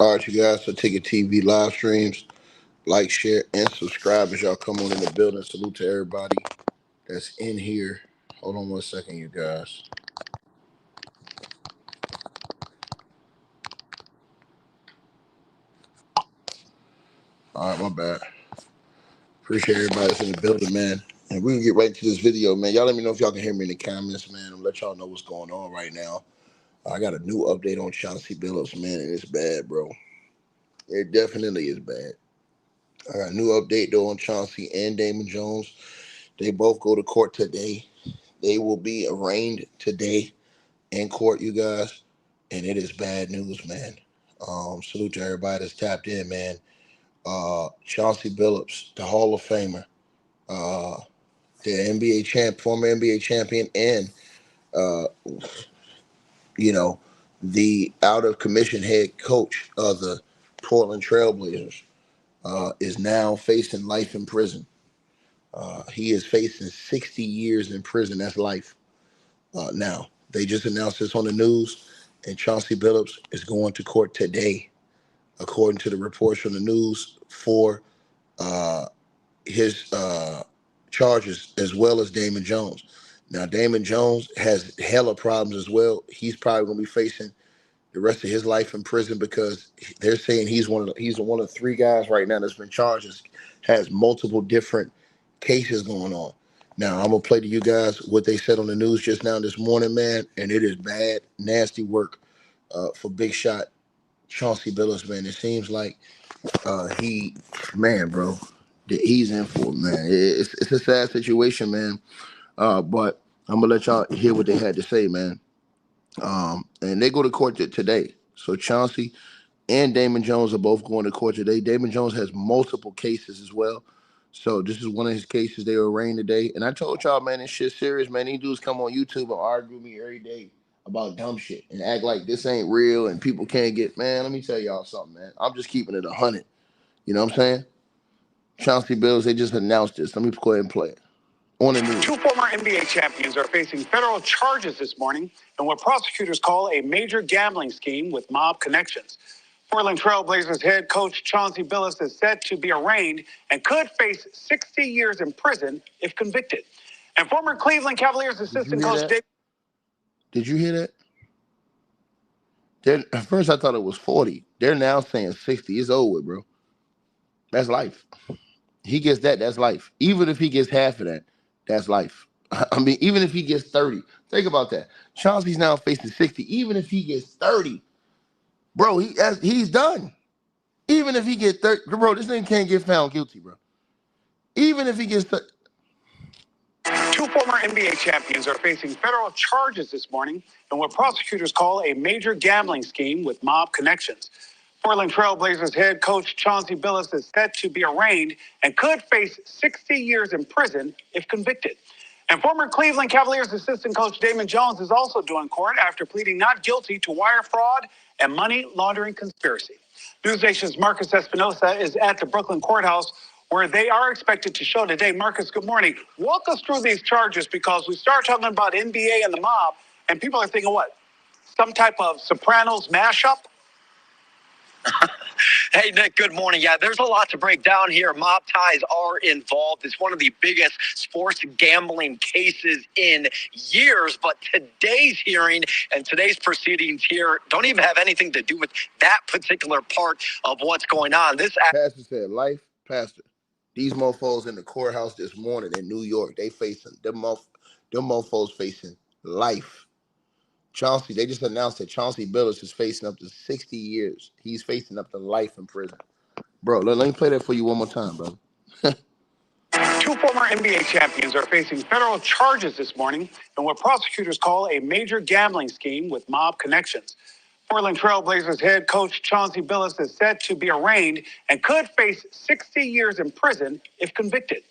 All right, you guys. So Ticket TV live streams, like, share, and subscribe as y'all come on in the building. Salute to everybody that's in here. Hold on 1 second, you guys. All right, my bad. Appreciate everybody that's in the building, man. And we can get right into this video, man. Y'all let me know if y'all can hear me in the comments, man. I'll let y'all know what's going on right now. I got a new update on Chauncey Billups, man, and it's bad, bro. It definitely is bad. I got a new update, though, on Chauncey and Damon Jones. They both go to court today. They will be arraigned today in court, you guys. And it is bad news, man. Salute to everybody that's tapped in, man. Chauncey Billups, the Hall of Famer, the NBA champ, former NBA champion, and uh, you know, the out of commission head coach of the Portland Trailblazers, is now facing life in prison. He is facing 60 years in prison. That's life. Now they just announced this on the news, and Chauncey Billups is going to court today, according to the reports from the news, for uh, his charges, as well as Damon Jones. Now, Damon Jones has hella problems as well. He's probably going to be facing the rest of his life in prison because they're saying he's one of three guys right now that's been charged, has multiple different cases going on. Now, I'm going to play to you guys what they said on the news just now this morning, man, and it is bad, nasty work for Big Shot Chauncey Billups, man. It seems like man, bro, he's in for it, man. It's a sad situation, man. But I'm gonna let y'all hear what they had to say, man. And they go to court today. So Chauncey and Damon Jones are both going to court today. Damon Jones has multiple cases as well. So this is one of his cases. They were arraigned today. And I told y'all, man, this shit's serious, man. These dudes come on YouTube and argue with me every day about dumb shit and act like this ain't real and people can't get, man, let me tell y'all something, man. I'm just keeping it 100. You know what I'm saying? Chauncey Billups, they just announced this. Let me go ahead and play it. On the news. Two former NBA champions are facing federal charges this morning in what prosecutors call a major gambling scheme with mob connections. Portland Trailblazers head coach Chauncey Billups is set to be arraigned and could face 60 years in prison if convicted. And former Cleveland Cavaliers assistant coach Damon. Did you hear that? At first I thought it was 40. They're now saying 60. It's over, bro. That's life. He gets that, that's life. Even if he gets half of that, that's life. I mean, even if he gets 30, think about that. Chauncey's now facing 60. Even if he gets 30, bro, he's done. Even if he gets 30, bro, this nigga can't get found guilty, bro. Even if he gets 30. Two former NBA champions are facing federal charges this morning in what prosecutors call a major gambling scheme with mob connections. Portland Trailblazers head coach Chauncey Billups is set to be arraigned and could face 60 years in prison if convicted. And former Cleveland Cavaliers assistant coach Damon Jones is also due in court after pleading not guilty to wire fraud and money laundering conspiracy. News Nation's Marcus Espinosa is at the Brooklyn courthouse where they are expected to show today. Marcus, good morning. Walk us through these charges because we start talking about NBA and the mob, and people are thinking, what, some type of Sopranos mashup? Hey, Nick, good morning. Yeah, there's a lot to break down here. Mob ties are involved. It's one of the biggest sports gambling cases in years. But today's hearing and today's proceedings here don't even have anything to do with that particular part of what's going on. Pastor said, life, Pastor. These mofos in the courthouse this morning in New York, they facing, them mofos facing life. Chauncey, they just announced that Chauncey Billups is facing up to 60 years. He's facing up to life in prison. Bro, let me play that for you one more time, bro. Two former NBA champions are facing federal charges this morning in what prosecutors call a major gambling scheme with mob connections. Portland Trailblazers head coach Chauncey Billups is set to be arraigned and could face 60 years in prison if convicted.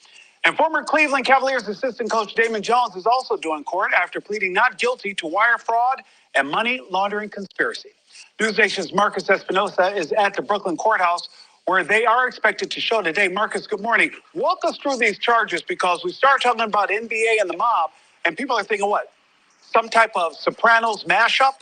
And former Cleveland Cavaliers assistant coach Damon Jones is also due in court after pleading not guilty to wire fraud and money laundering conspiracy. News Nation's Marcus Espinosa is at the Brooklyn courthouse where they are expected to show today. Marcus, good morning. Walk us through these charges because we start talking about NBA and the mob, and people are thinking, what, some type of Sopranos mashup?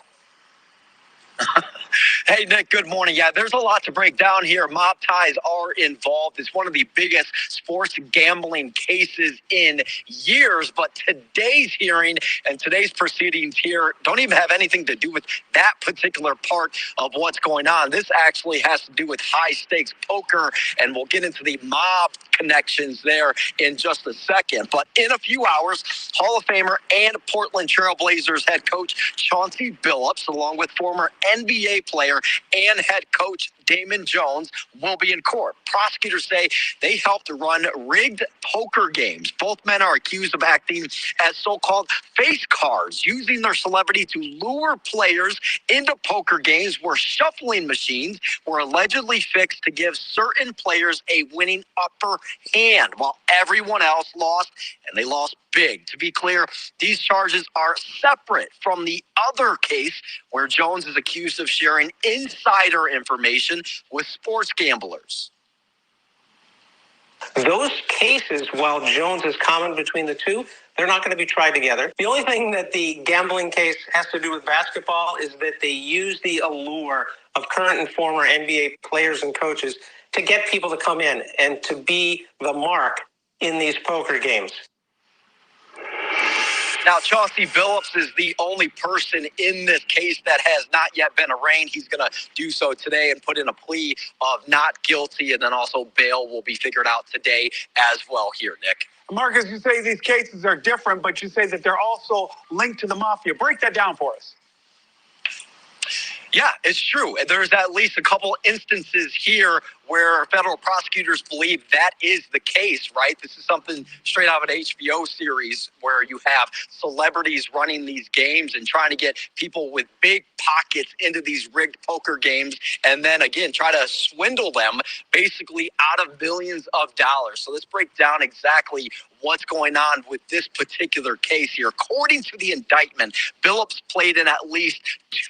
Hey, Nick, good morning. Yeah, there's a lot to break down here. Mob ties are involved. It's one of the biggest sports gambling cases in years. But today's hearing and today's proceedings here don't even have anything to do with that particular part of what's going on. This actually has to do with high stakes poker, and we'll get into the mob connections there in just a second. But in a few hours, Hall of Famer and Portland Trail Blazers head coach Chauncey Billups, along with former NBA player and head coach Damon Jones, will be in court. Prosecutors say they helped run rigged poker games. Both men are accused of acting as so-called face cards, using their celebrity to lure players into poker games where shuffling machines were allegedly fixed to give certain players a winning upper hand, while everyone else lost, and they lost big. To be clear, these charges are separate from the other case where Jones is accused of sharing insider information with sports gamblers. Those cases, while Jones is common between the two, they're not going to be tried together. The only thing that the gambling case has to do with basketball is that they use the allure of current and former NBA players and coaches to get people to come in and to be the mark in these poker games. Now, Chauncey Billups is the only person in this case that has not yet been arraigned. He's going to do so today and put in a plea of not guilty, and then also bail will be figured out today as well here, Nick. Marcus, you say these cases are different, but you say that they're also linked to the mafia. Break that down for us. Yeah, it's true. There's at least a couple instances here where federal prosecutors believe that is the case, right? This is something straight out of an HBO series where you have celebrities running these games and trying to get people with big pockets into these rigged poker games, and then again try to swindle them basically out of billions of dollars. So let's break down exactly what's going on with this particular case here. According to the indictment, Billups played in at least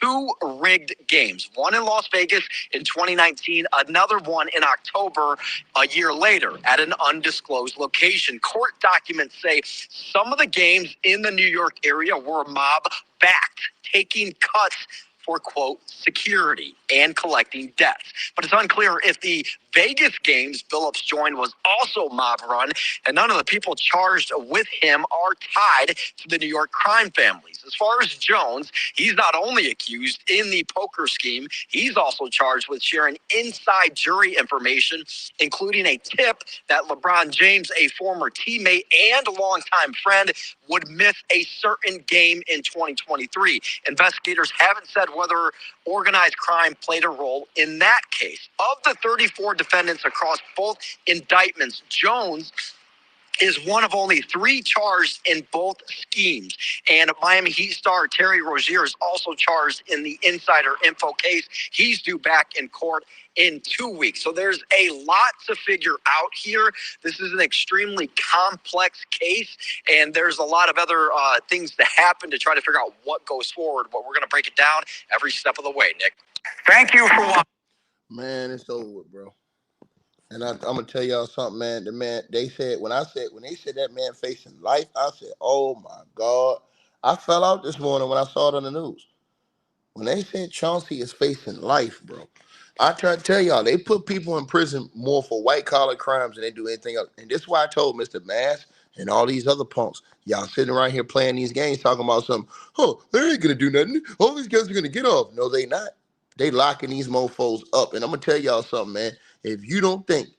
2 rigged games, one in Las Vegas in 2019, another one in October a year later at an undisclosed location. Court documents say some of the games in the New York area were mob-backed, taking cuts for, quote, security and collecting debts. But it's unclear if the Vegas games Billups joined was also mob run, and none of the people charged with him are tied to the New York crime families. As far as Jones, he's not only accused in the poker scheme, he's also charged with sharing inside jury information, including a tip that LeBron James, a former teammate and longtime friend, would miss a certain game in 2023. Investigators haven't said whether organized crime played a role in that case. Of the 34 defendants across both indictments, Jones is one of only 3 charged in both schemes. And Miami Heat star Terry Rozier is also charged in the insider info case. He's due back in court in 2 weeks. So there's a lot to figure out here. This is an extremely complex case, and there's a lot of other things to happen to try to figure out what goes forward. But we're going to break it down every step of the way, Nick. Thank you for watching. Man, it's over with, bro. And I'm gonna tell y'all something, man. The man, they said when they said that man facing life, I said, oh my God. I fell out this morning when I saw it on the news. When they said Chauncey is facing life, bro. I try to tell y'all, they put people in prison more for white collar crimes than they do anything else. And this is why I told Mr. Mass and all these other punks, y'all sitting around here playing these games talking about something, they ain't gonna do nothing. All these guys are gonna get off. No, they not. They locking these mofos up. And I'm gonna tell y'all something, man. If you don't think,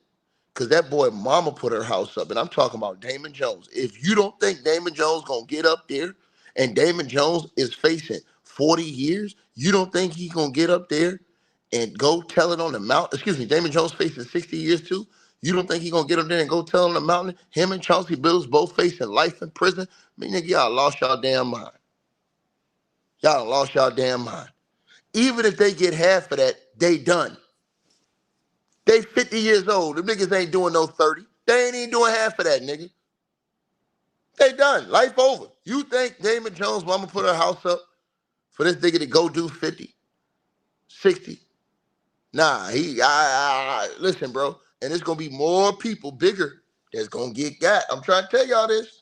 because that boy mama put her house up, and I'm talking about Damon Jones. If you don't think Damon Jones gonna get up there, and Damon Jones is facing 40 years, you don't think he's gonna get up there and go tell it on the mountain? Excuse me, Damon Jones facing 60 years too. You don't think he's gonna get up there and go tell on the mountain? Him and Chauncey Billups both facing life in prison. I mean, nigga, y'all lost y'all damn mind. Y'all lost y'all damn mind. Even if they get half of that, they done. They 50 years old. The niggas ain't doing no 30. They ain't even doing half of that, nigga. They done. Life over. You think Damon Jones' mama put her house up for this nigga to go do 50, 60? Nah, listen, bro. And it's going to be more people bigger that's going to get got. I'm trying to tell y'all this.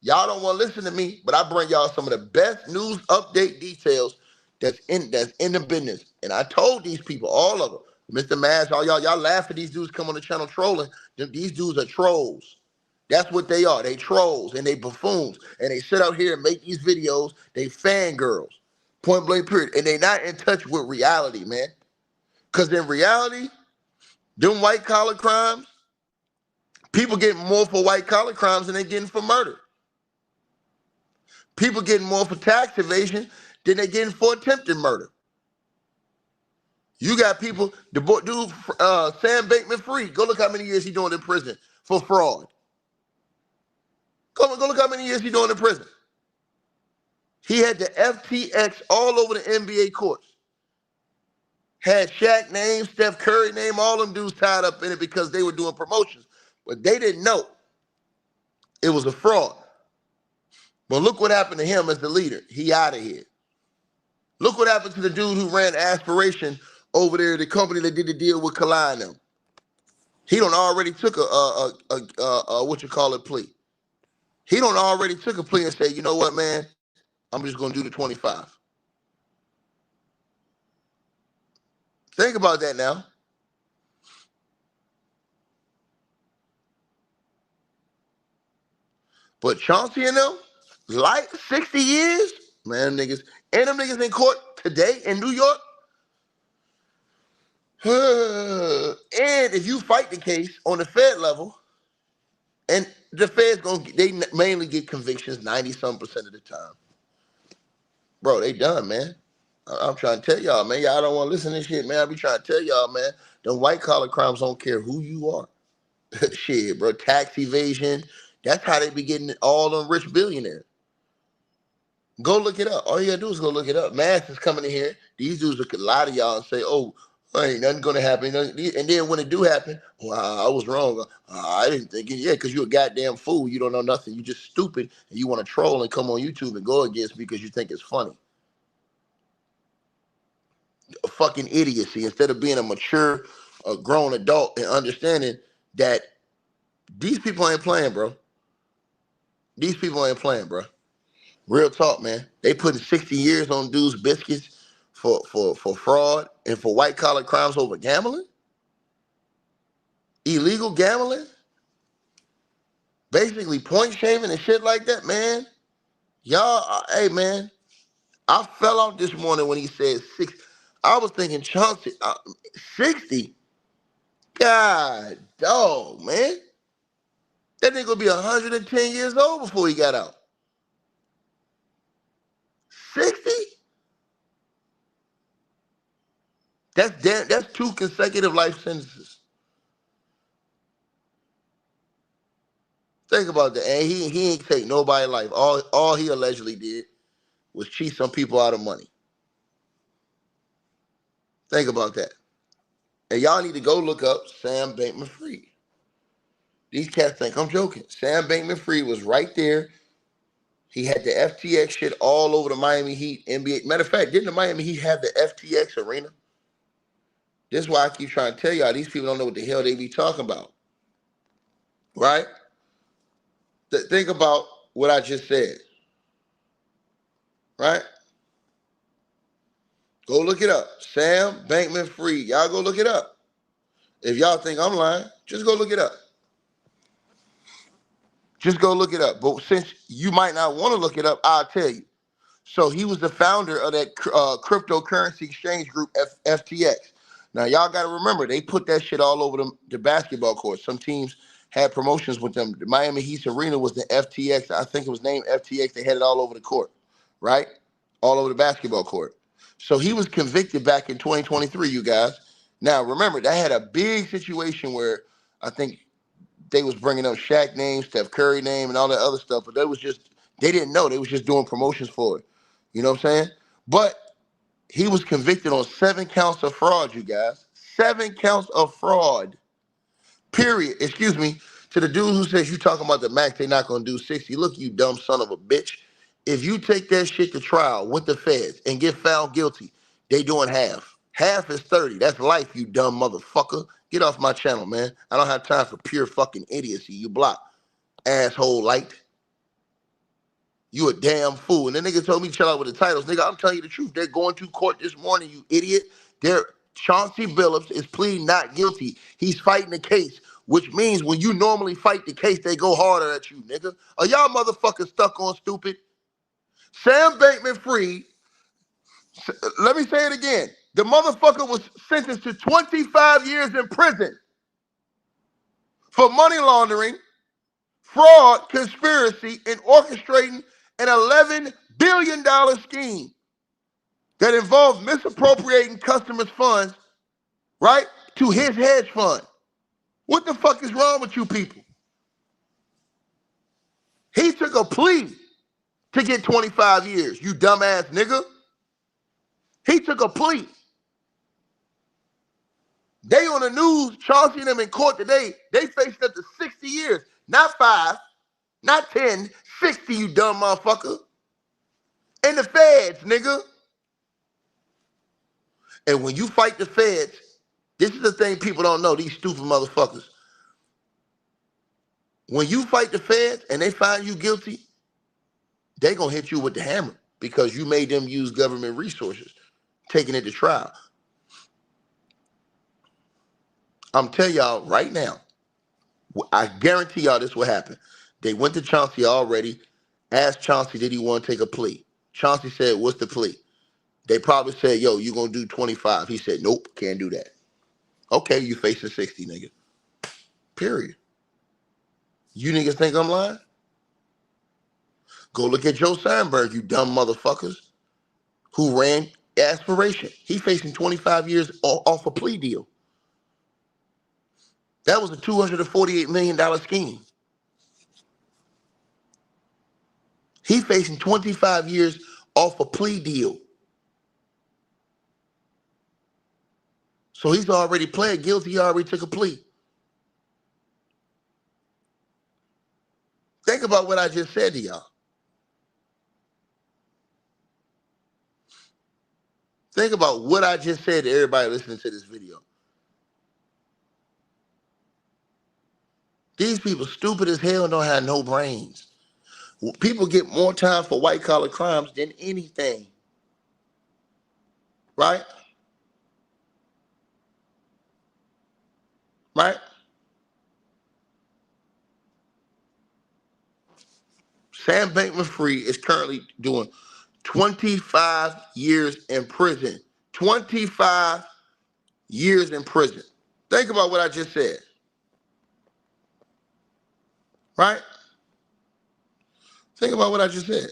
Y'all don't want to listen to me, but I bring y'all some of the best news update details that's in the business. And I told these people, all of them, Mr. Mash, all y'all laugh at these dudes come on the channel trolling. These dudes are trolls. That's what they are. They trolls and they buffoons. And they sit out here and make these videos. They fangirls. Point blank period. And they not in touch with reality, man. Because in reality, them white collar crimes, people getting more for white collar crimes than they getting for murder. People getting more for tax evasion than they getting for attempted murder. You got people, the boy, dude, Sam Bankman-Fried, go look how many years he doing in prison for fraud. Go look how many years he doing in prison. He had the FTX all over the NBA courts. Had Shaq name, Steph Curry name, all them dudes tied up in it because they were doing promotions. But they didn't know it was a fraud. But look what happened to him as the leader. He out of here. Look what happened to the dude who ran Aspiration over there, the company that did the deal with Kalai and them. He done already took a what you call it plea. He done already took a plea and said, you know what, man, I'm just gonna do the 25. Think about that now. But Chauncey and them, like 60 years, man, niggas, and them niggas in court today in New York. And if you fight the case on the Fed level, and the Fed's they mainly get convictions 90-some% of the time. Bro, they done, man. I'm trying to tell y'all, man. Y'all don't want to listen to this shit, man. I be trying to tell y'all, man. The white collar crimes don't care who you are. Shit, bro. Tax evasion. That's how they be getting all them rich billionaires. Go look it up. All you gotta do is go look it up. Mass is coming in here. These dudes could lie to y'all and say, oh, ain't nothing gonna happen. And then when it do happen, well, I was wrong. I didn't think it. Yeah, because you're a goddamn fool. You don't know nothing. You just stupid. And you want to troll and come on YouTube and go against me because you think it's funny. A fucking idiocy. Instead of being a mature, grown adult and understanding that these people ain't playing, bro. These people ain't playing, bro. Real talk, man. They putting 60 years on dudes' biscuits for fraud and for white collar crimes over gambling, illegal gambling, basically point shaving and shit like that, man. Y'all, hey, man, I fell out this morning when he said 60. I was thinking Chauncey, 60? God, dog, man. That nigga gonna be 110 years old before he got out. 60? That's 2 consecutive life sentences. Think about that. And he ain't take nobody's life. All he allegedly did was cheat some people out of money. Think about that. And y'all need to go look up Sam Bankman-Fried. These cats think I'm joking. Sam Bankman-Fried was right there. He had the FTX shit all over the Miami Heat NBA. Matter of fact, didn't the Miami Heat have the FTX arena? This is why I keep trying to tell y'all, these people don't know what the hell they be talking about. Right? Think about what I just said. Right? Go look it up. Sam Bankman-Fried. Y'all go look it up. If y'all think I'm lying, just go look it up. Just go look it up. But since you might not want to look it up, I'll tell you. So he was the founder of that cryptocurrency exchange group, FTX. Now, y'all got to remember, they put that shit all over the basketball court. Some teams had promotions with them. The Miami Heat's arena was the FTX. I think it was named FTX. They had it all over the court, right? All over the basketball court. So he was convicted back in 2023, you guys. Now, remember, that had a big situation where I think they was bringing up Shaq name, Steph Curry name, and all that other stuff. But they didn't know. They was just doing promotions for it. You know what I'm saying? But he was convicted on 7 counts of fraud, you guys. 7 counts of fraud. Period. Excuse me. To the dude who says you talking about the max, they're not going to do 60. Look, you dumb son of a bitch. If you take that shit to trial with the feds and get found guilty, they doing half. Half is 30. That's life, you dumb motherfucker. Get off my channel, man. I don't have time for pure fucking idiocy. You block. Asshole light. You a damn fool. And the nigga told me to chill out with the titles. Nigga, I'm telling you the truth. They're going to court this morning, you idiot. Chauncey Billups is pleading not guilty. He's fighting the case, which means when you normally fight the case, they go harder at you, nigga. Are y'all motherfuckers stuck on stupid? Sam Bankman-Fried, let me say it again. The motherfucker was sentenced to 25 years in prison for money laundering, fraud, conspiracy, and orchestrating an $11 billion scheme that involved misappropriating customers' funds, right, to his hedge fund. What the fuck is wrong with you people? He took a plea to get 25 years, you dumbass nigga. He took a plea. They on the news, Chauncey and them in court today, they faced up to 60 years. Not 5, not 10, 60, you dumb motherfucker. And the feds, nigga. And when you fight the feds, this is the thing people don't know, these stupid motherfuckers. When you fight the feds and they find you guilty, they gonna hit you with the hammer because you made them use government resources, taking it to trial. I'm telling y'all right now, I guarantee y'all this will happen. They went to Chauncey already, asked Chauncey, did he want to take a plea? Chauncey said, what's the plea? They probably said, yo, you gonna do 25. He said, nope, can't do that. Okay, you facing 60, nigga. Period. You niggas think I'm lying? Go look at Joe Sandberg, you dumb motherfuckers, who ran Aspiration. He facing 25 years off a plea deal. That was a $248 million scheme. He facing 25 years off a plea deal. So he's already pled guilty. He already took a plea. Think about what I just said to y'all. Think about what I just said to everybody listening to this video. These people stupid as hell and don't have no brains. People get more time for white collar crimes than anything. Right? Right? Sam Bankman-Fried is currently doing 25 years in prison. 25 years in prison. Think about what I just said. Right? Think about what I just said.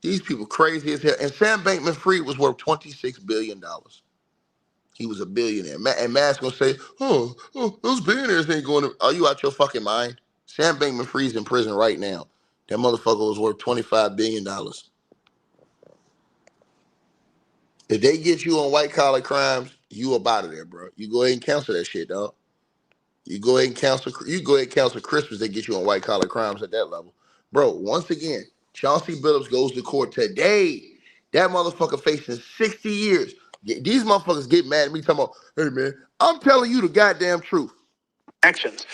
These people crazy as hell. And Sam Bankman-Fried was worth $26 billion. He was a billionaire. And Matt's gonna say, those billionaires ain't going to. Are you out your fucking mind? Sam Bankman-Fried's in prison right now. That motherfucker was worth $25 billion. If they get you on white collar crimes, you up out of there, bro. You go ahead and cancel that shit, dog. You go ahead and cancel Christmas. They get you on white collar crimes at that level, bro. Once again, Chauncey Billups goes to court today. That motherfucker facing 60 years. These motherfuckers get mad at me talking about, hey man, I'm telling you the goddamn truth. Actions.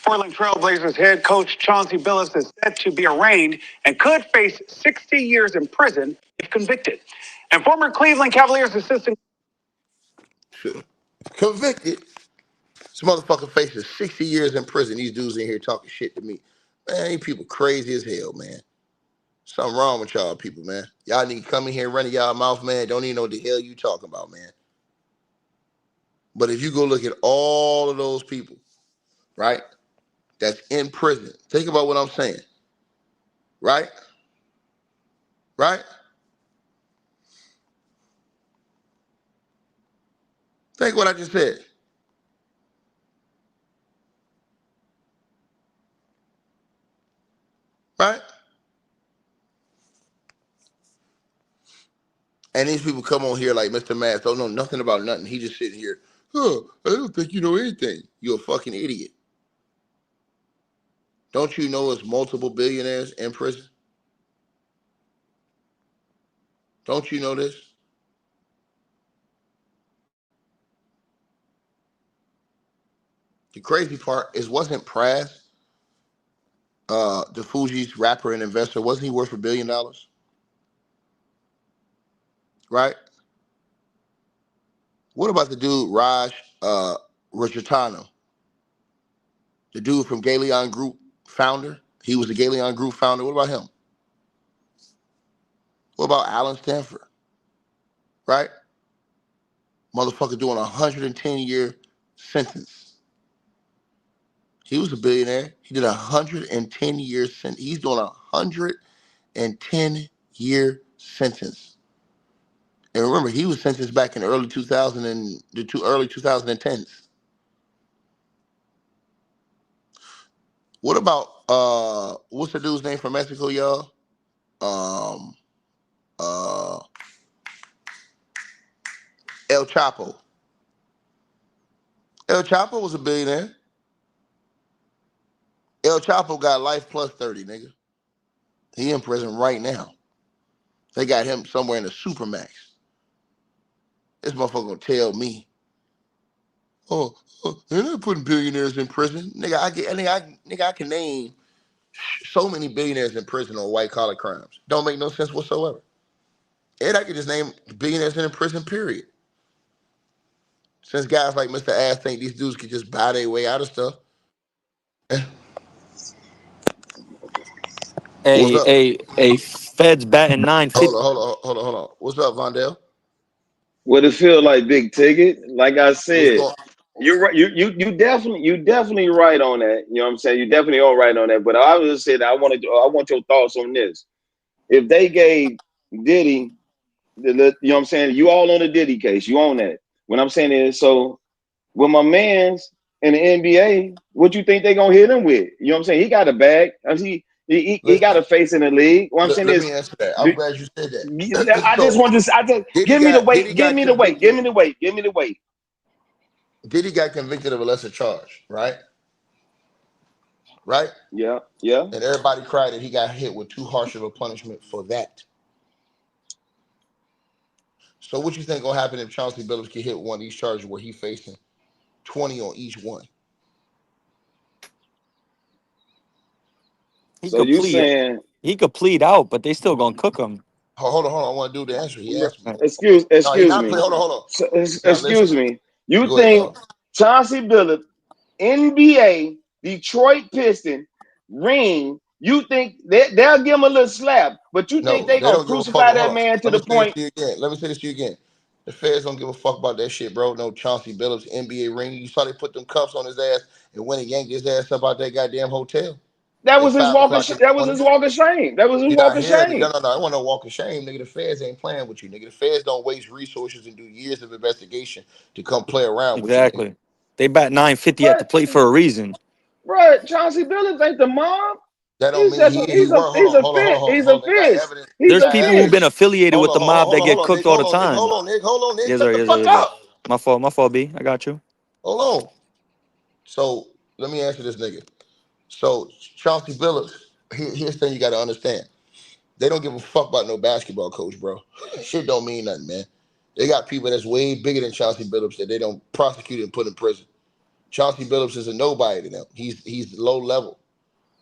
Portland Trailblazers head coach Chauncey Billups is set to be arraigned and could face 60 years in prison if convicted. And former Cleveland Cavaliers assistant Convicted. This motherfucker faces 60 years in prison. These dudes in here talking shit to me. Man, these people crazy as hell, man. Something wrong with y'all people, man. Y'all need to come in here running y'all mouth, man. Don't even know what the hell you talking about, man. But if you go look at all of those people, right, that's in prison, think about what I'm saying. Right? Right? Think what I just said. Right? And these people come on here like Mr. Mass don't know nothing about nothing. He just sitting here, I don't think you know anything. You're a fucking idiot. Don't you know it's multiple billionaires in prison? Don't you know this? crazy part is wasn't Praz, the Fuji's rapper and investor, wasn't he worth $1 billion? Right? What about the dude Raj Rajatano, the dude from Galeon Group founder? He was the Galeon Group founder. What about him? What about Alan Stanford? Right? Motherfucker doing a 110-year sentence. He was a billionaire. He did a 110-year sentence. He's doing a 110-year sentence. And remember, he was sentenced back in the early 2010s. What about what's the dude's name from Mexico, y'all? Um, El Chapo. El Chapo was a billionaire. El Chapo got life plus 30, nigga. He in prison right now. They got him somewhere in the supermax. This motherfucker gonna tell me, oh, they're not putting billionaires in prison, nigga. I can name so many billionaires in prison on white collar crimes. Don't make no sense whatsoever. And I could just name billionaires in prison, period. Since guys like Mr. Ass think these dudes can just buy their way out of stuff. What's up? A Fed's batting Hold 950. on, hold on, hold on, hold on. What's up, Vondell? What it feel like, big ticket? Like I What's said, going? you're right. You definitely right on that. You know what I'm saying? You definitely all right on that. But I was just saying I want your thoughts on this. If they gave Diddy you know what I'm saying? You all on the Diddy case. You own that. What I'm saying is, so with my man's in the NBA, what you think they gonna hit him with? You know what I'm saying? He got a bag. He got Listen, a face in the league. What I'm saying let is, me answer that. I'm glad you said that. I just So want to. I just Diddy give me the got weight. Diddy Give got me the weight. Give convicted. me the weight. Give me the weight. Diddy got convicted of a lesser charge, right? Right? Yeah. Yeah. And everybody cried that he got hit with too harsh of a punishment for that. So what you think gonna happen if Chauncey Billups get hit with one of these charges where he facing 20 on each one? He So could you plead. saying? He could plead out, but they still gonna cook him. Hold on, hold on. I want to do the answer. He asked me. No, he Excuse not play. me. Hold on, hold on. So, He's not excuse listening. me. You Go ahead, think dog. Chauncey Billups, NBA, Detroit Piston, ring? You think they'll give him a little slap, but you think No, they they gonna don't give a fuck. crucify Hold that on. man to Let me the say this point? to you again. Let me say this to you again. The feds don't give a fuck about that shit, bro. No Chauncey Billups NBA ring. You saw they put them cuffs on his ass and went and yanked his ass up out that goddamn hotel That at was his 5 o'clock in the that was morning. his walk of shame. That was his You're walk not of hearing it. shame. No. I want no walk of shame, nigga. The feds ain't playing with you, nigga. The feds don't waste resources and do years of investigation to come play around with you, nigga. Exactly. They bat 950 at the But plate for a reason. bro, Chauncey Billups ain't the mob. That don't He's mean just he work. he's a fish. He's a They got fish. evidence. They He's There's a got people who've evidence. been fish. affiliated with the mob that get Hold on, Nick. cooked all Hold the on, Nick. time. Hold on, Nick. Yes, Shut sir. the Yes, sir. fuck Yes, sir. up. My fault. My fault, B. I got you. Hold on. So let me answer this nigga. So Chauncey Billups, here's the thing you got to understand. They don't give a fuck about no basketball coach, bro. Shit don't mean nothing, man. They got people that's way bigger than Chauncey Billups that they don't prosecute and put in prison. Chauncey Billups is a nobody to them. He's low level.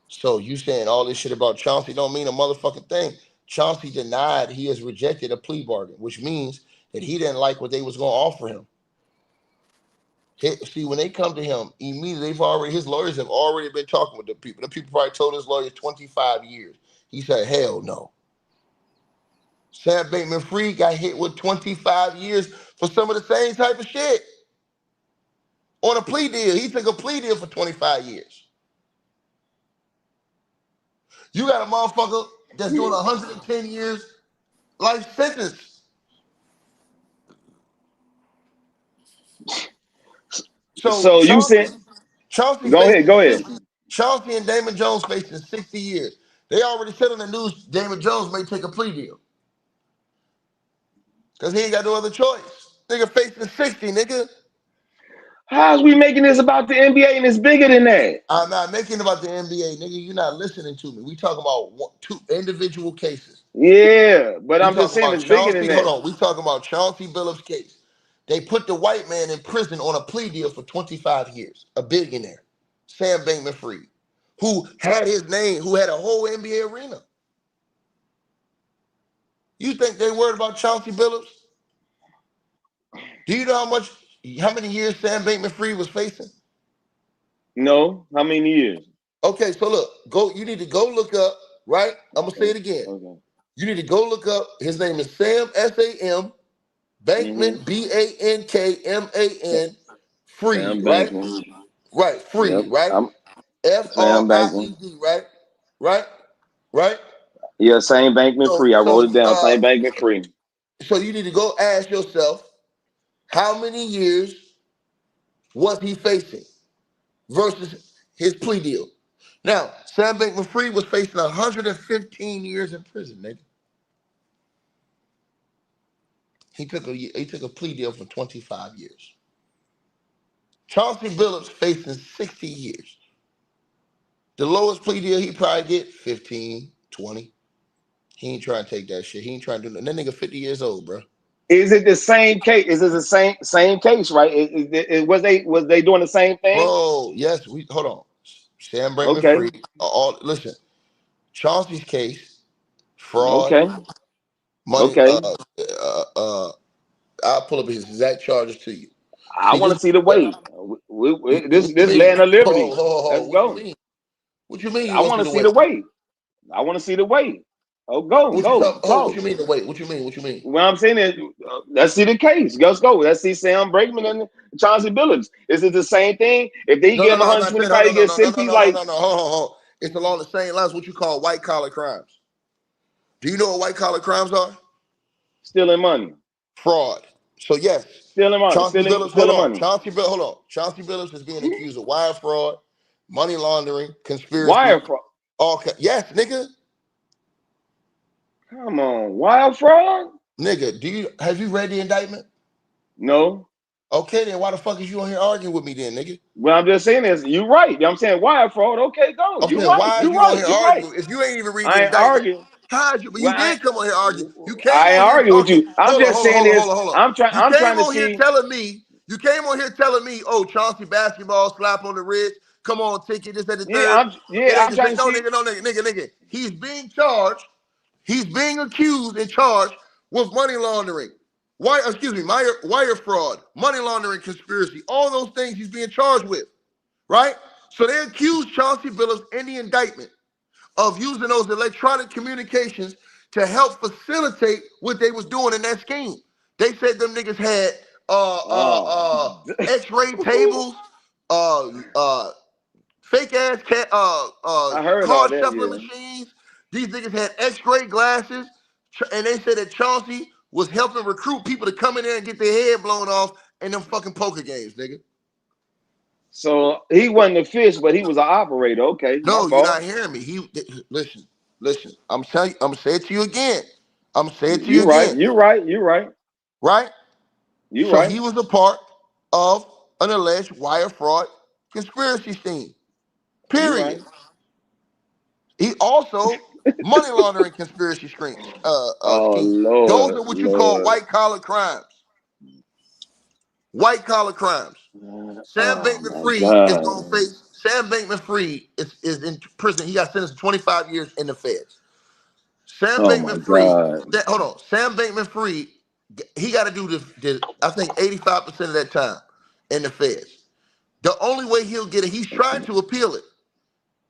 So you saying all this shit about Chauncey don't mean a motherfucking thing. Chauncey denied he has rejected a plea bargain, which means that he didn't like what they was going to offer him. See, when they come to him, immediately his lawyers have already been talking with the people. The people probably told his lawyers 25 years. He said, hell no. Sam Bankman-Fried got hit with 25 years for some of the same type of shit. On a plea deal. He took a plea deal for 25 years. You got a motherfucker that's doing 110 years life sentence. So So you said, Chauncey go ahead, facing go ahead. 60. Chauncey and Damon Jones facing 60 years. They already said on the news Damon Jones may take a plea deal. Because he ain't got no other choice. Nigga facing 60, nigga. How's we making this about the NBA and it's bigger than that? I'm not making it about the NBA, nigga. You're not listening to me. We talking about two individual cases. Yeah, but We I'm just talking saying about it's bigger than Chauncey. Hold that. on. We talking about Chauncey Billups' case. They put the white man in prison on a plea deal for 25 years. A billionaire, Sam Bankman-Fried, who had his name, who had a whole NBA arena. You think they worried about Chauncey Billups? Do you know how many years Sam Bankman-Fried was facing? No, how many years? Okay, so look, you need to go look up, right? I'm gonna say Okay. it again. Okay. You need to go look up. His name is Sam S-A-M Bankman Bankman Fried, Sam right? Bankman. Right, Yep. Fried, right? I'm Sam Bankman. Fried, right? Right? Right? Yeah, same Bankman So free. I wrote so it down. uh Same Bankman free. so you need to go ask yourself how many years was he facing versus his plea deal. Now, Sam Bankman-Fried was facing 115 years in prison, nigga. He took a plea deal for 25 years. Chauncey Billups facing 60 years. The lowest plea deal he probably get 15, 20. He ain't trying to take that shit. He ain't trying to do nothing. That nigga 50 years old, bro. Is it the same case? Is it the same case, right? Was they doing the same thing? Bro, yes, hold on. Sam Okay. Bankman-Fried, listen, Chauncey's case, fraud, Okay. money, Okay. I'll pull up his exact charges to you. I See, want this, to see the weight. what you This mean? land of liberty. Oh, Let's what you go. mean? What you mean you I want want to to see the see the weight? weight. I want to see the weight. Oh, What you go, what talk. you mean the weight? What you mean? What you mean? What I'm saying is, let's see the case. Let's go. Let's see Sam Brakeman and Chauncey Billups. Is it the same thing? If they give him I'm not saying no, 125, no, he no, gets no, no, no, 60. no, no, Like no, no. Hold. It's along the same lines. What you call white collar crimes? Do you know what white collar crimes are? stealing money, Fraud. So yes, stealing money, Chauncey Billups. stealing money. Hold on. Chauncey Billups is being accused of wire fraud, money laundering, Wire conspiracy. fraud. Yes, nigga. Come on, wire fraud? Nigga, have you read the indictment? No. Okay, then why the fuck is you on here arguing with me then, nigga? What I'm just saying is, you're right. I'm saying wire fraud. Okay, go. I'm You're saying, right. why is You're you on right. here You're right. arguing? If you ain't even read the I ain't indictment, arguing. how'd you? But you Well, did come on here arguing. You came I ain't on here arguing with talking. you. I'm just saying is, Hold on. I'm You trying came to on here see. telling me. You came on here telling me, oh, Chauncey basketball slap on the wrist. Come on, ticket this at the third. It ain't I'm the trying same. to see. No, nigga. He's being charged. He's being accused and charged with money laundering. Wire fraud, money laundering, conspiracy. All those things he's being charged with, right? So they accused Chauncey Billups in the indictment of using those electronic communications to help facilitate what they was doing in that scheme. They said them niggas had Oh, X-ray tables, fake ass I heard all card that. shuffling Yeah. machines. These niggas had X-ray glasses, and they said that Chauncey was helping recruit people to come in there and get their head blown off in them fucking poker games, nigga. So he wasn't a fish, but he was an operator. Okay, my No, you're not fault. hearing me. Listen. I'm telling you. I'm gonna say it to you again. You're right. You're right. You're right. Right? You're So right. he was a part of an alleged wire fraud conspiracy scheme. You're Period. right. He also money laundering conspiracy Oh scheme. Those Lord, are what you call Lord. white collar crimes. White collar crimes. Sam Oh Bankman my Fried is gonna God. face. Sam Bankman Fried is in prison. He got sentenced to 25 years in the feds. Sam Oh my Bankman Fried. God. Hold on. Sam Bankman Fried. He got to do this. I think 85% of that time in the feds. The only way he'll get it, he's trying to appeal it,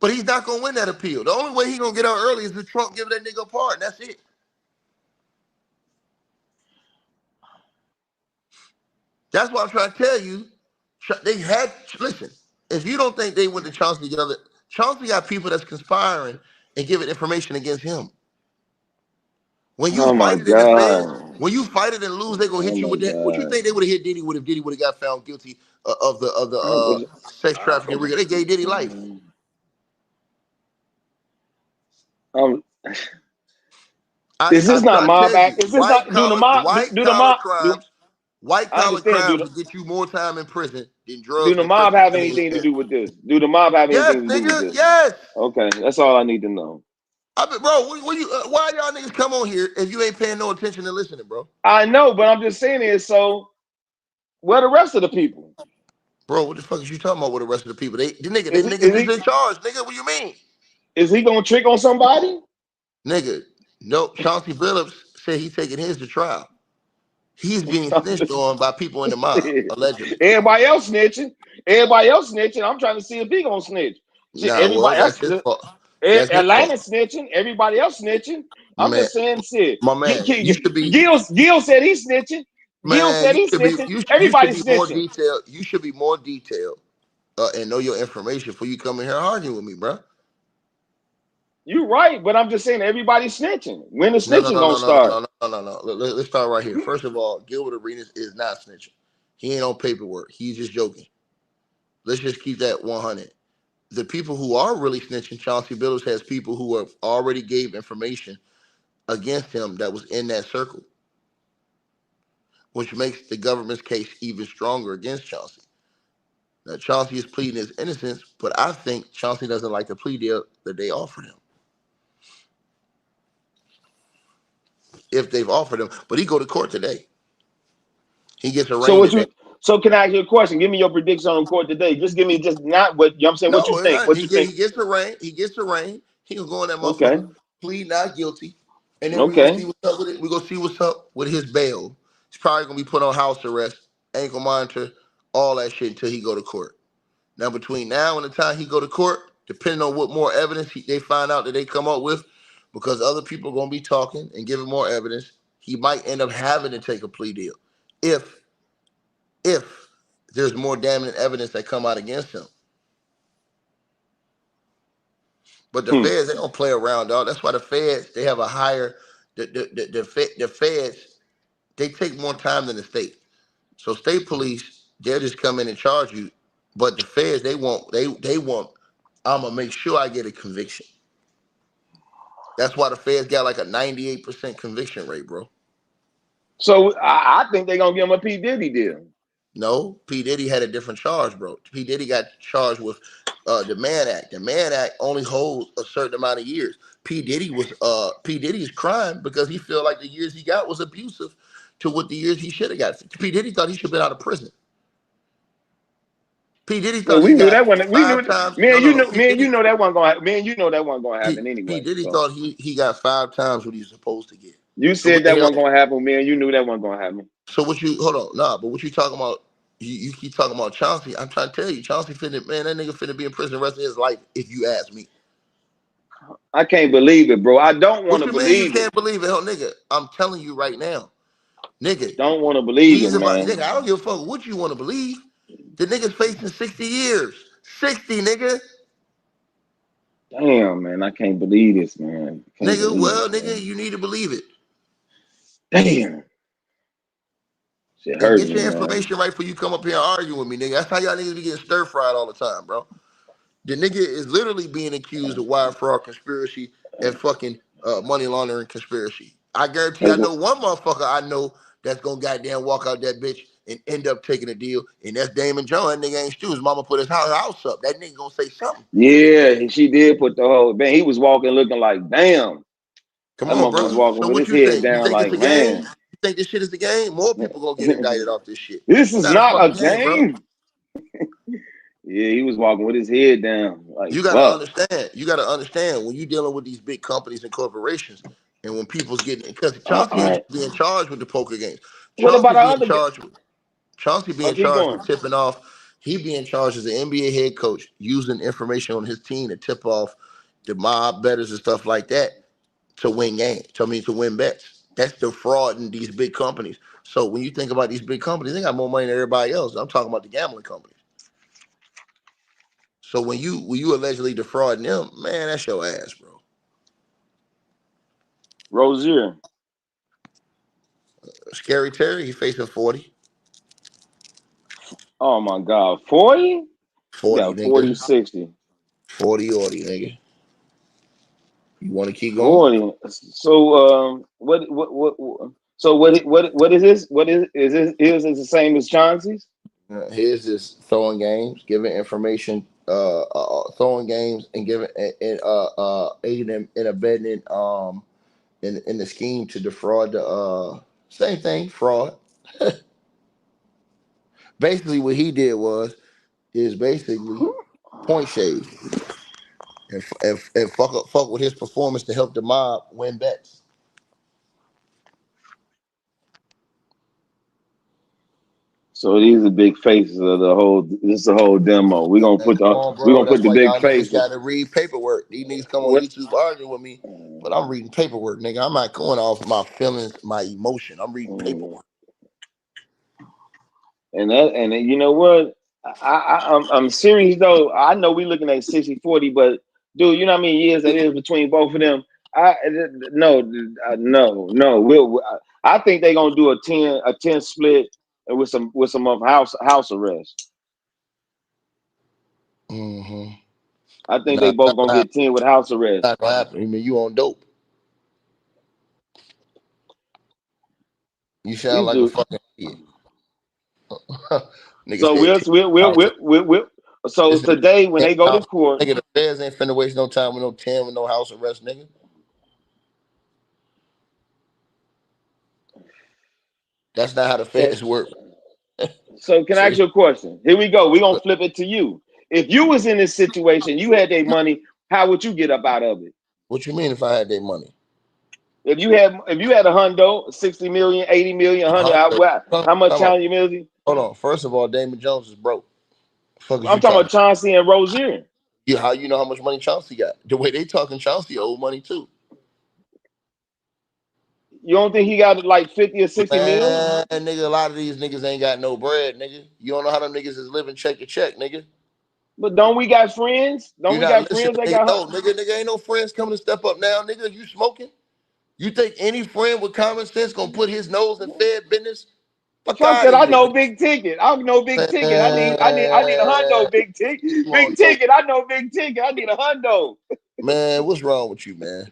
but he's not gonna win that appeal. The only way he's gonna get out early is if Trump give that nigga a pardon. That's it. That's why I'm trying to tell you. Listen. If you don't think they went to Chauncey together, Chauncey got people that's conspiring and giving information against him. When you Oh my fight it in the feds, God. when you fight it and lose, they gonna Oh hit you my with that. What you think God. they would have hit Diddy with if Diddy would have got found guilty of the I was, sex trafficking? They gave Diddy life. um, I, is this I'm not trying to mob tell you, act? Is this not white do the collar mob crimes, white I collar understand, crimes will get you more time in prison than do drugs, the and mob crack have cocaine and anything to shit. do with this? Do the mob have Yes, anything to do with nigga. this? Yes. Okay, that's all I need to know. I mean, bro, why y'all niggas come on here if you ain't paying no attention and listening, bro? I know, but I'm just saying it. So Where the rest of the people? Bro, what the fuck is you talking about with the rest of the people? The Is he niggas is is he in charge, nigga. What do you mean? is he gonna trick on somebody? Nigga, no, Chauncey Billups said he's taking his to trial. He's being snitched on by people in the mob, allegedly. Everybody else snitching. Everybody else snitching. I'm trying to see if he gonna snitch. Shit, Nah, well, everybody that's else. his fault. That's his Atlanta fault. snitching. Everybody else snitching. I'm Man, just saying shit. my man, you should be Gil said he's snitching. Gil man, said he's snitching. you should Everybody's be more snitching. detailed. You should be more detailed and know your information before you come in here arguing with me, bro. You're right, but I'm just saying everybody's snitching. When the No, no, snitching no, gonna no, no, start? no, no, no, no. Let's start right here. First of all, Gilbert Arenas is not snitching. He ain't on paperwork. He's just joking. Let's just keep that 100. The people who are really snitching, Chauncey Billups has people who have already gave information against him that was in that circle, which makes the government's case even stronger against Chauncey. Now, Chauncey is pleading his innocence, but I think Chauncey doesn't like the plea deal that they offered him. If they've offered him, but he go to court today. He gets So arraigned what today. you? So can I ask you a question? Give me your prediction on court today. Just give me just not what you know what I'm saying. What you No, it's think? not. What you think? He gets arraigned. He gets arraigned. He gonna go in that Okay. motherfucker, plead not guilty, and then we're gonna Okay. see what's up with it. We're gonna see what's up with his bail. He's probably gonna be put on house arrest, ankle monitor, all that shit until he go to court. Now, between now and the time he go to court, depending on what more evidence they find out that they come up with, because other people are gonna be talking and giving more evidence, he might end up having to take a plea deal if there's more damning evidence that come out against him. But the Hmm. feds, they don't play around, dog. That's why the feds, they have a higher, the feds, they take more time than the state. So state police, they'll just come in and charge you. But the feds, they want, I'm gonna make sure I get a conviction. That's why the feds got like a 98% conviction rate, bro. So I think they're gonna give him a P. Diddy deal. No, P. Diddy had a different charge, bro. P. Diddy got charged with the Mann Act. The Mann Act only holds a certain amount of years. P. Diddy's crime because he felt like the years he got was abusive to what the years he should have got. P. Diddy thought he should have been out of prison. P. Diddy Well, thought we he knew got that one. We knew, 5 times. man. No, no, You no. know, man. You know that one gonna. Man, you know that one gonna happen P. anyway. Diddy So thought he got 5 times what he's supposed to get. you So said what the that hell? one gonna happen, man. You knew that one gonna happen. So what you hold on, nah, but what you talking about? You keep talking about Chauncey. I'm trying to tell you, Chauncey finna, man, that nigga finna be in prison the rest of his life, if you ask me. I can't believe it, bro. I don't want What to you mean you believe it. can't believe it? Hell, nigga, I'm telling you right now, nigga, Don't want to believe it, he's about, man. nigga, I don't give a fuck what you want to believe. The nigga's facing 60 years. 60, nigga. Damn, man. I can't believe this, man. I can't Nigga, believe well, it, nigga, man. you need to believe it. Damn. Shit And hurt get me, your man. information right before you come up here and argue with me, nigga. That's how y'all niggas be getting stir fried all the time, bro. The nigga is literally being accused of wire fraud conspiracy and fucking money laundering conspiracy. I guarantee I That's know one motherfucker I know that's gonna goddamn walk out that bitch and end up taking a deal, and that's Damon John. That nigga ain't Stu. His mama put his house up. That nigga gonna say something. yeah, she did put the whole man. He was walking looking like damn. Come That on, motherfucker was bro. walking So with what his you head think? You down think it's like, a game? man. You think this shit is a game? More people gonna get indicted off this shit. This It's is not a not a fucking game, bro. game. Yeah, he was walking with his head down. Like, You gotta fuck. understand. You gotta understand when you're dealing with these big companies and corporations, and when people's getting, because All Chauncey ain't right. just being charged with the poker games. What about Chauncey the being other charged with Chauncey I'll being keep charged going. with tipping off. He being charged as an NBA head coach, using information on his team to tip off the mob bettors and stuff like that to win games. To win bets. That's the fraud in these big companies. So when you think about these big companies, they got more money than everybody else. I'm talking about the gambling companies. So when you allegedly defrauding them, man, that's your ass, bro. Rozier. Scary Terry, he facing 40. Oh my God. 40? You 40, got 40, nigga. 60. 40 orty, nigga. You want to keep going? 40. So what is this? Is this the same as Chauncey's? Here's this throwing games, giving information, throwing games and giving and aiding and abetting in the scheme to defraud the same thing, fraud. Basically, what he did is basically point shade and fuck with his performance to help the mob win bets. So these are big faces of the whole. This is the whole demo. We're gonna And put come the on, we're bro. gonna put That's the why big y'all niggas faces. got to read paperwork. These niggas come on What? YouTube arguing with me, but I'm reading paperwork, nigga. I'm not going off my feelings, my emotion. I'm reading paperwork. And you know what? I'm serious though. I know we looking at 60-40, but dude, you know how many years that is between both of them? No. I think they're gonna do a 10 split with some house arrest. Mm-hmm. I think Nah, they it's not both gonna gonna happen. get 10 with house arrest. Not gonna happen. I mean, you on dope. You sound These like a dudes. fucking idiot. Nigga So said 10 house arrest. so This nigga today when 10 they go to house court, arrest. Nigga, the feds ain't finna waste no time with no 10 with no house arrest, nigga. That's not how the so feds work. so can I ask See? you a question? Here we go. We're gonna But flip it to you. If you was in this situation, you had their money, how would you get up out of it? what you mean if I had their money? If you had a hundo, 60 million, 80 million, 100, Hundo. how much Come on. challenge million? Hold on. First of all, Damon Jones is broke. Fuck is I'm you talking about talking? Chauncey and Rozier. How you know how much money Chauncey got? The way they talking, Chauncey owe money too. You don't think he got like 50 or 60 mil? Man, nigga, a lot of these niggas ain't got no bread, nigga. You don't know how them niggas is living check to check, nigga. But don't we got friends? Don't You we not got listening, friends that nigga. got No, nigga, ain't no friends coming to step up now, nigga. You smoking? You think any friend with common sense gonna put his nose in Fed business? Fuck Trump out said, of I here, know nigga. big ticket. I know big ticket. I need a Man, hundo, big ticket. you Big on dope. ticket. I know big ticket. I need a hundo. Man, what's wrong with you, man?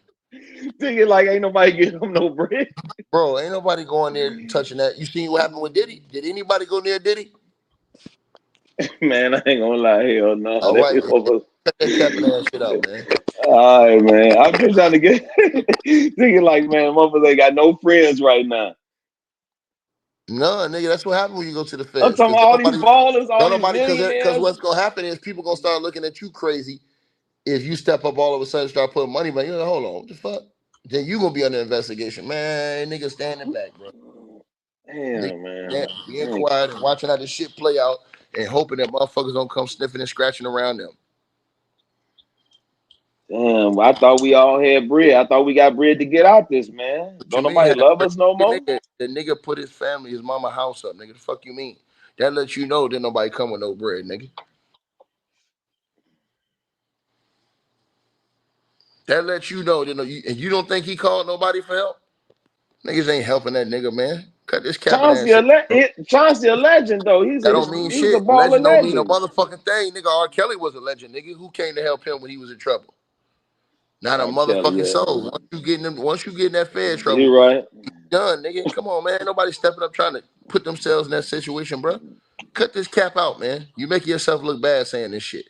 Ticket like ain't nobody getting him no bread. Bro, ain't nobody going there touching that. You seen what happened with Diddy? Did anybody go near Diddy? Man, I ain't gonna lie, hell no. All right, then. Cut that capping ass shit out, man. All right, man. I'm just trying to get thinking like, man, motherfuckers ain't got no friends right now. No, nigga, that's what happened when you go to the I'm feds. talking Because about all these ballers, all these because millionaires. what's gonna happen is people gonna start looking at you crazy if you step up all of a sudden start putting money back. You're like, hold on, what the fuck? Then you gonna be under investigation, man. Nigga standing back, bro. Nigga Damn, man. being quiet and watching how this shit play out and hoping that motherfuckers don't come sniffing and scratching around them. Damn, I thought we all had bread. I thought we got bread to get out this, man. What you Don't mean? nobody Have love us no more? the nigga put his family, his mama house up, nigga. The fuck you mean? That lets you know that nobody come with no bread, nigga. That lets you know that and you don't think he called nobody for help? Niggas ain't helping that nigga, man. Cut this capping ass Chauncey shit, bro. Chauncey a legend though. That don't mean He's a shit. baller Legend don't mean a legend. motherfucking thing, nigga. R. Kelly was a legend, nigga. Who came to help him when he was in trouble? Not a R. Kelly, motherfucking yeah. soul. Once you get in that Fed He trouble, right. you done, nigga. Come on, man. Nobody stepping up trying to put themselves in that situation, bro. Cut this cap out, man. You making yourself look bad saying this shit.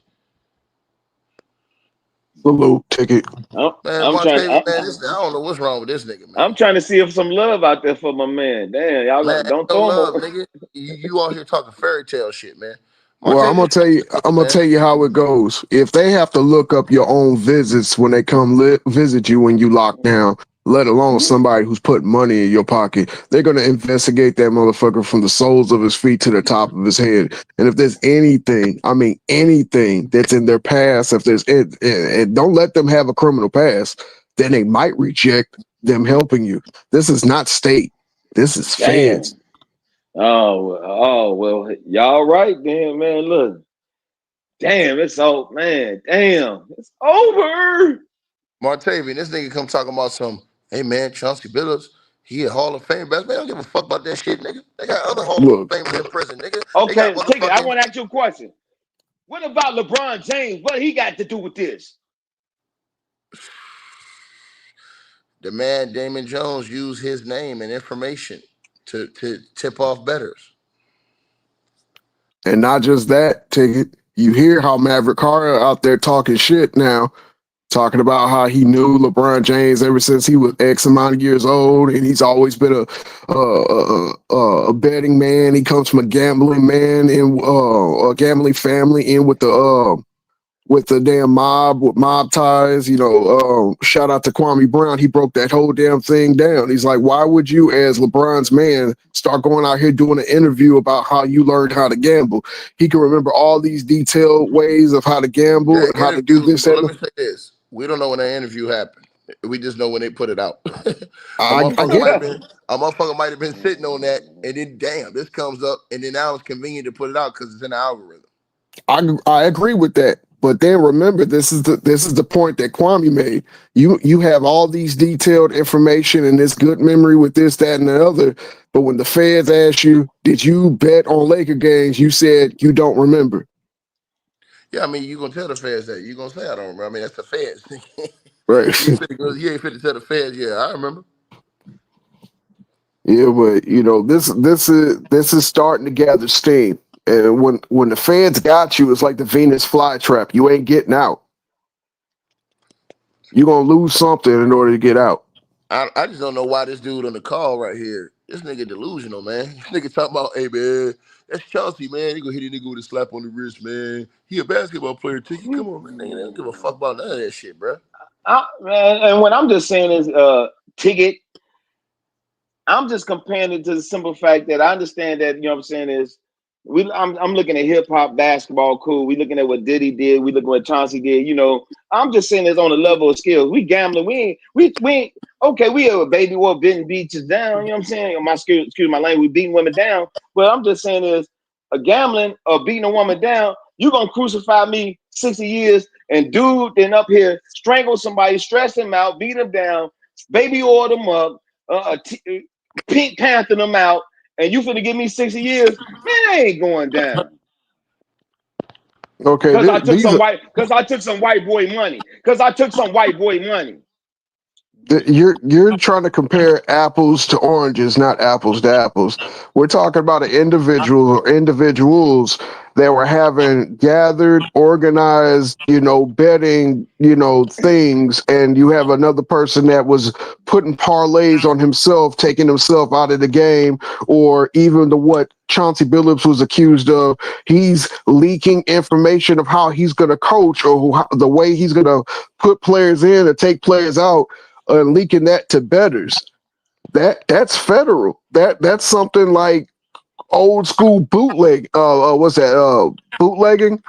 Salute ticket. I'm, Man, I'm trying. Montavious, man, I don't know what's wrong with this nigga, I'm man. trying to see if some love out there for my man. Damn, y'all Man, ain't don't no throw him. love, nigga. You out here talking fairy tale shit, man. Well, I'm Montavious, gonna tell you. I'm gonna man. tell you how it goes. If they have to look up your own visits when they come visit you when you lock down, let alone somebody who's putting money in your pocket, they're gonna investigate that motherfucker from the soles of his feet to the top of his head. And if there's anything, I mean anything that's in their past, if there's and don't let them have a criminal past, then they might reject them helping you. This is not state. This is feds. Damn. Well, y'all right then, man. Look, damn, it's over, man. Damn, it's over. Montavious, this nigga come talking about some, hey man, Chauncey Billups, he a Hall of Fame best. Man, I don't give a fuck about that shit, nigga. They got other Hall of Look, Famers in prison, nigga. They got Okay, take it. I motherfucking want to ask you a question. What about LeBron James? What he got to do with this? the man Damon Jones used his name and information to tip off bettors. and not just that, ticket. You hear how Maverick Carter out there talking shit now. talking about how he knew LeBron James ever since he was X amount of years old, and he's always been a betting man. He comes from a gambling man and a gambling family, and with the damn mob with mob ties. Shout out to Kwame Brown. He broke that whole damn thing down. He's like, why would you, as LeBron's man, start going out here doing an interview about how you learned how to gamble? He can remember all these detailed ways of how to gamble That and how to do interview, this. but let me say this: we don't know when that interview happened. We just know when they put it out. I get it. A motherfucker might have been sitting on that, and then damn, this comes up, and then now it's convenient to put it out because it's in the algorithm. I agree with that. But then remember, this is the point that Kwame made. You have all these detailed information and this good memory with this, that, and the other. But when the feds ask you, did you bet on Laker games? You said you don't remember. Yeah, I mean, you gonna tell the feds that. You gonna say I don't remember. I mean, that's the feds. Right. You ain't fit to tell the feds. Yeah, I remember. Yeah, but this is starting to gather steam. And when the feds got you, it's like the Venus flytrap. You ain't getting out. You're gonna lose something in order to get out. I just don't know why this dude on the call right here, this nigga delusional, man. This nigga talking about, hey, man, that's Chauncey, man. He gonna hit a nigga with a slap on the wrist, man. He a basketball player, Tiki. Come on, man. Nigga, they don't give a fuck about none of that shit, bro. Man, and what I'm just saying is, ticket. I'm just comparing it to the simple fact that I understand that, what I'm saying is, I'm looking at hip hop, basketball, cool. We looking at what Diddy did. We looking at what Chauncey did. I'm just saying it's on a level of skills. We gambling. We ain't okay. We have a baby war beating beaches down. You know what I'm saying? Excuse my language. We beating women down. But I'm just saying is a gambling or beating a woman down. You gonna crucify me 60 years and dude then up here strangle somebody, stress him out, beat him down, baby oil them up, Pink Panther them out, and you finna give me 60 years? Man, I ain't going down. Okay, Because I took some white boy money. You're trying to compare apples to oranges, not apples to apples. We're talking about an individual or individuals that were having gathered, organized, betting, things, and you have another person that was putting parlays on himself, taking himself out of the game, or even what Chauncey Billups was accused of. He's leaking information of how he's going to coach or the way he's going to put players in or take players out. Leaking that to bettors, that's federal. That's something like old school bootleg. What's that? Bootlegging.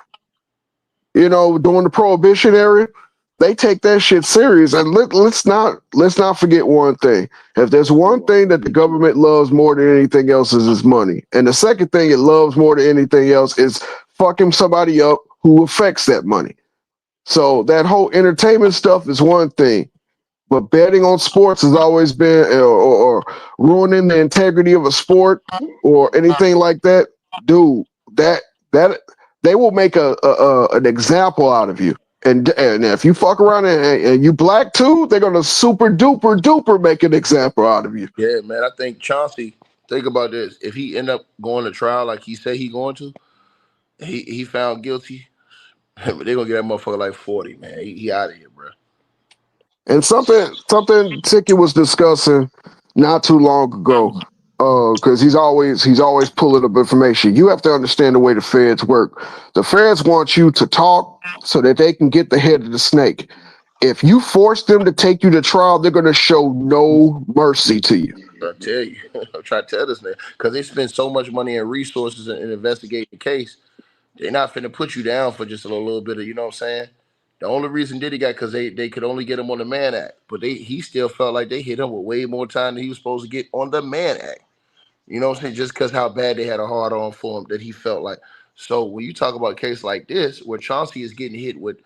During the Prohibition era, they take that shit serious. And let's not forget one thing. If there's one thing that the government loves more than anything else is its money, and the second thing it loves more than anything else is fucking somebody up who affects that money. So that whole entertainment stuff is one thing. But betting on sports has always been, or ruining the integrity of a sport or anything like that, dude. That they will make an example out of you. And if you fuck around and you black too, they're gonna super duper make an example out of you. Yeah, man. I think Chauncey. Think about this: if he end up going to trial like he said he going to, he found guilty. They're gonna get that motherfucker like 40, man. He out of here, bro. And something Tiki was discussing not too long ago, because he's always pulling up information. You have to understand the way the feds work. The feds want you to talk so that they can get the head of the snake. If you force them to take you to trial, they're going to show no mercy to you. I tell you, I'm trying to tell this man because they spend so much money and resources in investigating the case. They're not finna put you down for just a little bit of, you know what I'm saying? The only reason Diddy got because they could only get him on the Mann Act, but he still felt like they hit him with way more time than he was supposed to get on the Mann Act. You know what I'm saying? Just because how bad they had a hard on for him that he felt like. So when you talk about a case like this, where Chauncey is getting hit with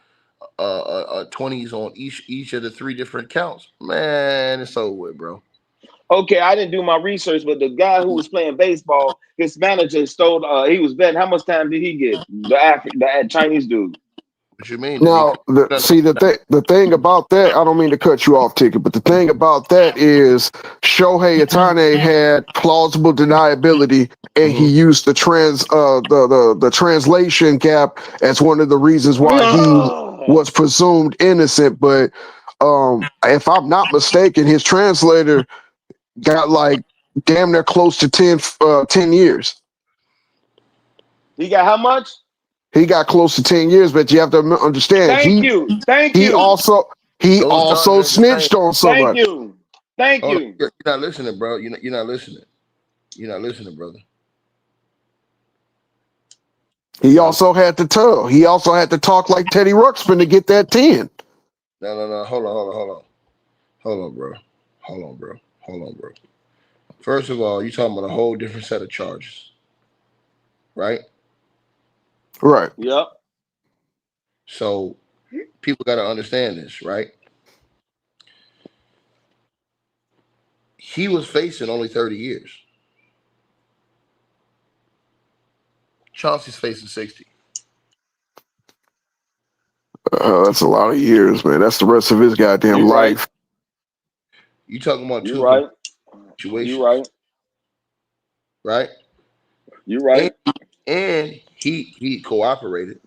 20s on each of the three different counts, man, it's over with, bro. Okay, I didn't do my research, but the guy who was playing baseball, his manager stole. He was betting. How much time did he get? The Chinese dude. What you mean? Now, the thing about that, I don't mean to cut you off, Ticket, but the thing about that is Shohei Ohtani had plausible deniability, and he used the translation gap as one of the reasons why was presumed innocent. But if I'm not mistaken, his translator got like damn near close to 10 years. He got how much? He got close to 10 years, but you have to understand Thank you. he also Those charges ain't the same. snitched on Thank somebody. you. Thank Hold on. you. You're not listening, bro. You're not listening. You're not listening, brother. He also had to tell. He also had to talk like Teddy Ruxpin to get that 10. No. Hold on, bro. Hold on, bro. First of all, you're talking about a whole different set of charges, right? Right. Yep. So people got to understand this, right? He was facing only 30 years. Chauncey's facing 60. That's a lot of years, man. That's the rest of his goddamn You right. life. You talking about You two right. situations, You right. right? You right. And he cooperated,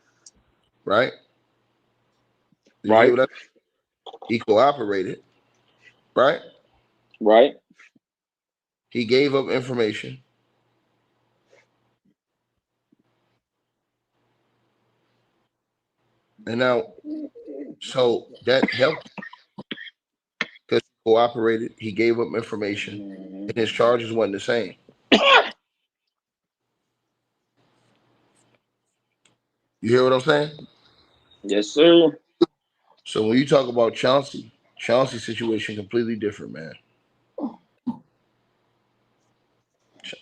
right? Did you Right. hear that? He cooperated, right? Right. He gave up information. And now, so that helped because he cooperated. He gave up information, and his charges wasn't the same. You hear what I'm saying? Yes, sir. So when you talk about Chauncey's situation completely different, man.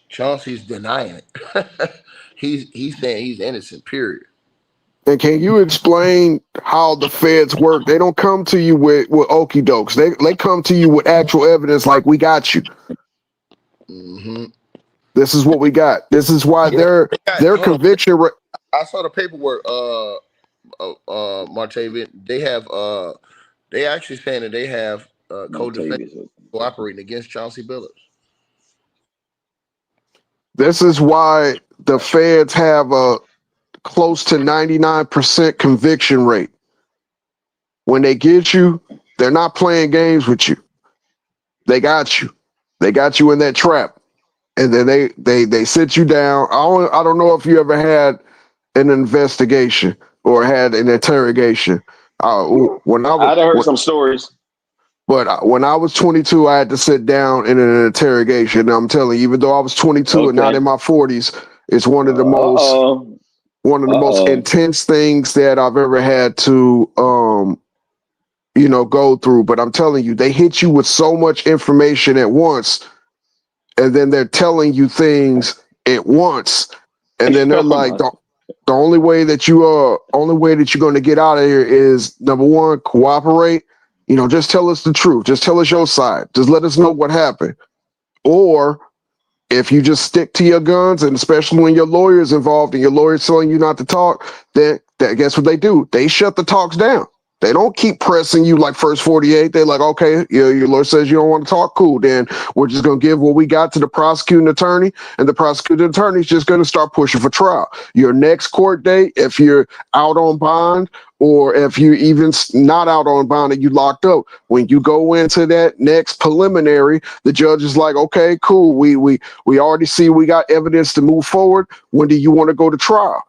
Chauncey's denying it. he's saying he's innocent. Period. And can you explain how the feds work? They don't come to you with okey dokes. They come to you with actual evidence like we got you. Mm-hmm. This is what we got. This is why their conviction rate. I saw the paperwork, Martavian. They actually saying that they have co-defendants cooperating against Chauncey Billups. This is why the feds have a close to 99% conviction rate. When they get you, they're not playing games with you. They got you. They got you in that trap. And then they sit you down. I don't know if you ever had an investigation or had an interrogation. When I was, I'd heard some stories. But when I was 22, I had to sit down in an interrogation. And I'm telling you, even though I was 22 and not in my 40s, it's one of the most intense things that I've ever had to go through. But I'm telling you, they hit you with so much information at once, and then they're telling you things at once, and then they're like, the only way that you're going to get out of here is, number one, cooperate. Just tell us the truth. Just tell us your side. Just let us know what happened. Or if you just stick to your guns, and especially when your lawyer's involved and your lawyer's telling you not to talk, then guess what they do? They shut the talks down. They don't keep pressing you like first 48. They're like, okay, your lawyer says you don't want to talk. Cool. Then we're just going to give what we got to the prosecuting attorney, and the prosecuting attorney is just going to start pushing for trial. Your next court date, if you're out on bond, or if you even not out on bond and you locked up, when you go into that next preliminary, the judge is like, okay, cool. We already see we got evidence to move forward. When do you want to go to trial?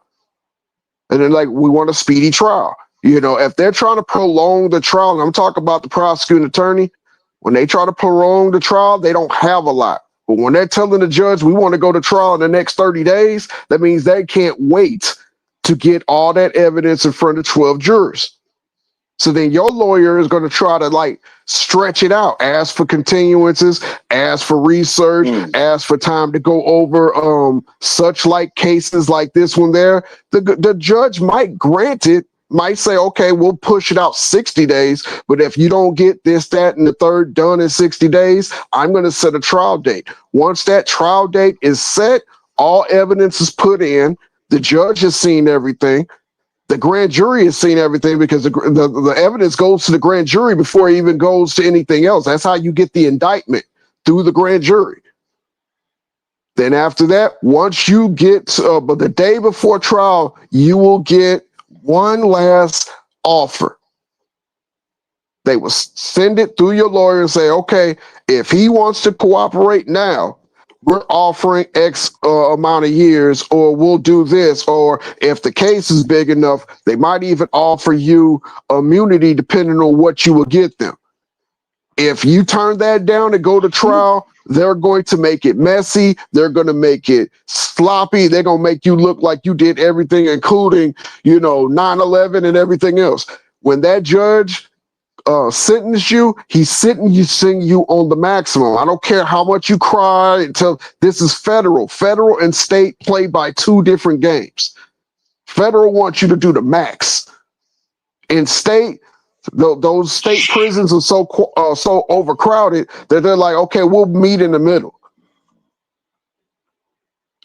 And then like, we want a speedy trial. If they're trying to prolong the trial, and I'm talking about the prosecuting attorney, when they try to prolong the trial, they don't have a lot. But when they're telling the judge, we want to go to trial in the next 30 days, that means they can't wait to get all that evidence in front of 12 jurors. So then your lawyer is going to try to stretch it out, ask for continuances, ask for research, ask for time to go over such cases like this one there. The judge might grant it, might say, okay, we'll push it out 60 days, but if you don't get this, that, and the third done in 60 days, I'm going to set a trial date. Once that trial date is set, all evidence is put in, the judge has seen everything, the grand jury has seen everything, because the evidence goes to the grand jury before it even goes to anything else. That's how you get the indictment, through the grand jury. Then after that, once you get, but the day before trial, you will get one last offer. They will send it through your lawyer and say, okay, if he wants to cooperate now, we're offering X amount of years, or we'll do this. Or if the case is big enough, they might even offer you immunity depending on what you will get them. If you turn that down and go to trial, they're going to make it messy. They're going to make it sloppy. They're going to make you look like you did everything, including, 9/11 and everything else. When that judge sentence you, he's sentencing you on the maximum. I don't care how much you cry until this is federal. Federal and state play by two different games. Federal wants you to do the max. In state, those state prisons are so overcrowded that they're like, okay, we'll meet in the middle.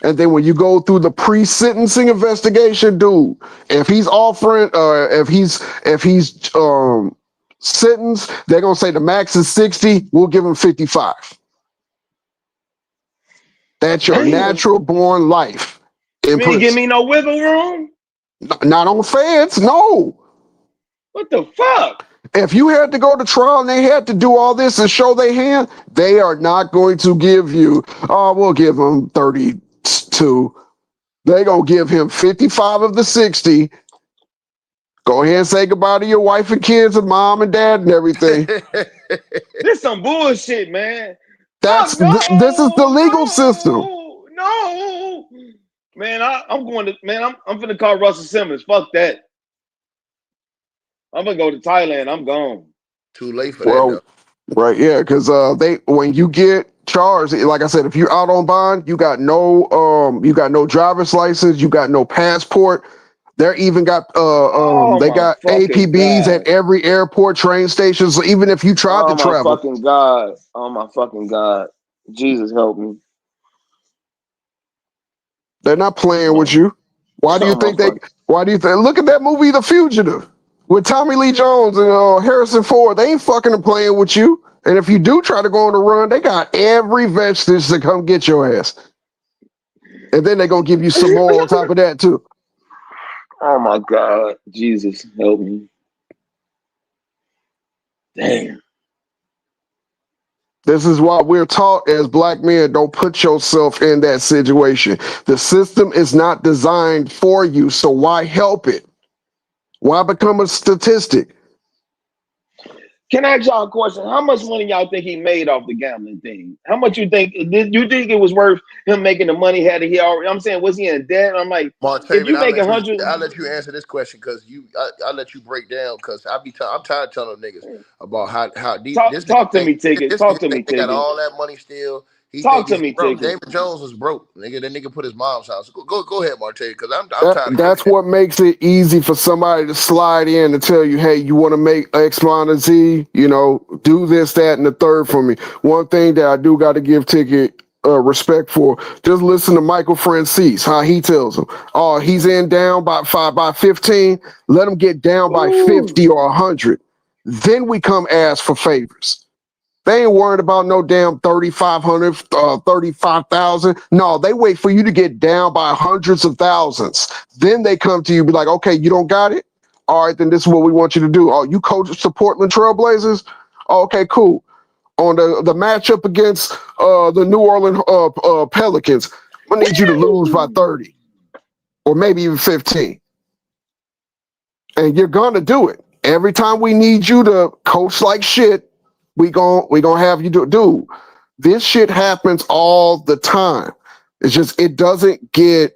And then when you go through the pre-sentencing investigation, dude, if he's offering, if he's sentenced, they're gonna say the max is 60. We'll give him 55. That's your natural born life in You ain't give prison. me no wiggle room. Not on feds, no. What the fuck? If you had to go to trial and they had to do all this and show their hand, they are not going to give you, we'll give him 32. They're going to give him 55 of the 60. Go ahead and say goodbye to your wife and kids and mom and dad and everything. This some bullshit, man. This is the legal system. No. Man, I'm finna call Russell Simmons. Fuck that. I'm gonna go to Thailand. I'm gone. Too late for that, though. Right, yeah, because when you get charged, like I said, if you're out on bond, you got no driver's license, you got no passport. They're even got they got APBs at every airport, train station. So even if you tried to travel, Oh my fucking God, Jesus help me. They're not playing with you. Why do you think? Look at that movie, The Fugitive, with Tommy Lee Jones and Harrison Ford. They ain't fucking playing with you. And if you do try to go on the run, they got every vestige to come get your ass. And then they're gonna give you some more on top of that too. Oh my God, Jesus help me. Damn. This is why we're taught as black men, don't put yourself in that situation. The system is not designed for you, so why help it? Why become a statistic? Can I ask y'all a question? How much money y'all think he made off the gambling thing? How much you think? Did you think it was worth him making the money? I'm saying, was he in debt? I'm like, Martaven, if you make 100, I'll let you answer this question because I'll let you break down because I'm tired of telling them niggas about how deep this talk to me, nigga Ticket. they got all that money still. He Talk think to he's me, broke. Ticket. Damon Jones was broke. Nigga, that nigga put his mom's house. Go ahead, Martaven, because I'm tired of That's what makes it easy for somebody to slide in and tell you, hey, you want to make X, Y, and Z, do this, that, and the third for me. One thing that I do got to give Ticket respect for, just listen to Michael Francis, how he tells him, oh, he's in down by 15, let him get down by 50 or 100. Then we come ask for favors. They ain't worried about no damn 3,500, 35,000. No, they wait for you to get down by hundreds of thousands. Then they come to you, be like, okay, you don't got it? All right, then this is what we want you to do. Oh, you coach the Portland Trailblazers? Oh, okay, cool. On the matchup against the New Orleans Pelicans, I need you to lose by 30 or maybe even 15. And you're going to do it. Every time we need you to coach like shit, we gonna have you do. This shit happens all the time. It's just it doesn't get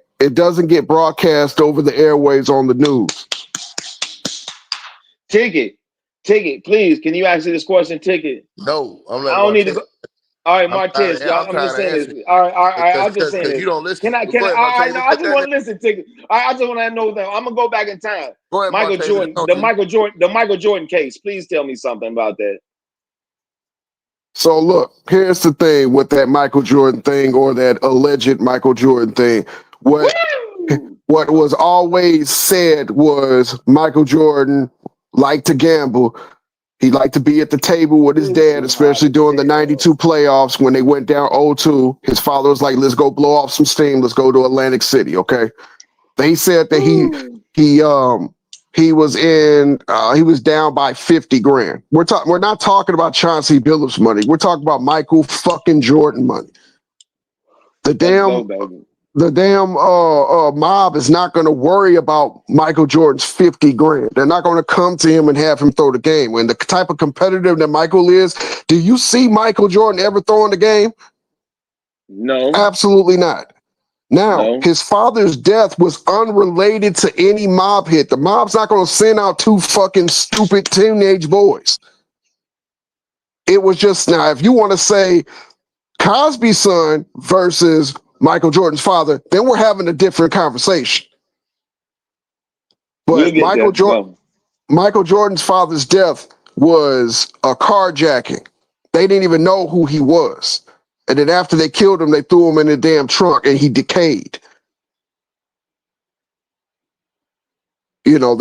broadcast over the airwaves on the news. Ticket, please, can you answer this question, Ticket? No, I'm I letting don't need to Martaven. go. All right, Martez, y'all. I'm just saying this. All right. I'm just saying Because this. you don't listen. Can I? Go ahead, I Martaven. know. I just want to listen. Ticket. I just want to know that. I'm gonna go back in time. Go ahead, Michael Martaven. Jordan, the Michael Jordan case. Please tell me something about that. So look, here's the thing with that Michael Jordan thing or that alleged Michael Jordan thing. What was always said was Michael Jordan liked to gamble. He liked to be at the table with his dad, especially during the 92 playoffs when they went down 0-2. His father was like, let's go blow off some steam. Let's go to Atlantic City, okay? They said that he was down by 50 grand. We're not talking about Chauncey Billups money. We're talking about Michael fucking Jordan money. The Let's go, damn baby. mob is not going to worry about Michael Jordan's 50 grand. They're not going to come to him and have him throw the game. And the type of competitor that Michael is, do you see Michael Jordan ever throwing the game? No. Absolutely not. Now, No. his father's death was unrelated to any mob hit. The mob's not going to send out two fucking stupid teenage boys. It was just, now, if you want to say Cosby's son versus Michael Jordan's father, then we're having a different conversation. We'll But get there. Go. Michael Jordan's father's death was a carjacking. They didn't even know who he was. And then after they killed him, they threw him in the damn trunk and he decayed. You know,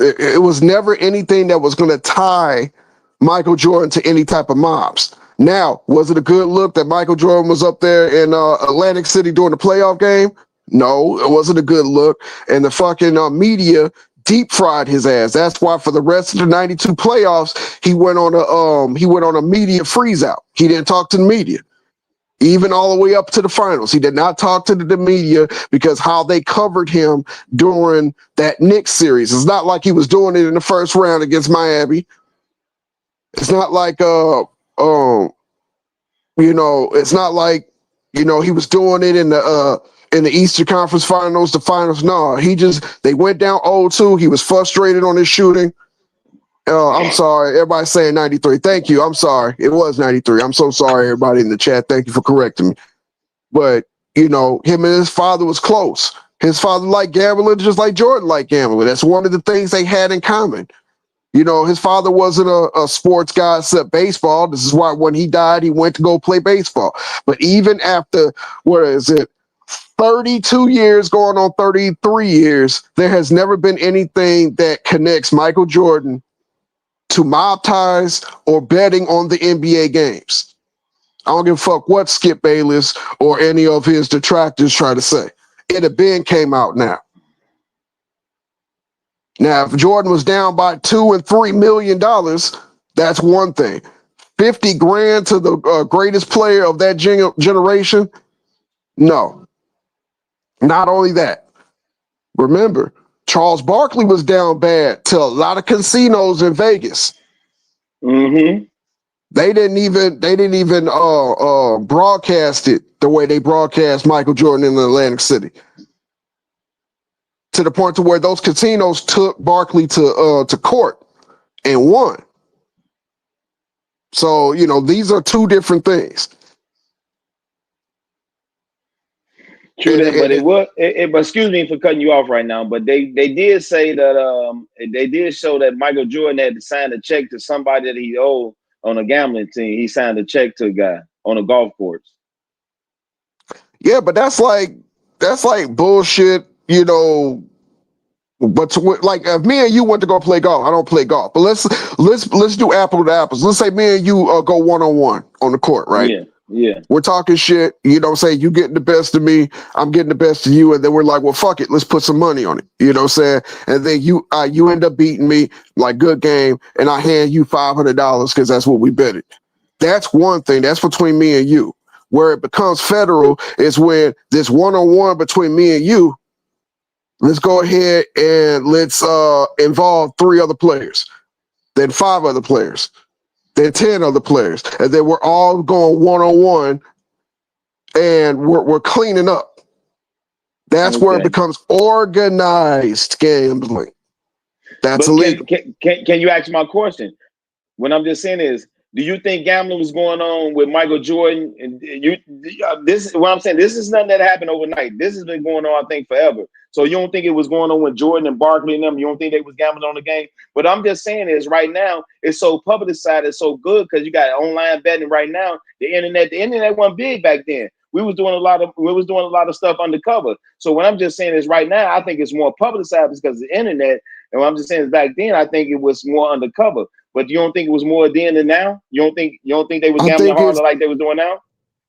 it was never anything that was going to tie Michael Jordan to any type of mobs. Now, was it a good look that Michael Jordan was up there in Atlantic City during the playoff game? No, it wasn't a good look. And the fucking media deep fried his ass. That's why for the rest of the '92 playoffs, he went on a media freeze out. He didn't talk to the media. Even all the way up to the finals, he did not talk to the media because how they covered him during that Knicks series. It's not like he was doing it in the first round against Miami. It's not like it's not like he was doing it in the Eastern Conference Finals, the finals. No, they went down 0-2. He was frustrated on his shooting. I'm sorry. Everybody's saying 93. Thank you. I'm sorry. It was 93. I'm so sorry, everybody in the chat. Thank you for correcting me. But, him and his father was close. His father liked gambling just like Jordan liked gambling. That's one of the things they had in common. His father wasn't a sports guy except baseball. This is why when he died, he went to go play baseball. But even after, 32 years going on 33 years, there has never been anything that connects Michael Jordan to mob ties or betting on the NBA games. I don't give a fuck what Skip Bayless or any of his detractors try to say. It had been came out now. Now, if Jordan was down by $2 and $3 million, that's one thing. 50 grand to the greatest player of that generation? No. Not only that. Remember, Charles Barkley was down bad to a lot of casinos in Vegas. Mm-hmm. They didn't even broadcast it the way they broadcast Michael Jordan in Atlantic City. To the point to where those casinos took Barkley to court and won. So, these are two different things. True that, but excuse me for cutting you off right now, but they did say that they did show that Michael Jordan had to sign a check to somebody that he owed on a gambling team. He signed a check to a guy on a golf course. Yeah, but that's like bullshit, But if me and you went to go play golf, I don't play golf. But let's do apple to apples. Let's say me and you go 1-on-1 on the court, right? Yeah. We're talking shit. You know what I'm saying? You getting the best of me, I'm getting the best of you, and then we're like, well, fuck it, let's put some money on it. You know what I'm saying? And then you end up beating me, like good game, and I hand you $500 because that's what we betted. That's one thing. That's between me and you. Where it becomes federal is when this 1-on-1 between me and you. Let's go ahead and let's involve 3 other players, then 5 other players, then 10 other players, and then we're all going 1-on-1, and we're cleaning up. That's where it becomes organized gambling. That's illegal. Can you ask my question? What I'm just saying is, do you think gambling was going on with Michael Jordan? And what I'm saying, this is nothing that happened overnight. This has been going on, I think, forever. So you don't think it was going on with Jordan and Barkley and them? You don't think they was gambling on the game? What I'm just saying is, right now, it's so publicized, it's so good because you got online betting right now. The internet wasn't big back then. We was doing a lot of stuff undercover. So what I'm just saying is, right now, I think it's more publicized because of the internet. And what I'm just saying is, back then, I think it was more undercover. But you don't think it was more then than now? You don't think they was gambling harder like they was doing now?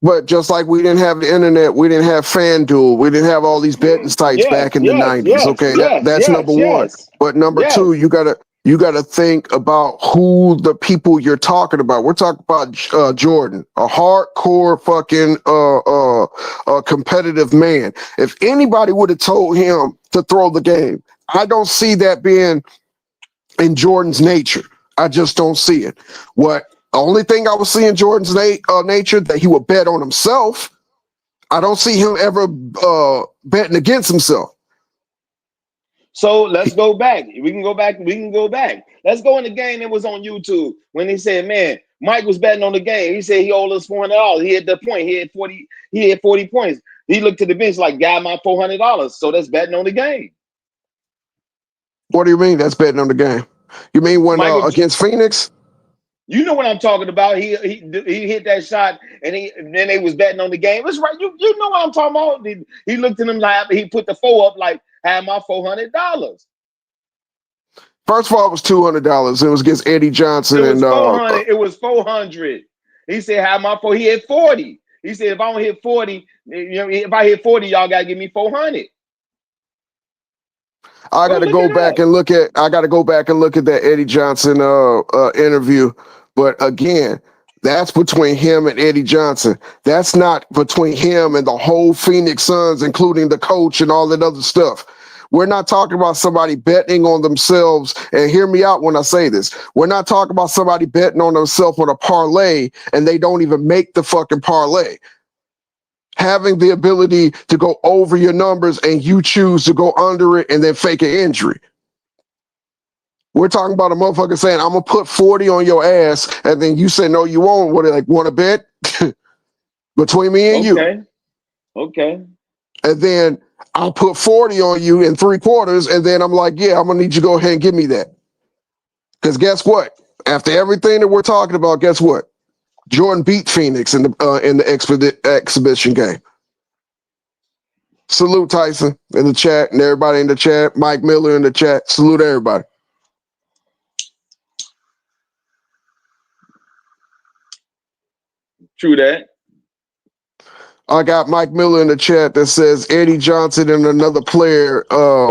But just like we didn't have the internet, we didn't have FanDuel, we didn't have all these betting sites Yes, back in the yes, 90s. yes, Okay, yes, that's number yes, one. yes, But number two, yes. you gotta think about who the people you're talking about. We're talking about Jordan, a hardcore fucking competitive man. If anybody would have told him to throw the game, I don't see that being in Jordan's nature. I just don't see it. What only thing I was seeing Jordan's nature that he would bet on himself. I don't see him ever betting against himself. So let's go back. We can go back. We can go back. Let's go in the game that was on YouTube when he said, "Man, Mike was betting on the game." He said he owed us $400. He had the point. He had 40. He had 40 points. He looked to the bench like, "Got my $400." So that's betting on the game. What do you mean? That's betting on the game. You mean when Michael, against Phoenix? you know what I'm talking about. He hit that shot and then they was betting on the game. It's right. You know what I'm talking about. He looked at him like he put the four up like had my $400. First of all, it was $200. It was against Eddie Johnson It was and 400. It was 400. He said, "Have my 4." He had 40. He said, "If I don't hit 40, if I hit 40, y'all gotta give me 400." I got to go back and look at. I got to go back and look at that Eddie Johnson interview. But again, that's between him and Eddie Johnson. That's not between him and the whole Phoenix Suns, including the coach and all that other stuff. We're not talking about somebody betting on themselves. And hear me out when I say this. We're not talking about somebody betting on themselves on a parlay and they don't even make the fucking parlay. Having the ability to go over your numbers and you choose to go under it and then fake an injury. We're talking about a motherfucker saying, "I'm gonna put 40 on your ass," and then you say, "No, you won't." What, like, want to bet? Between me and you. Okay. And then I'll put 40 on you in 3/4, and then I'm like, "Yeah, I'm gonna need you to go ahead and give me that." Because guess what? After everything that we're talking about, guess what? Jordan beat Phoenix in the exhibition game. Salute Tyson in the chat and everybody in the chat. Mike Miller in the chat. Salute everybody. True that. I got Mike Miller in the chat that says Eddie Johnson and another player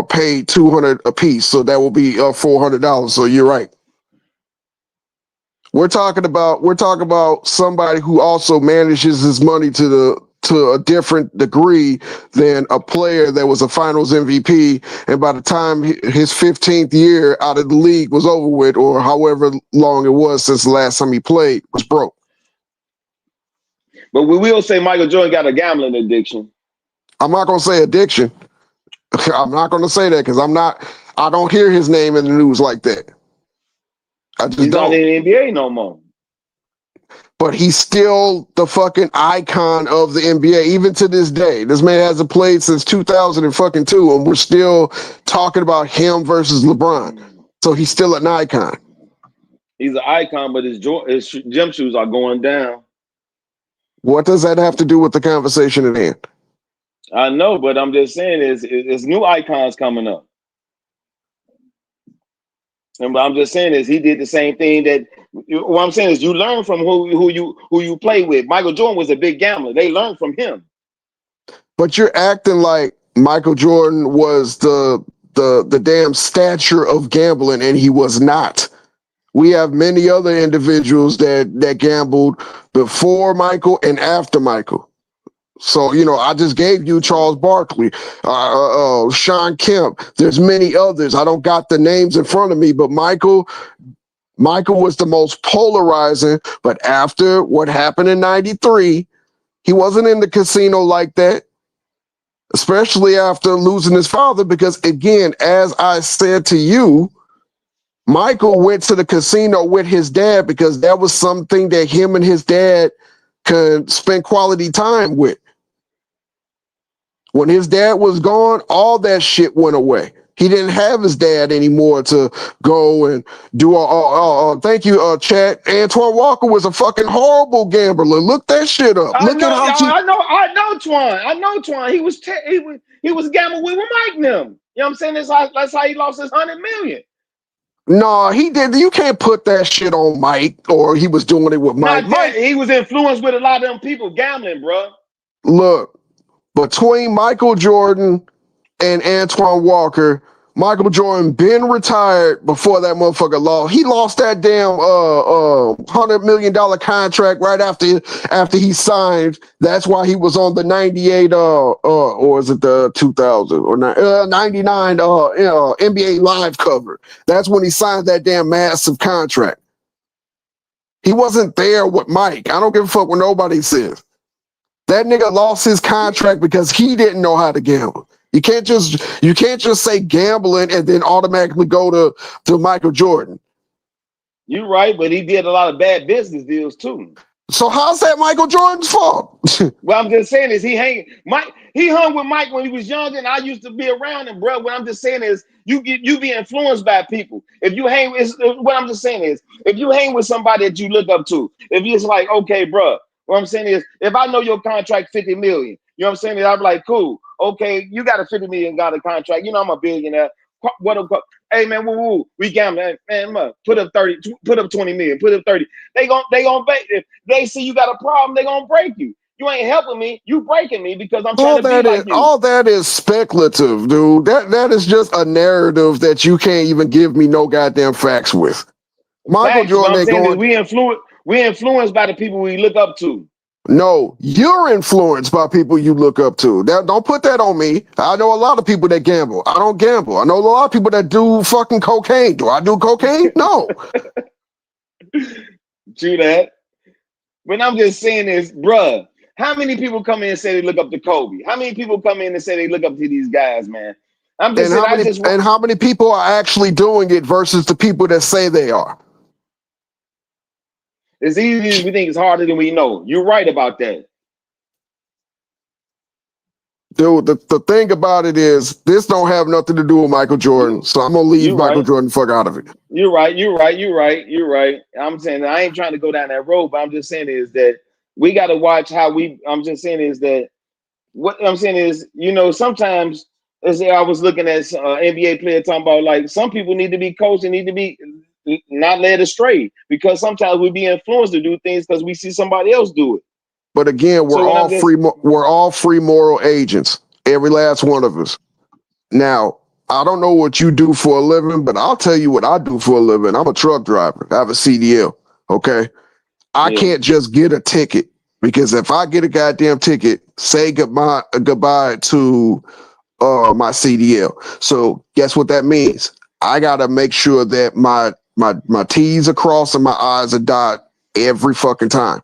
paid $200 apiece, so that will be $400. So you're right. We're talking about somebody who also manages his money to a different degree than a player that was a Finals MVP, and by the time his 15th year out of the league was over with, or however long it was since the last time he played, was broke. But we will say Michael Jordan got a gambling addiction. I'm not gonna say addiction. I'm not gonna say that because I don't hear his name in the news like that. I just He's don't. not in the NBA no more. But he's still the fucking icon of the NBA, even to this day. This man hasn't played since 2002, and we're still talking about him versus LeBron. So he's still an icon. He's an icon, but his gym shoes are going down. What does that have to do with the conversation at hand? I know, but I'm just saying is new icons coming up. And what I'm just saying is he did the same thing that what I'm saying is you learn from who you play with. Michael Jordan was a big gambler. They learned from him. But you're acting like Michael Jordan was the damn stature of gambling, and he was not. We have many other individuals that gambled before Michael and after Michael. So, I just gave you Charles Barkley, Sean Kemp. There's many others. I don't got the names in front of me, but Michael was the most polarizing. But after what happened in 93, he wasn't in the casino like that, especially after losing his father, because again, as I said to you, Michael went to the casino with his dad because that was something that him and his dad could spend quality time with. When his dad was gone, all that shit went away. He didn't have his dad anymore to go and do thank you, chat. Antoine Walker was a fucking horrible gambler. Look that shit up. I Look know, at how Twan. I know Twan. He was gambling with Mike and them. You know what I'm saying? That's how he lost his $100 million. No, he did. You can't put that shit on Mike, or he was doing it with Mike. Not that Mike, he was influenced with a lot of them people gambling, bro. look, between Michael Jordan and Antoine Walker, Michael Jordan been retired before that motherfucker lost. He lost that damn $100 million contract right after he signed. That's why he was on the 98 or is it the 2000 or 99 NBA Live cover. That's when he signed that damn massive contract. He wasn't there with Mike. I don't give a fuck what nobody says. That nigga lost his contract because he didn't know how to gamble. You can't just say gambling and then automatically go to Michael Jordan. You're right, but he did a lot of bad business deals too. So how's that Michael Jordan's fault? What I'm just saying is he hung with Mike when he was younger, and I used to be around him, bro. What I'm just saying is you be influenced by people. If you hang with what I'm just saying is if you hang with somebody that you look up to, if you're like, okay, bro, what I'm saying is if I know your contract 50 million, you know what I'm saying? I'm like, cool, okay, you got a 50 million contract. You know I'm a billionaire. Hey man, woo, we gambling, man. Put up 30, put up 20 million, put up 30. They gonna if they see you got a problem, they gonna break you. You ain't helping me, you breaking me because I'm trying to be like you. All that is speculative, dude. That is just a narrative that you can't even give me no goddamn facts with. Michael Facts, what Jordan I'm ain't saying is going. we influenced by the people we look up to. No, you're influenced by people you look up to. Don't put that on me. I know a lot of people that gamble. I don't gamble. I know a lot of people that do fucking cocaine. Do I do cocaine? No. True that. But I'm just saying is, bruh, how many people come in and say they look up to Kobe? How many people come in and say they look up to these guys, man? I'm just saying, how many people are actually doing it versus the people that say they are? It's easy as we think it's harder than we know. You're right about that. Dude, the thing about it is this don't have nothing to do with Michael Jordan, so I'm gonna leave Michael Jordan the fuck out of it. You're right. I'm saying I ain't trying to go down that road, but I'm just saying is that we got to watch how I'm just saying is that what I'm saying is, sometimes as I was looking at NBA player talking about like some people need to be coached and need to be not led astray because sometimes we be influenced to do things because we see somebody else do it. But again, we're all free moral agents, every last one of us. Now, I don't know what you do for a living, but I'll tell you what I do for a living. I'm a truck driver. I have a CDL. Okay. I can't just get a ticket because if I get a goddamn ticket, say goodbye to my CDL. So guess what that means? I gotta make sure that my T's are crossed and my I's are dotted every fucking time.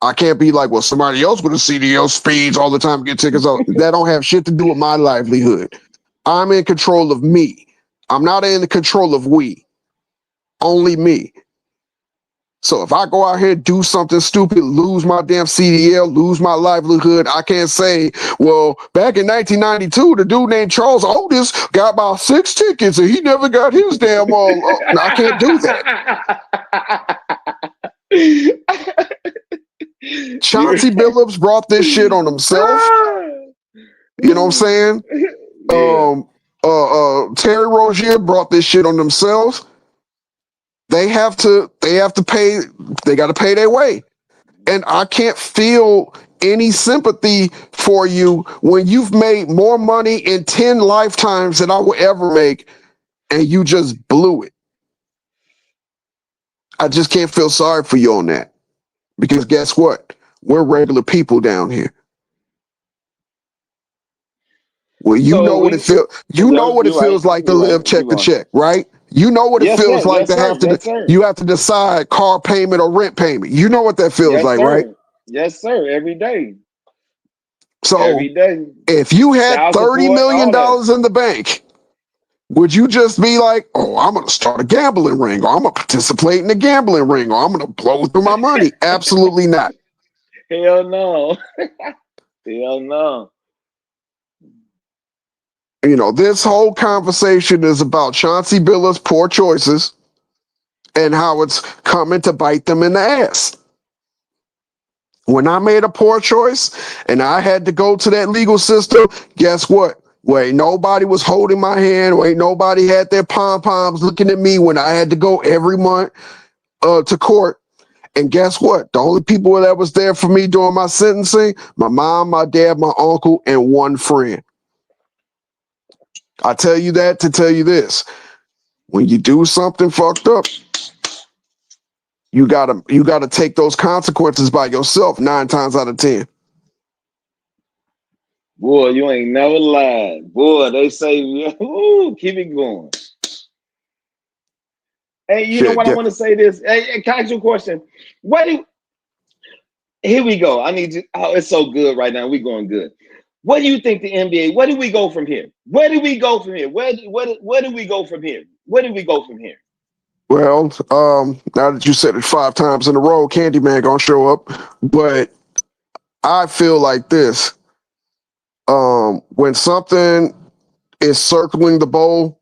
I can't be like, well, somebody else with a CDL speeds all the time to get tickets. That don't have shit to do with my livelihood. I'm in control of me. I'm not in the control of we. Only me. So if I go out here, do something stupid, lose my damn CDL, lose my livelihood, I can't say, well, back in 1992, the dude named Charles Otis got about 6 tickets and he never got his damn I can't do that. Chauncey Billups brought this shit on himself. You know what I'm saying? Yeah. Terry Rozier brought this shit on themselves. They have to pay, they got to pay their way. And I can't feel any sympathy for you when you've made more money in 10 lifetimes than I will ever make and you just blew it. I just can't feel sorry for you on that. Because guess what? We're regular people down here. Well, you know what it feels. You know what it feels like to live check to check, right? You know what it feels like to have to. You have to decide car payment or rent payment. You know what that feels like, right? Yes, sir. Every day. So every day. If you had $30 million in the bank, would you just be like, "Oh, I'm going to start a gambling ring, or I'm going to participate in a gambling ring, or I'm going to blow through my money"? Absolutely not. Hell no. Hell no. You know, this whole conversation is about Chauncey Billups' poor choices and how it's coming to bite them in the ass. When I made a poor choice and I had to go to that legal system, guess what? where ain't nobody was holding my hand, where ain't nobody had their pom-poms looking at me when I had to go every month to court. And guess what? The only people that was there for me during my sentencing, my mom, my dad, my uncle, and one friend. I tell you that to tell you this. When you do something fucked up, you gotta take those consequences by yourself 9 times out of 10. Boy, you ain't never lied. Boy, they say, ooh, keep it going. Hey, you know Shit, what? I yeah. want to say this. Hey, can I ask you a question? Here we go. I need you. Oh, it's so good right now. We're going good. What do you think the NBA? Where do we go from here? Where do we go from here? Where do we go from here? Where do we go from here? Well, now that you said it 5 times in a row, Candyman gonna show up. But I feel like this. When something is circling the bowl,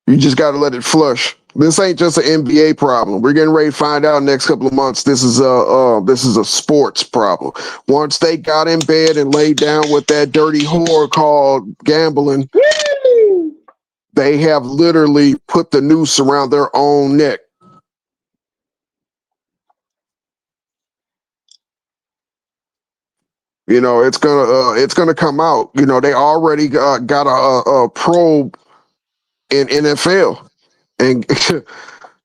you just got to let it flush. This ain't just an NBA problem. We're getting ready to find out next couple of months. This is a sports problem. Once they got in bed and laid down with that dirty whore called gambling, Woo! they have literally put the noose around their own neck. You know, it's gonna come out. You know, they already got a probe in NFL, and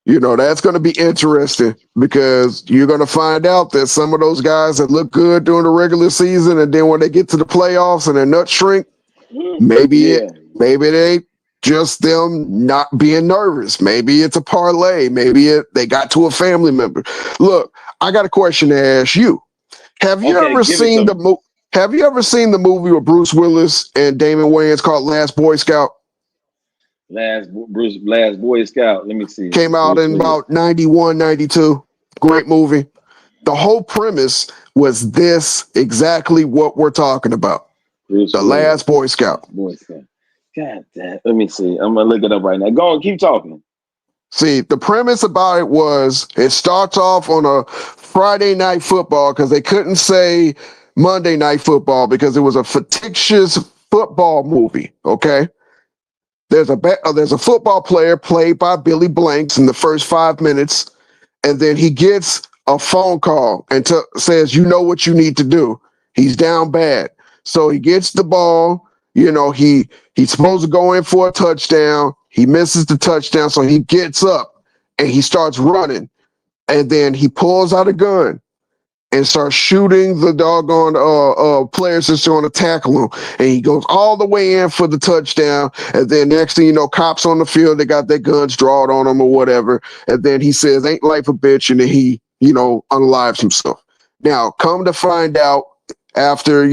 you know, that's going to be interesting because you're going to find out that some of those guys that look good during the regular season, and then when they get to the playoffs and their nuts shrink, Yeah. maybe it ain't just them not being nervous. Maybe it's a parlay. They got to a family member. Look, I got a question to ask you. Have you Okay, ever give it to seen me. Have you ever seen the movie with Bruce Willis and Damon Wayans called Last Boy Scout? Last Boy Scout. Let me see. Came out Bruce in Willis. about 91, 92. Great movie. The whole premise was this exactly what we're talking about. Bruce The Willis. Last Boy Scout. Boy Scout. God damn. Let me see. I'm gonna look it up right now. Go on, keep talking. See, the premise about it was it starts off on a Friday night football because they couldn't say Monday night football because it was a fictitious football movie. Okay. There's a football player played by Billy Blanks in the first 5 minutes, and then he gets a phone call and says, "You know what you need to do." He's down bad, so he gets the ball. You know, he's supposed to go in for a touchdown. He misses the touchdown, so he gets up and he starts running, and then he pulls out a gun and starts shooting the doggone players that's going to tackle him. And he goes all the way in for the touchdown. And then next thing you know, cops on the field, they got their guns drawn on him or whatever. And then he says, "Ain't life a bitch?" And then he, unalives himself. Now, come to find out after,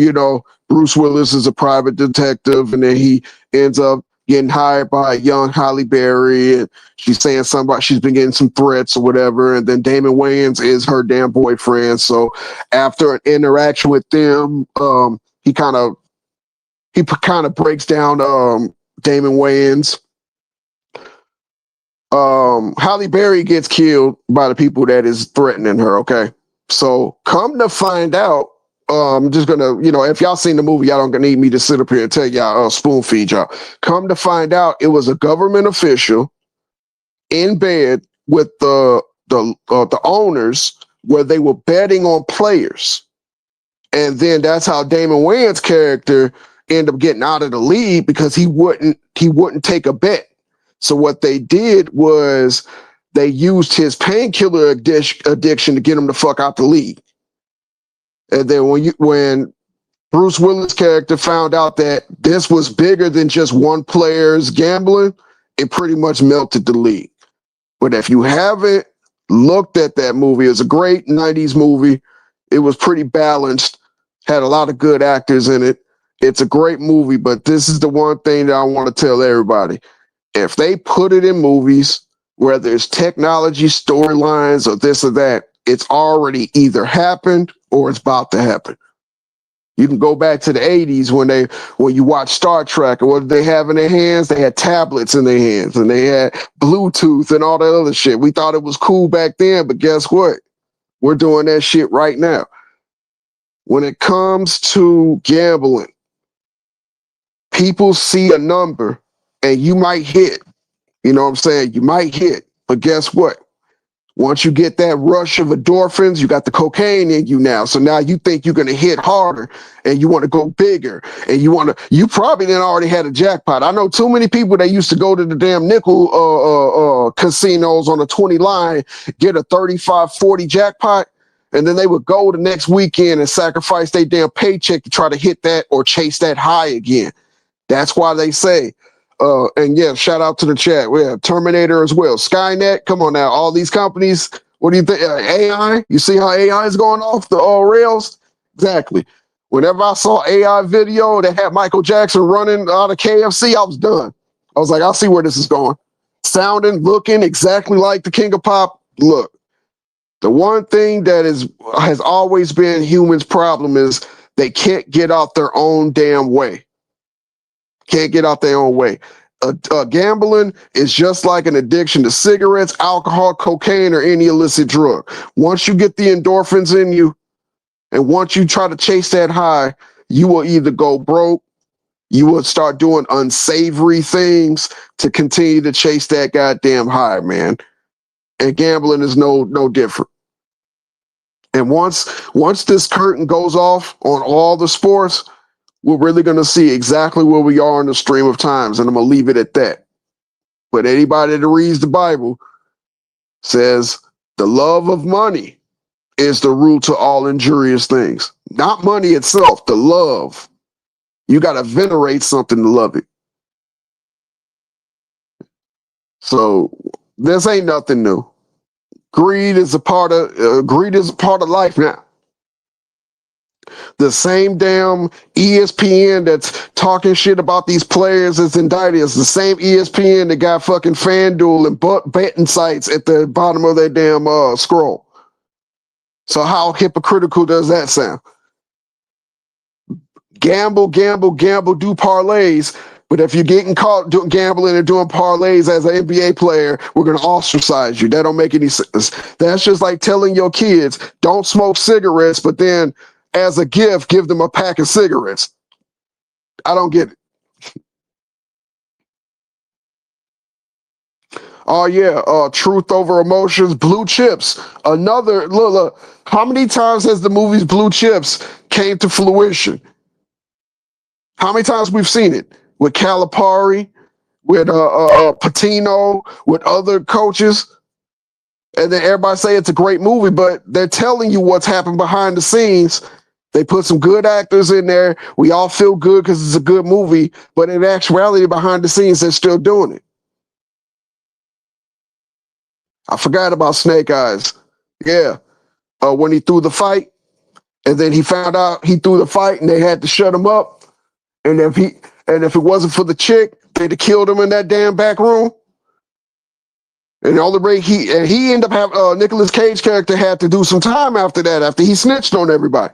Bruce Willis is a private detective and then he ends up getting hired by a young Holly Berry, and she's saying something about she's been getting some threats or whatever. And then Damon Wayans is her damn boyfriend. So after an interaction with them, he kind of breaks down Damon Wayans. Holly Berry gets killed by the people that is threatening her. Okay, so come to find out. I'm just gonna, if y'all seen the movie, y'all don't need me to sit up here and tell y'all, spoon feed y'all. Come to find out, it was a government official in bed with the owners where they were betting on players, and then that's how Damon Wayans' character ended up getting out of the league because he wouldn't take a bet. So what they did was they used his painkiller addiction to get him the fuck out the league. And then when Bruce Willis' character found out that this was bigger than just one player's gambling, it pretty much melted the league. But if you haven't looked at that movie, it's a great 90s movie. It was pretty balanced, had a lot of good actors in it. It's a great movie, but this is the one thing that I want to tell everybody. If they put it in movies, whether it's technology, storylines, or this or that, it's already either happened or it's about to happen. You can go back to the 80s when you watch Star Trek, and what did they have in their hands? They had tablets in their hands and they had Bluetooth and all that other shit. We thought it was cool back then, but guess what? We're doing that shit right now. When it comes to gambling, people see a number and you might hit. You know what I'm saying? You might hit, but guess what? Once you get that rush of endorphins, you got the cocaine in you now. So now you think you're going to hit harder and you want to go bigger and you probably didn't already had a jackpot. I know too many people that used to go to the damn nickel casinos on a 20 line, get a 35, 40 jackpot. And then they would go the next weekend and sacrifice their damn paycheck to try to hit that or chase that high again. That's why they say, and yeah, shout out to the chat. We have Terminator as well. Skynet, come on now. All these companies, what do you think? AI? You see how AI is going off the rails? Exactly. Whenever I saw AI video that had Michael Jackson running out of KFC, I was done. I was like, I'll see where this is going. Sounding, looking exactly like the King of Pop. Look, the one thing that has always been humans' problem is they can't get out their own damn way. Can't get out their own way. Gambling is just like an addiction to cigarettes, alcohol, cocaine, or any illicit drug. Once you get the endorphins in you, and once you try to chase that high, you will either go broke, you will start doing unsavory things to continue to chase that goddamn high, man. And gambling is no different. And once this curtain goes off on all the sports, we're really going to see exactly where we are in the stream of times. And I'm going to leave it at that. But anybody that reads the Bible says the love of money is the root to all injurious things. Not money itself, the love. You got to venerate something to love it. So this ain't nothing new. Greed is a part of life now. The same damn ESPN that's talking shit about these players is indicted. It's the same ESPN that got fucking FanDuel and betting sites at the bottom of their damn scroll. So how hypocritical does that sound? Gamble, gamble, gamble, do parlays. But if you're getting caught gambling and doing parlays as an NBA player, we're going to ostracize you. That don't make any sense. That's just like telling your kids, don't smoke cigarettes, but then as a gift, give them a pack of cigarettes. I don't get it. Oh yeah, Truth Over Emotions, Blue Chips. Another look. How many times has the movies Blue Chips came to fruition? How many times we've seen it with Calipari, with Patino, with other coaches, and then everybody say it's a great movie, but they're telling you what's happened behind the scenes. They put some good actors in there. We all feel good because it's a good movie, but in actuality, behind the scenes, they're still doing it. I forgot about Snake Eyes. Yeah, when he threw the fight, and then he found out he threw the fight, and they had to shut him up. And if it wasn't for the chick, they'd have killed him in that damn back room. And all the way he ended up having Nicolas Cage character had to do some time after that, after he snitched on everybody.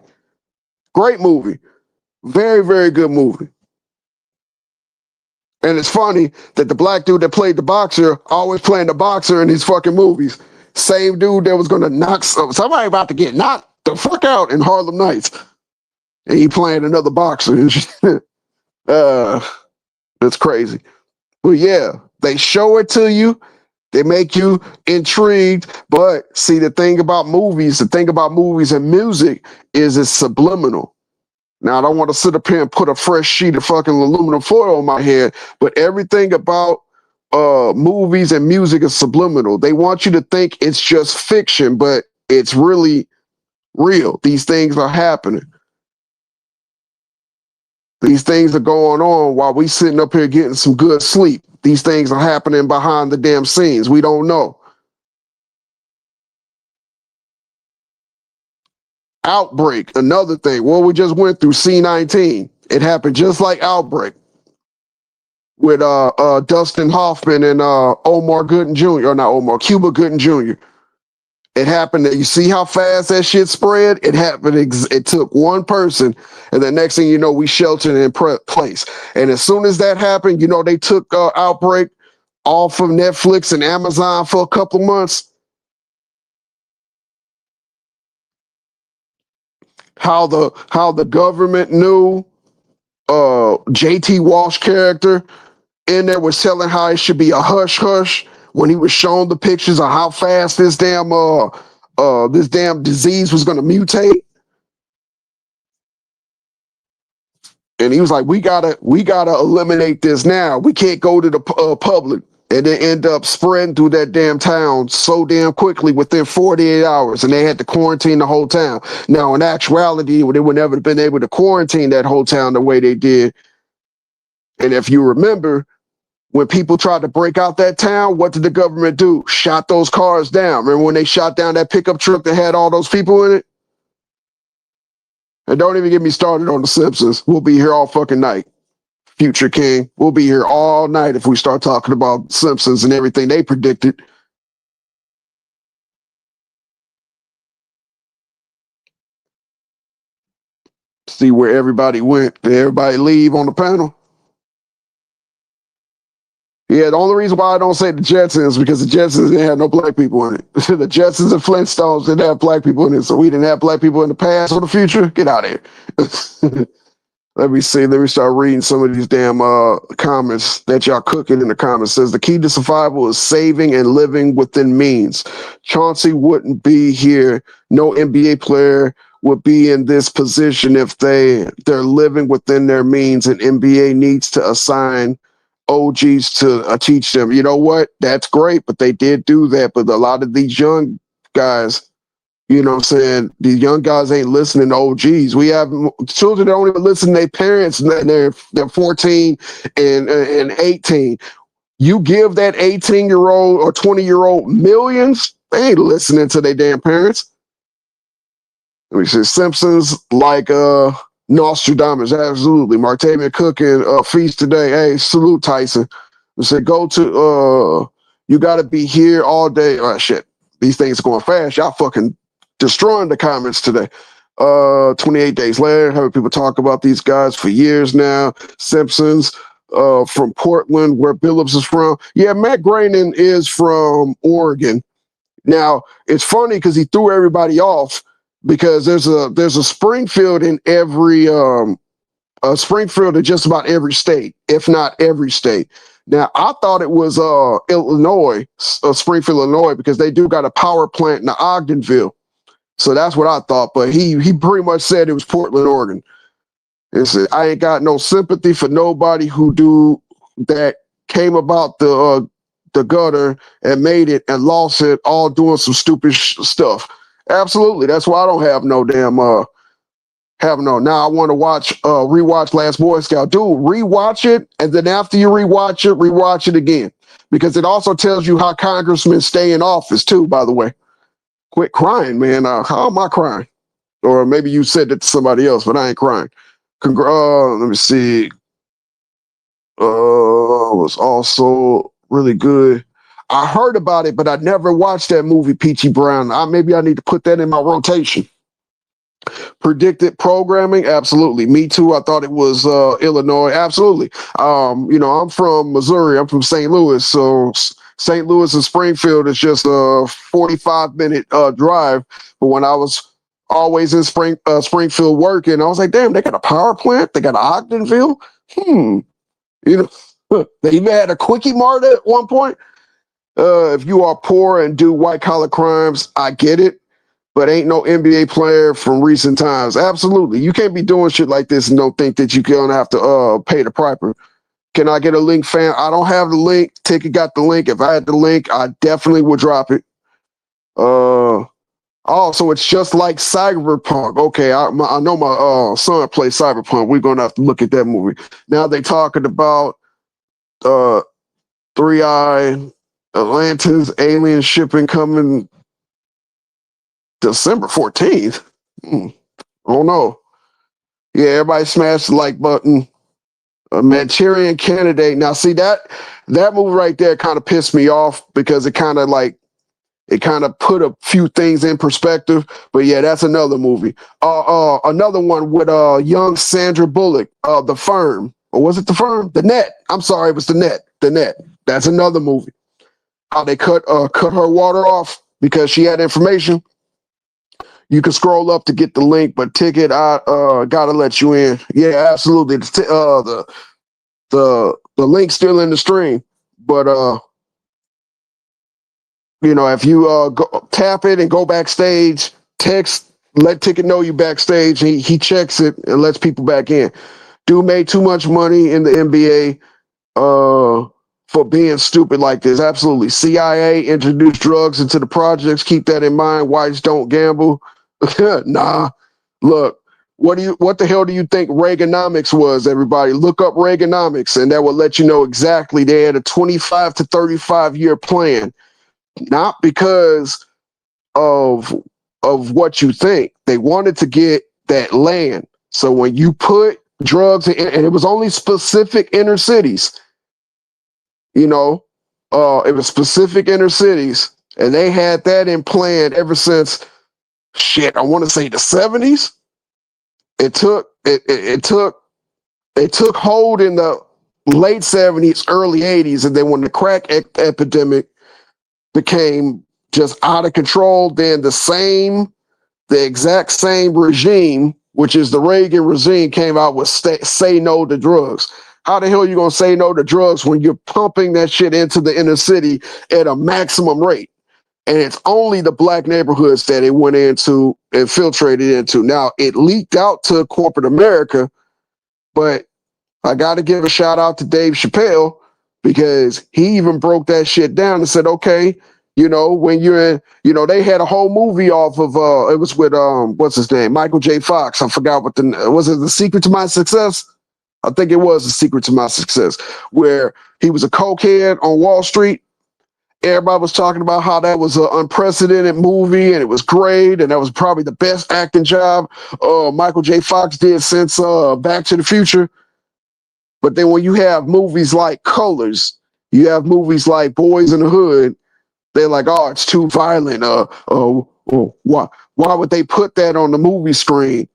Great movie. Very, very good movie. And it's funny that the black dude that played the boxer always playing the boxer in these fucking movies. Same dude that was gonna knock somebody about to get knocked the fuck out in Harlem Nights. And he playing another boxer. That's crazy. But yeah, they show it to you. They make you intrigued. But see, the thing about movies and music is it's subliminal. Now, I don't want to sit up here and put a fresh sheet of fucking aluminum foil on my head, but everything about movies and music is subliminal. They want you to think it's just fiction, but it's really real. These things are happening. These things are going on while we sitting up here getting some good sleep. These things are happening behind the damn scenes. We don't know. Outbreak, another thing. What we just went through, C-19. It happened just like Outbreak with Dustin Hoffman and Omar Gooden Jr. Or not Omar, Cuba Gooden Jr. It happened. You see how fast that shit spread? It happened. It took one person, and the next thing you know, we sheltered in place. And as soon as that happened, they took Outbreak off of Netflix and Amazon for a couple months. How the government knew JT Walsh character in there was telling how it should be a hush hush when he was shown the pictures of how fast this damn disease was going to mutate. And he was like, we gotta eliminate this now. We can't go to the public and then end up spreading through that damn town so damn quickly within 48 hours. And they had to quarantine the whole town. Now, in actuality, they would never have been able to quarantine that whole town the way they did. And if you remember, when people tried to break out that town, what did the government do? Shot those cars down. Remember when they shot down that pickup truck that had all those people in it? And don't even get me started on The Simpsons. We'll be here all fucking night. Future King. We'll be here all night if we start talking about Simpsons and everything they predicted. See where everybody went. Did everybody leave on the panel? Yeah, the only reason why I don't say the Jetsons is because the Jetsons didn't have no black people in it. The Jetsons and Flintstones didn't have black people in it, so we didn't have black people in the past or the future. Get out of here. Let me see. Let me start reading some of these damn comments that y'all cooking in the comments. It says the key to survival is saving and living within means. Chauncey wouldn't be here. No NBA player would be in this position if they're living within their means, and NBA needs to assign OGs to teach them. You know what? That's great, but they did do that. But a lot of these young guys, you know what I'm saying, these young guys ain't listening to OGs. We have children that don't even listen to their parents, and they're 14 and 18. You give that 18-year-old or 20-year-old millions, they ain't listening to their damn parents. We say Simpsons like Nostradamus, absolutely. Martavian cooking feast today. Hey, salute Tyson. We said go to you gotta be here all day. Oh shit. These things are going fast. Y'all fucking destroying the comments today. 28 days later, having people talk about these guys for years now. Simpsons from Portland, where Billups is from. Yeah, Matt Groening is from Oregon. Now, it's funny because he threw everybody off because there's a Springfield in every Springfield in just about every state, if not every state. Now, I thought it was Illinois, Springfield, Illinois, because they do got a power plant in Ogdenville. So that's what I thought. But he pretty much said it was Portland, Oregon. He said, I ain't got no sympathy for nobody who do that came about the gutter and made it and lost it all doing some stupid stuff. Absolutely. That's why I don't have no damn now I want to rewatch Last Boy Scout. Dude, rewatch it, and then after you rewatch it again. Because it also tells you how congressmen stay in office too, by the way. Quit crying, man. How am I crying? Or maybe you said that to somebody else, but I ain't crying. Let me see. Was also really good. I heard about it, but I never watched that movie, Peachy Brown. Maybe I need to put that in my rotation. Predicted programming, absolutely. Me too. I thought it was Illinois, absolutely. I'm from Missouri. I'm from St. Louis, so St. Louis and Springfield is just a 45-minute drive. But when I was always in Springfield working, I was like, damn, they got a power plant. They got an Ogdenville. They even had a Quickie Mart at one point. If you are poor and do white collar crimes, I get it. But ain't no NBA player from recent times. Absolutely. You can't be doing shit like this and don't think that you're going to have to pay the piper. Can I get a link, fam? I don't have the link. Ticket got the link. If I had the link, I definitely would drop it. So it's just like Cyberpunk. Okay, I know my son plays Cyberpunk. We're going to have to look at that movie. Now they talking about Three-Eye Atlantis alien shipping coming December 14th. Oh no. Yeah, everybody smash the like button. A Manchurian Candidate. Now, see that movie right there kind of pissed me off because it kind of put a few things in perspective. But yeah, that's another movie. Another one with young Sandra Bullock, The Firm. Or was it The Firm? The Net. I'm sorry, it was The Net. The Net. That's another movie. How they cut her water off because she had information. You can scroll up to get the link, but ticket, I gotta let you in. Yeah, absolutely. The link's still in the stream, but if you tap it and go backstage, text, let Ticket know you backstage. He checks it and lets people back in. Dude made too much money in the NBA for being stupid like this. Absolutely. CIA introduced drugs into the projects. Keep that in mind. Whites don't gamble. Nah. Look, what the hell do you think Reaganomics was, everybody? Look up Reaganomics, and that will let you know exactly they had a 25 to 35 year plan. Not because of what you think. They wanted to get that land. So when you put drugs in, and it was only specific inner cities, it was specific inner cities, and they had that in plan ever since shit, I want to say the 70s. It took hold in the late 70s, early 80s, and then when the crack epidemic became just out of control, then the exact same regime, which is the Reagan regime, came out with say no to drugs. How the hell are you going to say no to drugs when you're pumping that shit into the inner city at a maximum rate? And it's only the black neighborhoods that it went into, infiltrated into. Now, it leaked out to corporate America, but I got to give a shout out to Dave Chappelle because he even broke that shit down and said, okay, when you're in, they had a whole movie off of, it was with, what's his name? Michael J. Fox. I forgot was it The Secret to My Success? I think it was The Secret to My Success, where he was a cokehead on Wall Street. Everybody was talking about how that was an unprecedented movie and it was great and that was probably the best acting job Michael J. Fox did since Back to the Future. But then when you have movies like Colors, you have movies like Boys in the Hood, they're like, oh, it's too violent. Why would they put that on the movie screen?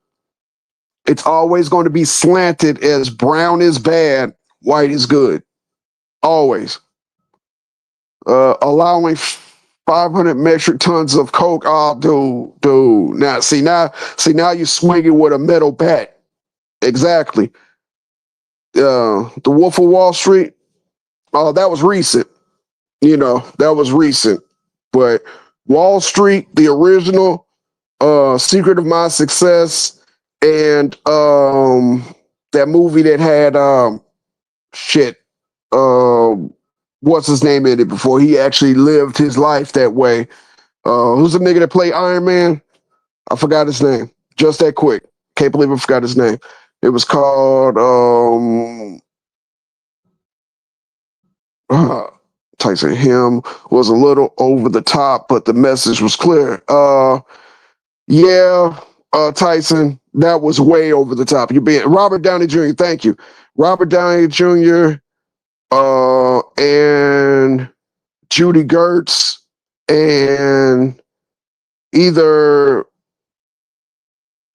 It's always going to be slanted as brown is bad, white is good. Always. Allowing 500 metric tons of coke. Oh, dude. Now you're swinging with a metal bat. Exactly. The Wolf of Wall Street. Oh, that was recent. That was recent. But Wall Street, the original, Secret of My Success, and that movie that had shit. What's his name in it before he actually lived his life that way? Who's the nigga that played Iron Man? I forgot his name. Just that quick. Can't believe I forgot his name. It was called Tyson. Him was a little over the top, but the message was clear. Tyson, that was way over the top. You're being Robert Downey Jr. Thank you, Robert Downey Jr. And Judy Gertz and either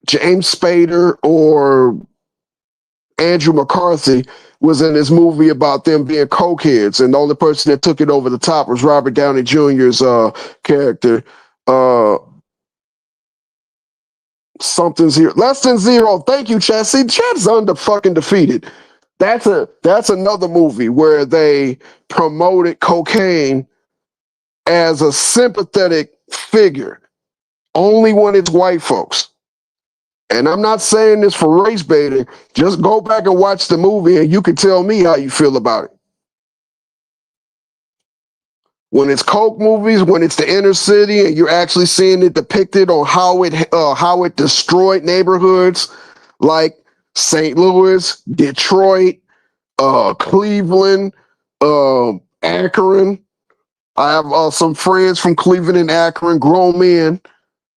James Spader or Andrew McCarthy was in this movie about them being cokeheads, and the only person that took it over the top was Robert Downey Jr.'s character. Something zero, less than zero. Thank you, Chad. See, Chad's fucking defeated. That's another movie where they promoted cocaine as a sympathetic figure, only when it's white folks. And I'm not saying this for race baiting. Just go back and watch the movie and you can tell me how you feel about it. When it's Coke movies, when it's the inner city and you're actually seeing it depicted on how it destroyed neighborhoods like St. Louis, Detroit, Cleveland, Akron. I have some friends from Cleveland and Akron, grown men,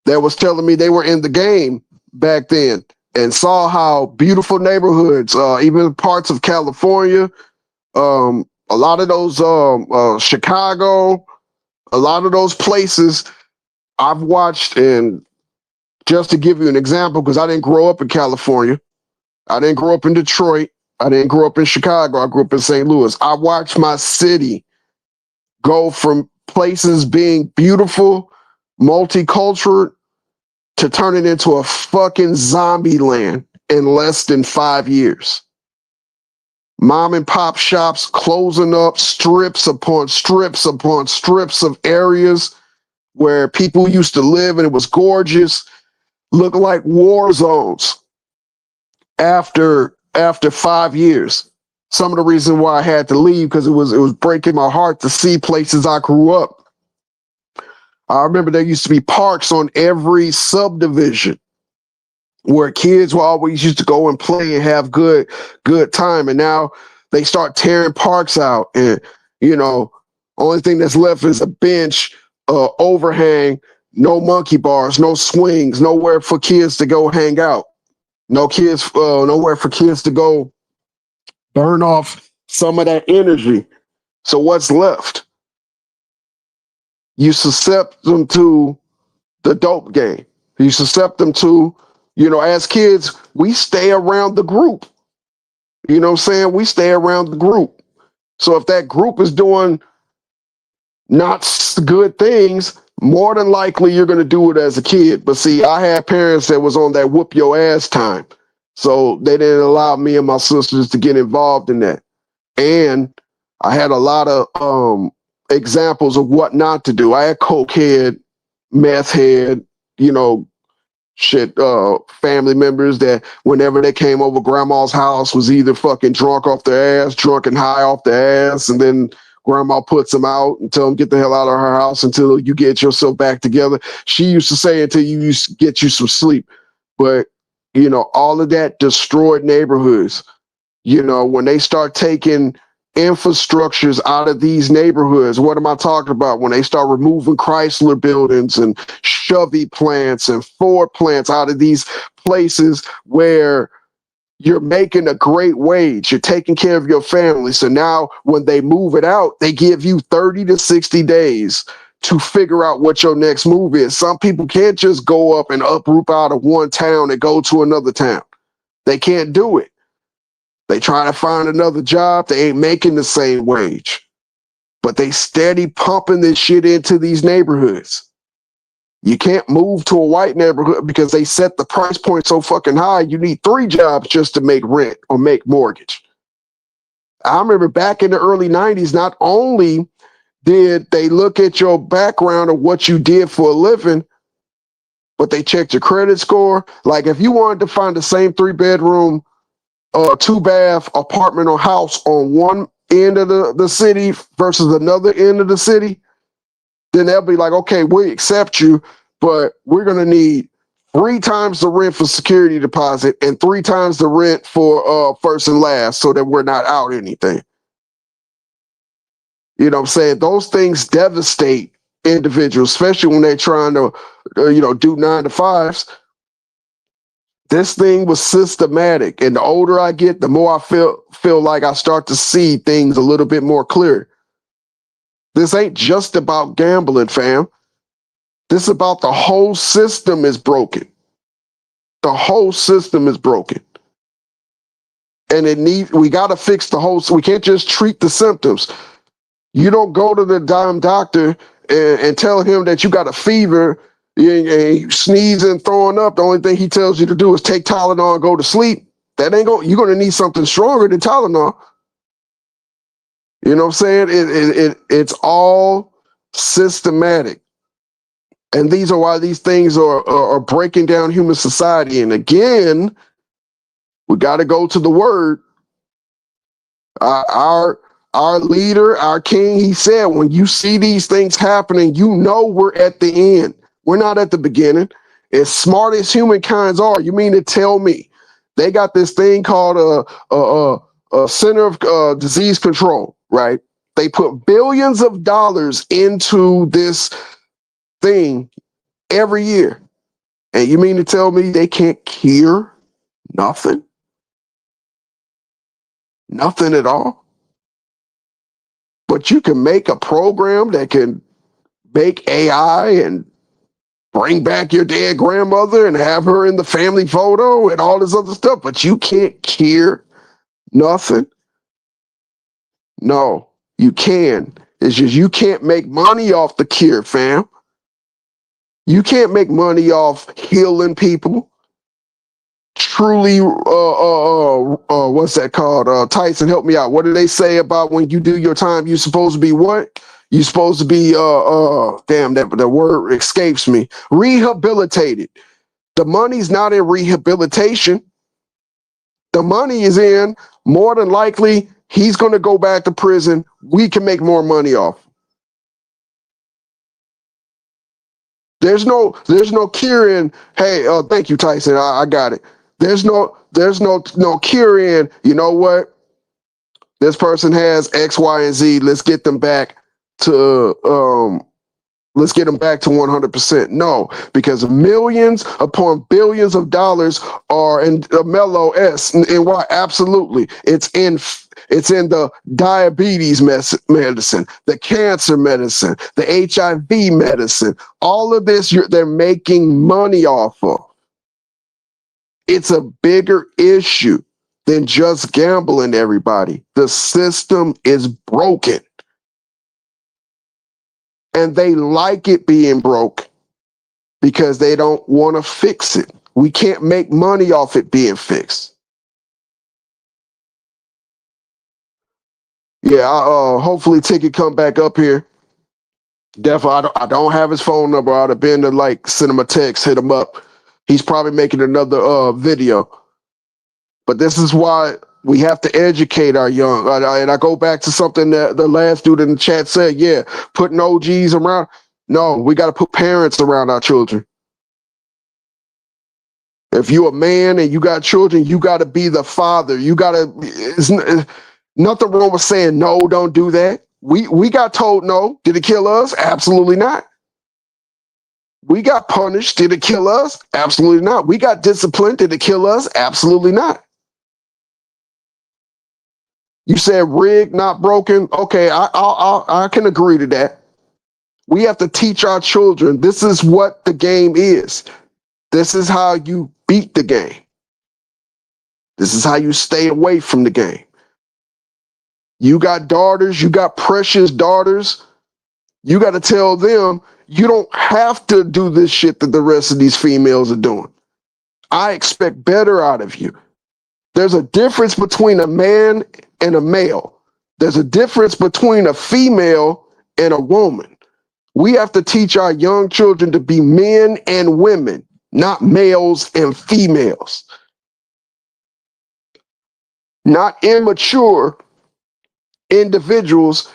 that was telling me they were in the game back then and saw how beautiful neighborhoods, even parts of California, a lot of those Chicago, a lot of those places I've watched. And just to give you an example, because I didn't grow up in California, I didn't grow up in Detroit, I didn't grow up in Chicago, I grew up in St. Louis. I watched my city go from places being beautiful, multicultural, to turn it into a fucking zombie land in less than 5 years. Mom and pop shops closing up, strips upon strips upon strips of areas where people used to live and it was gorgeous, look like war zones after 5 years. Some of the reason why I had to leave because it was breaking my heart to see places I grew up. I remember there used to be parks on every subdivision where kids were always used to go and play and have good time, and now they start tearing parks out, and only thing that's left is a bench, overhang, no monkey bars, no swings, nowhere for kids to go hang out, nowhere for kids to go burn off some of that energy. So what's left? You suscept them to the dope game. You suscept them to, as kids, we stay around the group. You know what I'm saying? We stay around the group. So if that group is doing not good things, more than likely you're going to do it as a kid. But see, I had parents that was on that whoop your ass time. So they didn't allow me and my sisters to get involved in that. And I had a lot of examples of what not to do. I had cokehead, meth head, family members that whenever they came over grandma's house was either fucking drunk off their ass, drunk and high off their ass, and then grandma puts them out and tell them get the hell out of her house until you get yourself back together. She used to say until you get you some sleep. But, all of that destroyed neighborhoods. When they start taking infrastructures out of these neighborhoods, what am I talking about? When they start removing Chrysler buildings and Chevy plants and Ford plants out of these places where you're making a great wage, you're taking care of your family. So now when they move it out, they give you 30 to 60 days to figure out what your next move is. Some people can't just go up and uproot out of one town and go to another town. They can't do it. They try to find another job. They ain't making the same wage, but they steady pumping this shit into these neighborhoods. You can't move to a white neighborhood because they set the price point so fucking high. You need 3 jobs just to make rent or make mortgage. I remember back in the early 90s, not only did they look at your background of what you did for a living, but they checked your credit score. Like if you wanted to find the same 3-bedroom 2-bath apartment or house on one end of the city versus another end of the city, then they'll be like, okay, we accept you, but we're going to need 3 times the rent for security deposit and 3 times the rent for first and last so that we're not out anything. You know what I'm saying? Those things devastate individuals, especially when they're trying to, do 9 to 5s. This thing was systematic, and the older I get, the more I feel like I start to see things a little bit more clear. This ain't just about gambling, fam. This is about the whole system is broken. The whole system is broken. And we got to fix the whole, so we can't just treat the symptoms. You don't go to the damn doctor and tell him that you got a fever and sneezing, throwing up. The only thing he tells you to do is take Tylenol and go to sleep. That ain't going. You're going to need something stronger than Tylenol. You know what I'm saying? It's all systematic, and these are why these things are breaking down human society. And again, we got to go to the word. Our leader, our king, he said, when you see these things happening, we're at the end. We're not at the beginning. As smart as humankind's are, you mean to tell me they got this thing called a Center of Disease Control, right? They put billions of dollars into this thing every year. And you mean to tell me they can't cure nothing? Nothing at all? But you can make a program that can make AI and bring back your dead grandmother and have her in the family photo and all this other stuff, but you can't cure nothing? No, you can. It's just you can't make money off the cure, fam. You can't make money off healing people. Truly, what's that called? Tyson, help me out. What do they say about when you do your time? You supposed to be what? You supposed to be damn, that the word escapes me. Rehabilitated. The money's not in rehabilitation. The money is in, more than likely he's going to go back to prison. We can make more money off. There's no cure in, hey, thank you, Tyson. I got it. There's no cure in, you know what? This person has X, Y, and Z. Let's get them back to 100%. No, because millions upon billions of dollars are in mellow S and Y. Absolutely. It's in the diabetes medicine, the cancer medicine, the HIV medicine. All of this they're making money off of. It's a bigger issue than just gambling, everybody. The system is broken. And they like it being broke because they don't want to fix it. We can't make money off it being fixed. Yeah, hopefully Ticket come back up here. Definitely, I don't have his phone number. I'd have been to like send him a text, hit him up. He's probably making another video. But this is why we have to educate our young. And I go back to something that the last dude in the chat said. Yeah, putting OGs around. No, we got to put parents around our children. If you're a man and you got children, you got to be the father. You got to. It's nothing wrong with saying no. Don't do that. We got told no. Did it kill us? Absolutely not. We got punished. Did it kill us? Absolutely not. We got disciplined. Did it kill us? Absolutely not. You said rigged, not broken. Okay, I can agree to that. We have to teach our children this is what the game is. This is how you beat the game. This is how you stay away from the game. You got daughters, you got precious daughters. You got to tell them you don't have to do this shit that the rest of these females are doing. I expect better out of you. There's a difference between a man and a male. There's a difference between a female and a woman. We have to teach our young children to be men and women, not males and females. Not immature individuals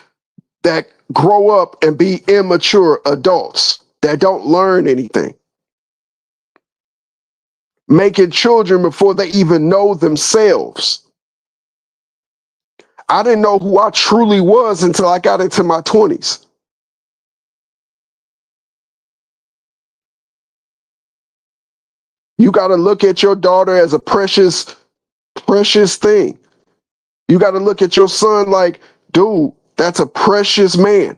that grow up and be immature adults that don't learn anything. Making children before they even know themselves. I didn't know who I truly was until I got into my 20s. You got to look at your daughter as a precious thing. You got to look at your son like, dude, that's a precious man.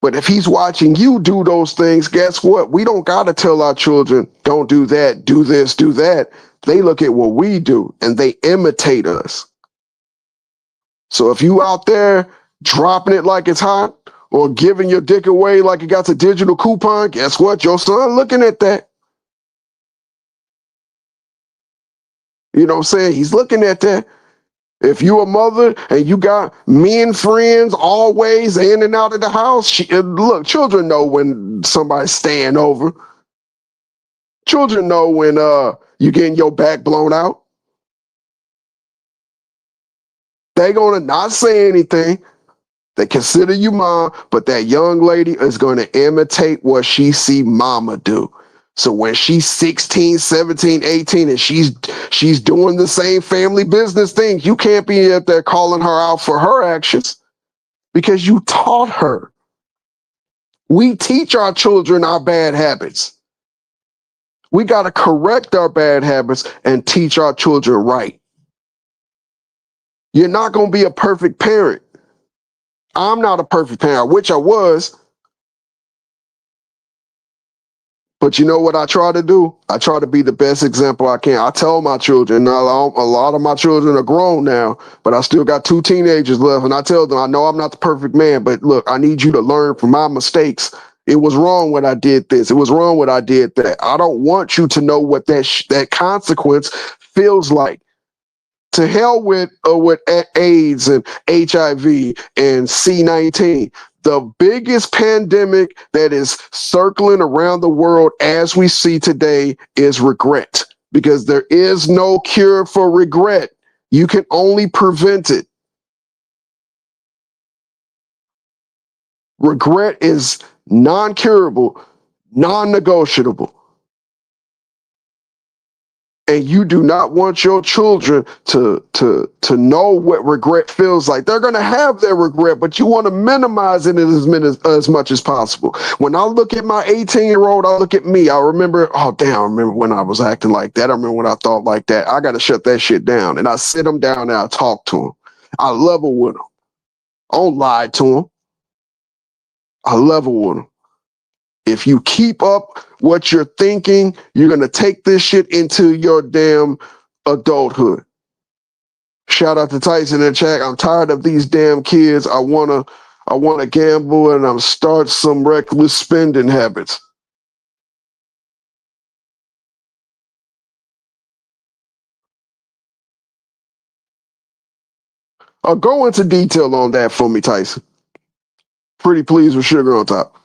But if he's watching you do those things, guess what? We don't got to tell our children, don't do that, do this, do that. They look at what we do and they imitate us. So if you out there dropping it like it's hot or giving your dick away like it got a digital coupon, guess what? Your son looking at that. You know what I'm saying? He's looking at that. If you a mother and you got men friends always in and out of the house, look, children know when somebody's staying over. Children know when you getting your back blown out. They gonna not say anything. They consider you mom, but that young lady is gonna imitate what she see mama do. So when she's 16, 17, 18, and she's doing the same family business thing, you can't be up there calling her out for her actions because you taught her. We teach our children our bad habits. We got to correct our bad habits and teach our children right. You're not going to be a perfect parent. I'm not a perfect parent. I wish I was. But you know what I try to do? I try to be the best example I can. I tell my children, a lot of my children are grown now, but I still got 2 teenagers left. And I tell them, I know I'm not the perfect man, but look, I need you to learn from my mistakes It was wrong when I did this. It was wrong when I did that. I don't want you to know what that consequence feels like. To hell with AIDS and HIV and C-19. The biggest pandemic that is circling around the world as we see today is regret, because there is no cure for regret. You can only prevent it. Regret is non-curable, non-negotiable. And you do not want your children to know what regret feels like. They're going to have their regret, but you want to minimize it as much as possible. When I look at my 18-year-old, I look at me. I remember, I remember when I was acting like that. I remember when I thought like that. I got to shut that shit down. And I sit them down and I talk to them. I level with them. I don't lie to them. I level with them. If you keep up what you're thinking, you're going to take this shit into your damn adulthood. Shout out to Tyson in the chat. I'm tired of these damn kids. I wanna gamble and I'm start some reckless spending habits. Go into detail on that for me, Tyson. Pretty please with sugar on top.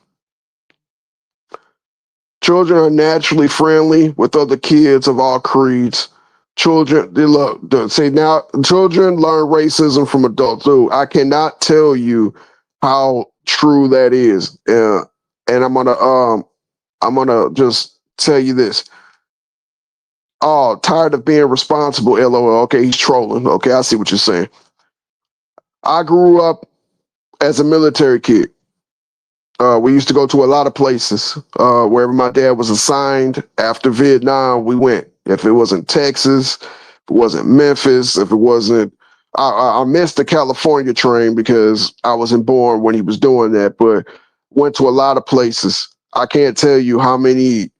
Children are naturally friendly with other kids of all creeds. Children, children learn racism from adults. Dude, I cannot tell you how true that is. And I'm gonna just tell you this. Oh, tired of being responsible. LOL. Okay, he's trolling. Okay, I see what you're saying. I grew up as a military kid. We used to go to a lot of places. Wherever my dad was assigned after Vietnam, we went. If it wasn't Texas, if it wasn't Memphis, if it wasn't, I missed the California train because I wasn't born when he was doing that, but went to a lot of places. I can't tell you how many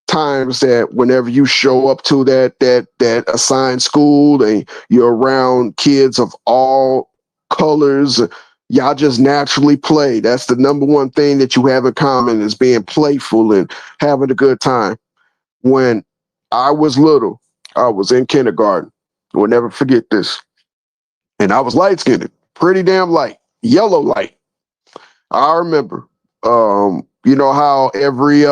times that whenever you show up to that assigned school and you're around kids of all colors, y'all just naturally play. That's the number one thing that you have in common, is being playful and having a good time. When I was little, I was in kindergarten. I will never forget this. And I was light skinned, pretty damn light, yellow light. I remember, you know how every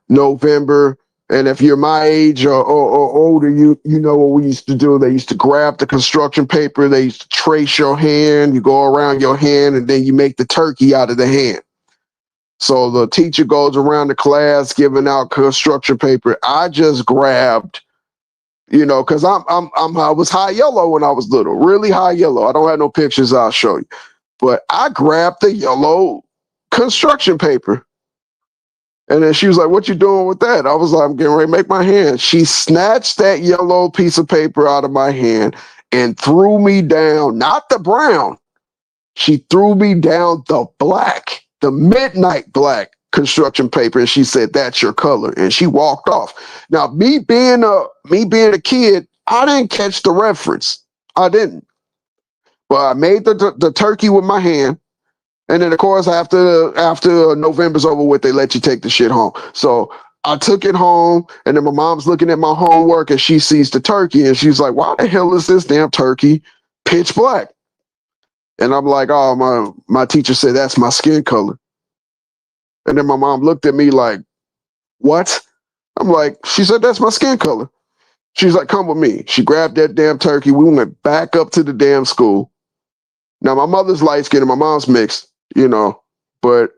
November, and if you're my age or older, you know what we used to do. They used to grab the construction paper. They used to trace your hand. You go around your hand, and then you make the turkey out of the hand. So the teacher goes around the class giving out construction paper. I just grabbed, because I was high yellow when I was little, really high yellow. I don't have no pictures. I'll show you. But I grabbed the yellow construction paper. And then she was like, "What you doing with that?" I was like, "I'm getting ready to make my hand." She snatched that yellow piece of paper out of my hand and threw me down, not the brown. She threw me down the black, the midnight black construction paper. And she said, "That's your color." And she walked off. Now, me being a kid, I didn't catch the reference. I didn't. But I made the turkey with my hand. And then, of course, after November's over with, they let you take the shit home. So I took it home, and then my mom's looking at my homework, and she sees the turkey, and she's like, "Why the hell is this damn turkey pitch black?" And I'm like, "Oh, my teacher said that's my skin color." And then my mom looked at me like, "What?" I'm like, "She said that's my skin color." She's like, "Come with me." She grabbed that damn turkey. We went back up to the damn school. Now, my mother's light skinned and my mom's mixed, but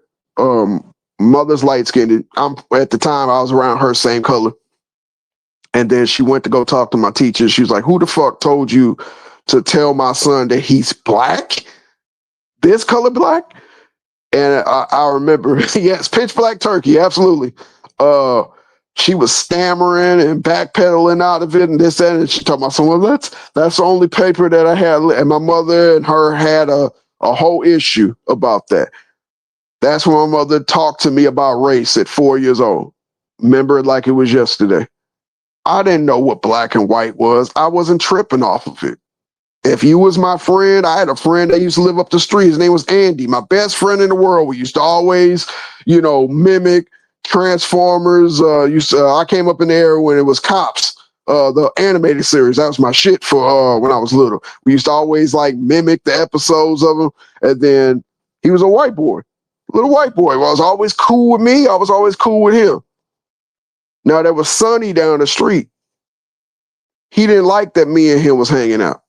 mother's light skinned. At the time I was around her same color. And then she went to go talk to my teacher. She was like, "Who the fuck told you to tell my son that he's black? This color black?" And I remember, yes, pitch black turkey, absolutely. She was stammering and backpedaling out of it and this, that, and she told my son, "Well, that's the only paper that I had." And my mother and her had a whole issue about that. That's when my mother talked to me about race at 4 years old. Remember it like it was yesterday. I didn't know what black and white was. I wasn't tripping off of it. If you was my friend, I had a friend that used to live up the street. His name was Andy, my best friend in the world. We used to always, mimic Transformers. I came up in the era when it was Cops, the animated series. That was my shit for when I was little. We used to always like mimic the episodes of him. And then he was a white boy, little white boy. I was always cool with me. I was always cool with him. Now there was Sonny down the street. He didn't like that me and him was hanging out.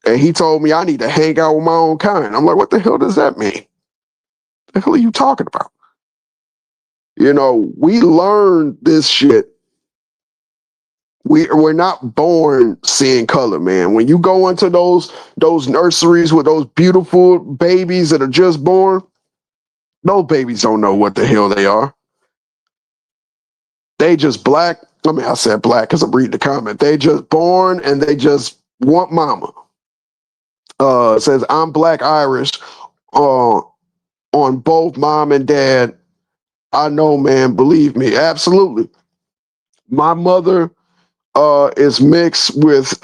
And he told me I need to hang out with my own kind. I'm like, what the hell does that mean? The hell are you talking about? We learn this shit. We're not born seeing color, man. When you go into those nurseries with those beautiful babies that are just born, those babies don't know what the hell they are. They just black. I mean, I said black because I'm reading the comment. They just born and they just want mama. It says I'm Black Irish. On both mom and dad. I know, man. Believe me, absolutely. My mother is mixed with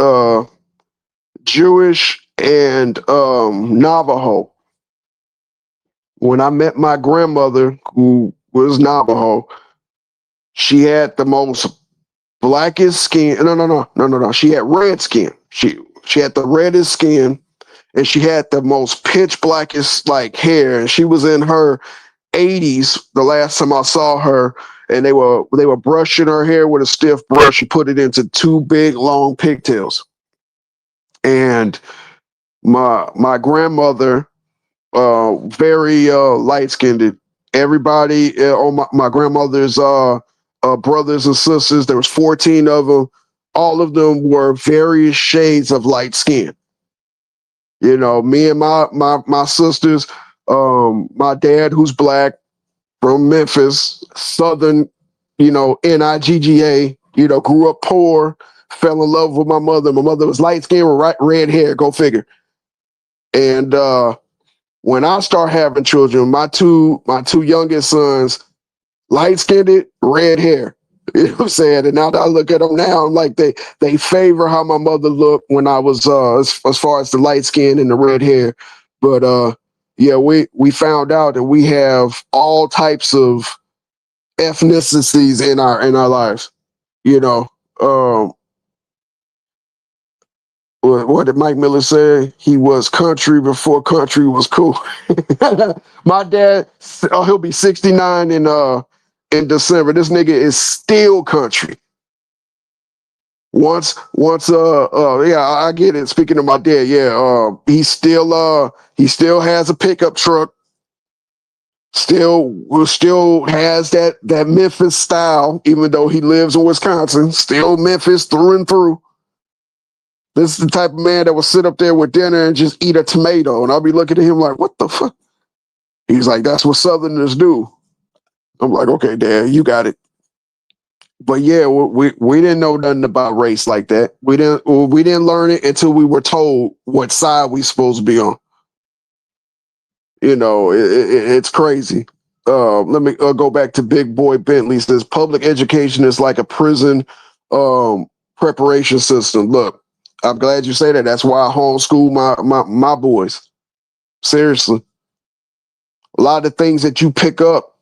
Jewish and Navajo. When I met my grandmother, who was Navajo, she had the most blackest skin. No. She had red skin. She had the reddest skin, and she had the most pitch blackest like hair. And she was in her 80s the last time I saw her, and they were brushing her hair with a stiff brush. She put it into two big long pigtails. And my grandmother, very light skinned. Everybody on my grandmother's brothers and sisters, there was 14 of them. All of them were various shades of light skin. Me and my sisters, my dad who's black, from Memphis, Southern, Nigga, grew up poor, fell in love with my mother. My mother was light skinned with red hair, go figure. And when I start having children, my two youngest sons, light skinned, red hair. You know what I'm saying? And now that I look at them now, I'm like they favor how my mother looked when I was as far as the light skin and the red hair. But yeah, we found out that we have all types of ethnicities in our lives. You know, what did Mike Miller say? He was country before country was cool. My dad, he'll be 69 in December. This nigga is still country. Yeah, I get it. Speaking of my dad, yeah, he still has a pickup truck. Still has that Memphis style, even though he lives in Wisconsin. Still Memphis through and through. This is the type of man that will sit up there with dinner and just eat a tomato, and I'll be looking at him like, "What the fuck?" He's like, "That's what Southerners do." I'm like, "Okay, Dad, you got it." But yeah, we didn't know nothing about race like that. We didn't learn it until we were told what side we supposed to be on. It's crazy. Let me go back to Big Boy Bentley. Says public education is like a prison preparation system. Look, I'm glad you say that. That's why I homeschool my boys. Seriously, a lot of the things that you pick up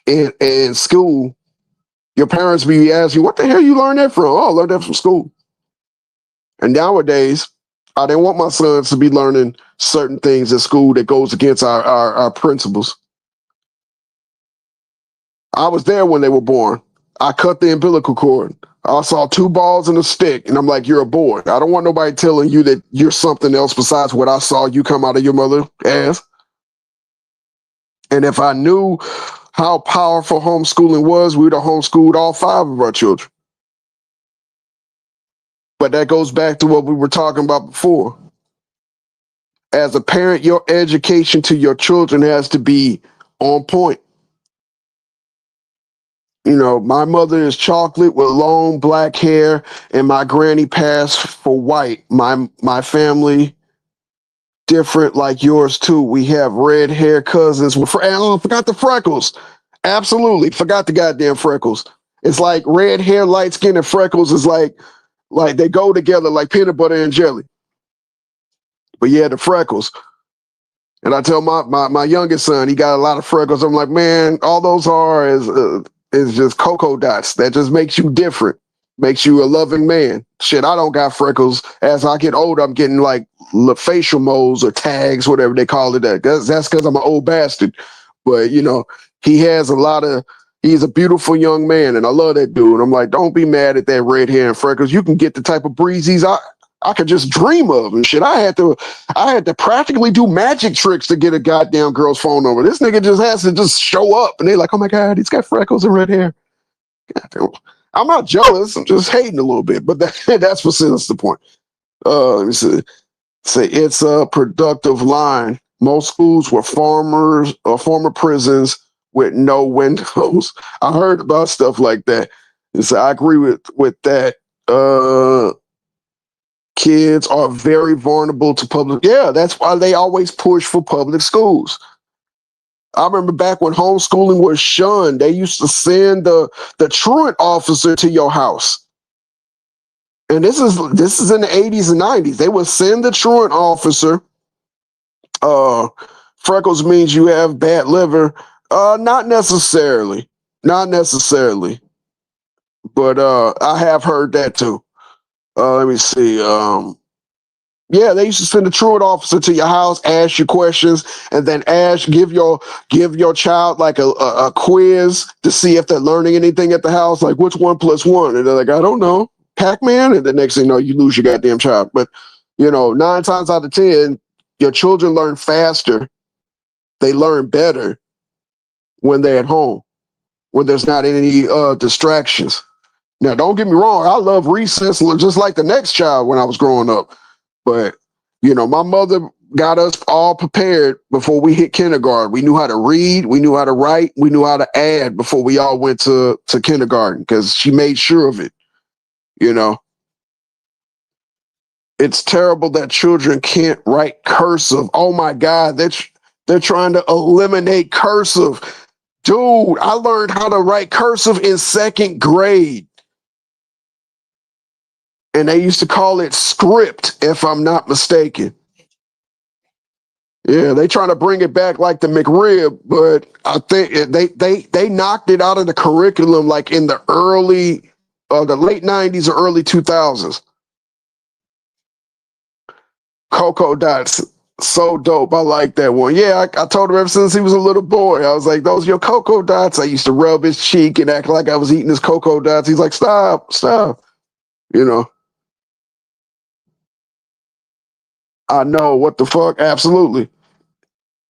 in school, your parents be asking you, "What the hell you learn that from?" "Oh, I learned that from school." And nowadays, I didn't want my sons to be learning certain things at school that goes against our principles. I was there when they were born. I cut the umbilical cord. I saw two balls and a stick, and I'm like, "You're a boy. I don't want nobody telling you that you're something else besides what I saw you come out of your mother's ass." And if I knew how powerful homeschooling was, we would have homeschooled all 5 of our children. But that goes back to what we were talking about before. As a parent, your education to your children has to be on point. My mother is chocolate with long black hair, and my granny passed for white. My family different like yours too. We have red hair cousins. And I forgot the freckles. Absolutely forgot the goddamn freckles. It's like red hair, light skin, and freckles is like they go together like peanut butter and jelly. but yeah, the freckles. And I tell my youngest son, he got a lot of freckles. I'm like, man, all those are is just cocoa dots. That just makes you different, makes you a loving man. Shit, I don't got freckles. As I get older, I'm getting like facial moles or tags, whatever they call it. That's because I'm an old bastard. But you know, he has a lot of. He's a beautiful young man, and I love that dude. I'm like, don't be mad at that red hair and freckles. You can get the type of breezies I could just dream of and shit. I had to practically do magic tricks to get a goddamn girl's phone number. This nigga just has to just show up, and they're like, "Oh my god, he's got freckles and red hair." Goddamn. I'm not jealous. I'm just hating a little bit, but that's besides the point. Let me see. Say it's a productive line. Most schools were farmers or former prisons with no windows. I heard about stuff like that, and so I agree with that. Kids are very vulnerable to public. Yeah, that's why they always push for public schools. I remember back when homeschooling was shunned, they used to send the truant officer to your house. And this is in the 80s and 90s. They would send the truant officer. Freckles means you have bad liver. Not necessarily. Not necessarily. But I have heard that too. Let me see. Yeah, they used to send a truant officer to your house, ask you questions, and then give your child like a quiz to see if they're learning anything at the house, like what's 1+1, and they're like, I don't know, Pac-Man, and the next thing you know, you lose your goddamn child. But you know, 9 times out of 10, your children learn faster, they learn better when they're at home, when there's not any distractions. Now, don't get me wrong, I love recess just like the next child when I was growing up. But, you know, my mother got us all prepared before we hit kindergarten. We knew how to read, we knew how to write, we knew how to add before we all went to kindergarten because she made sure of it. You know, it's terrible that children can't write cursive. Oh my God, they're trying to eliminate cursive. Dude, I learned how to write cursive in 2nd grade. And they used to call it script, if I'm not mistaken. Yeah, they trying to bring it back like the McRib, but I think they knocked it out of the curriculum like in the the late 90s or early 2000s. Cocoa Dots, so dope. I like that one. Yeah, I told him ever since he was a little boy. I was like, those your Cocoa Dots. I used to rub his cheek and act like I was eating his Cocoa Dots. He's like, stop, stop. You know, I know what the fuck. Absolutely.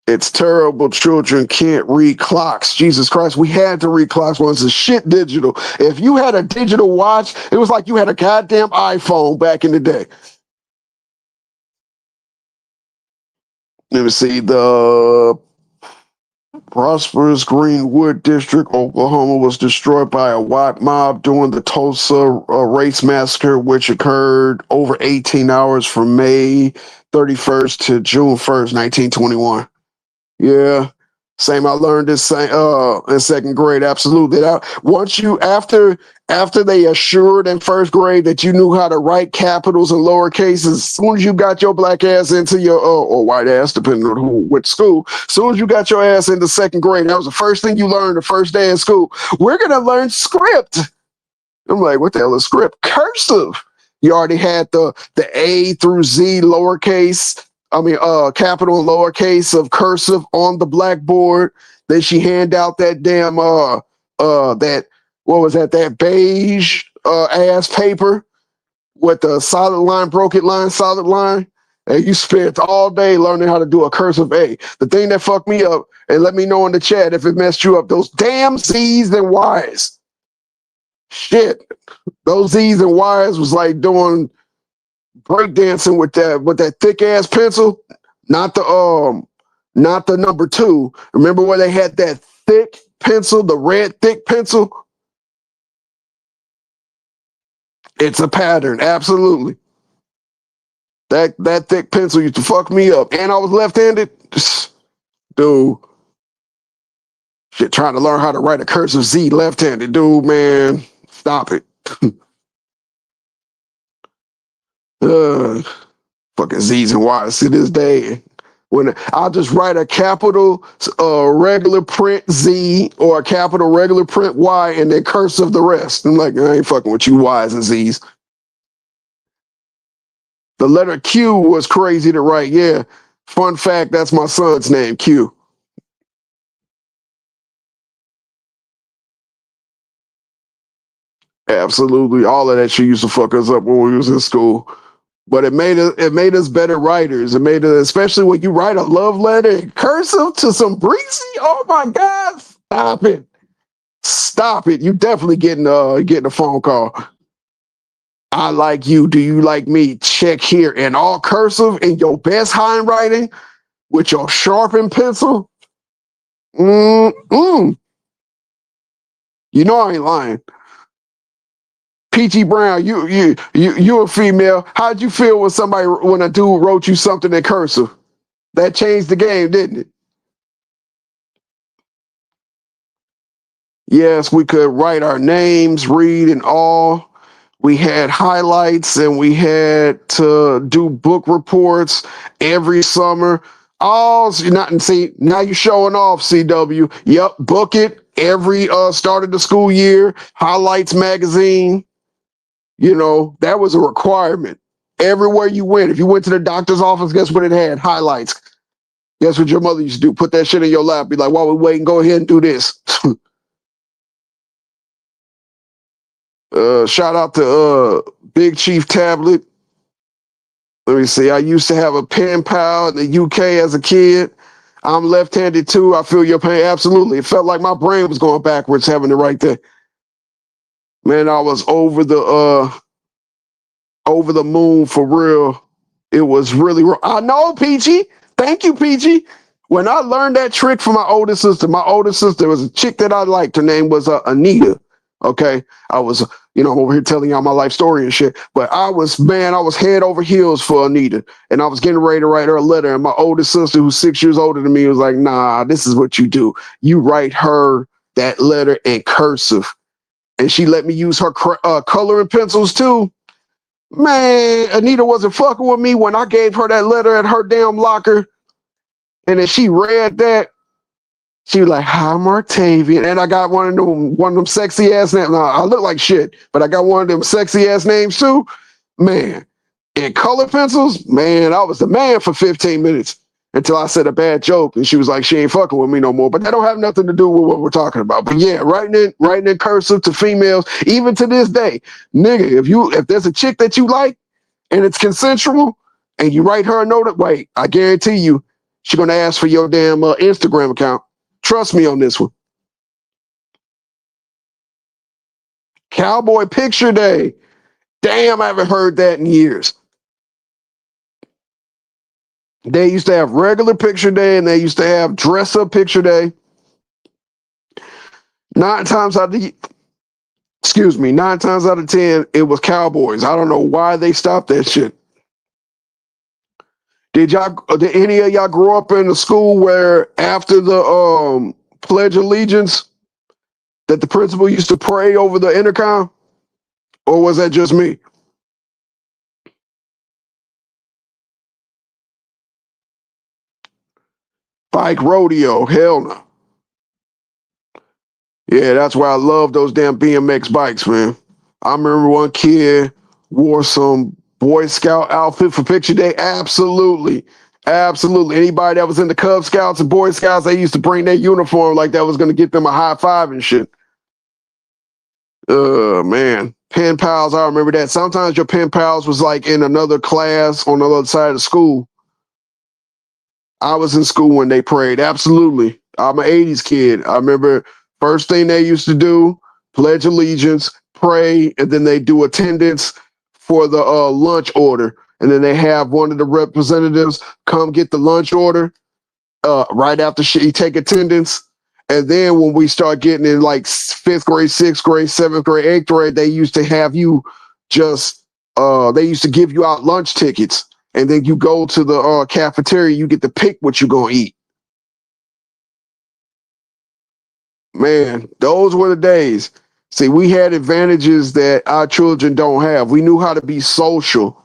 It's terrible. Children can't read clocks. Jesus Christ, we had to read clocks once. It's shit digital. If you had a digital watch, it was like you had a goddamn iPhone back in the day. Let me see. The prosperous Greenwood District, Oklahoma, was destroyed by a white mob during the Tulsa race massacre, which occurred over 18 hours from May 31st to June 1st, 1921. Yeah. Same. I learned this in 2nd grade. Absolutely. Once you after they assured in 1st grade that you knew how to write capitals and lower cases, as soon as you got your black ass into your or white ass, depending on who went to school, as soon as you got your ass into 2nd grade, that was the first thing you learned the first day in school. We're gonna learn script. I'm like, what the hell is script? Cursive. You already had the A through Z lowercase. Capital and lowercase of cursive on the blackboard. Then she hand out that damn that what was that beige ass paper with the solid line, broken line, solid line. And you spent all day learning how to do a cursive A. The thing that fucked me up, and let me know in the chat if it messed you up, those damn Z's and Y's. Shit. Those Z's and Y's was like doing breakdancing with that thick ass pencil, not the number 2. Remember where they had that thick pencil, the red thick pencil? It's a pattern, absolutely. That thick pencil used to fuck me up, and I was left-handed. Dude, shit, trying to learn how to write a cursive Z left-handed, dude, man, stop it. uh, Fucking Z's and Y's to this day. When I'll just write a capital regular print Z or a capital regular print Y and then cursive the rest. I'm like, I ain't fucking with you Y's and Z's. The letter Q was crazy to write. Yeah. Fun fact, that's my son's name, Q. Absolutely. All of that shit used to fuck us up when we was in school. But it made us better writers. It made us, especially when you write a love letter in cursive to some breezy. Oh my God. Stop it. Stop it. You definitely getting a phone call. I like you. Do you like me? Check here. In all cursive in your best handwriting with your sharpened pencil. Mm-mm. You know I ain't lying. Peachy Brown, you a female. How'd you feel when a dude wrote you something in cursive? That changed the game, didn't it? Yes, we could write our names, read, and all. We had highlights and we had to do book reports every summer. All not and see now you're showing off, CW. Yep, book it every start of the school year. Highlights magazine. You know, that was a requirement. Everywhere you went, if you went to the doctor's office, guess what it had? Highlights. Guess what your mother used to do? Put that shit in your lap. Be like, while we waiting, go ahead and do this. Shout out to Big Chief Tablet. Let me see. I used to have a pen pal in the UK as a kid. I'm left-handed too. I feel your pain. Absolutely. It felt like my brain was going backwards having to write that. Man, I was over the moon for real. It was really, I know, Peachy. Thank you, Peachy. When I learned that trick from my older sister was a chick that I liked. Her name was Anita. Okay. I was, I'm over here telling y'all my life story and shit. But I was head over heels for Anita. And I was getting ready to write her a letter. And my older sister, who's 6 years older than me, was like, nah, this is what you do. You write her that letter in cursive. And she let me use her coloring pencils too. Man, Anita wasn't fucking with me when I gave her that letter at her damn locker. And then she read that. She was like, "Hi, Martavian." And I got one of them sexy ass names. Nah, I look like shit, but I got one of them sexy ass names too. Man, and color pencils, man, I was the man for 15 minutes until I said a bad joke. And she was like, she ain't fucking with me no more. But that don't have nothing to do with what we're talking about. But yeah, writing in cursive to females, even to this day, nigga, if there's a chick that you like and it's consensual and you write her a note, wait, I guarantee you, she's gonna ask for your damn Instagram account. Trust me on this one. Cowboy Picture Day. Damn, I haven't heard that in years. They used to have regular picture day and they used to have dress up picture day. 9 times out of 10, it was Cowboys. I don't know why they stopped that shit. Did any of y'all grow up in a school where after the Pledge of Allegiance that the principal used to pray over the intercom? Or was that just me? Bike rodeo, hell no. Yeah, that's why I love those damn BMX bikes, man. I remember one kid wore some Boy Scout outfit for picture day. Absolutely. Absolutely. Anybody that was in the Cub Scouts and Boy Scouts, they used to bring their uniform like that was going to get them a high five and shit. Man. Pen pals, I remember that. Sometimes your pen pals was like in another class on the other side of the school. I was in school when they prayed. Absolutely. I'm an 80s kid. I remember first thing they used to do, pledge allegiance, pray, and then they do attendance for the lunch order. And then they have one of the representatives come get the lunch order right after you take attendance. And then when we start getting in like fifth grade, sixth grade, seventh grade, eighth grade, they used to have you they used to give you out lunch tickets. And then you go to the cafeteria, you get to pick what you're going to eat. Man, those were the days. See, we had advantages that our children don't have. We knew how to be social,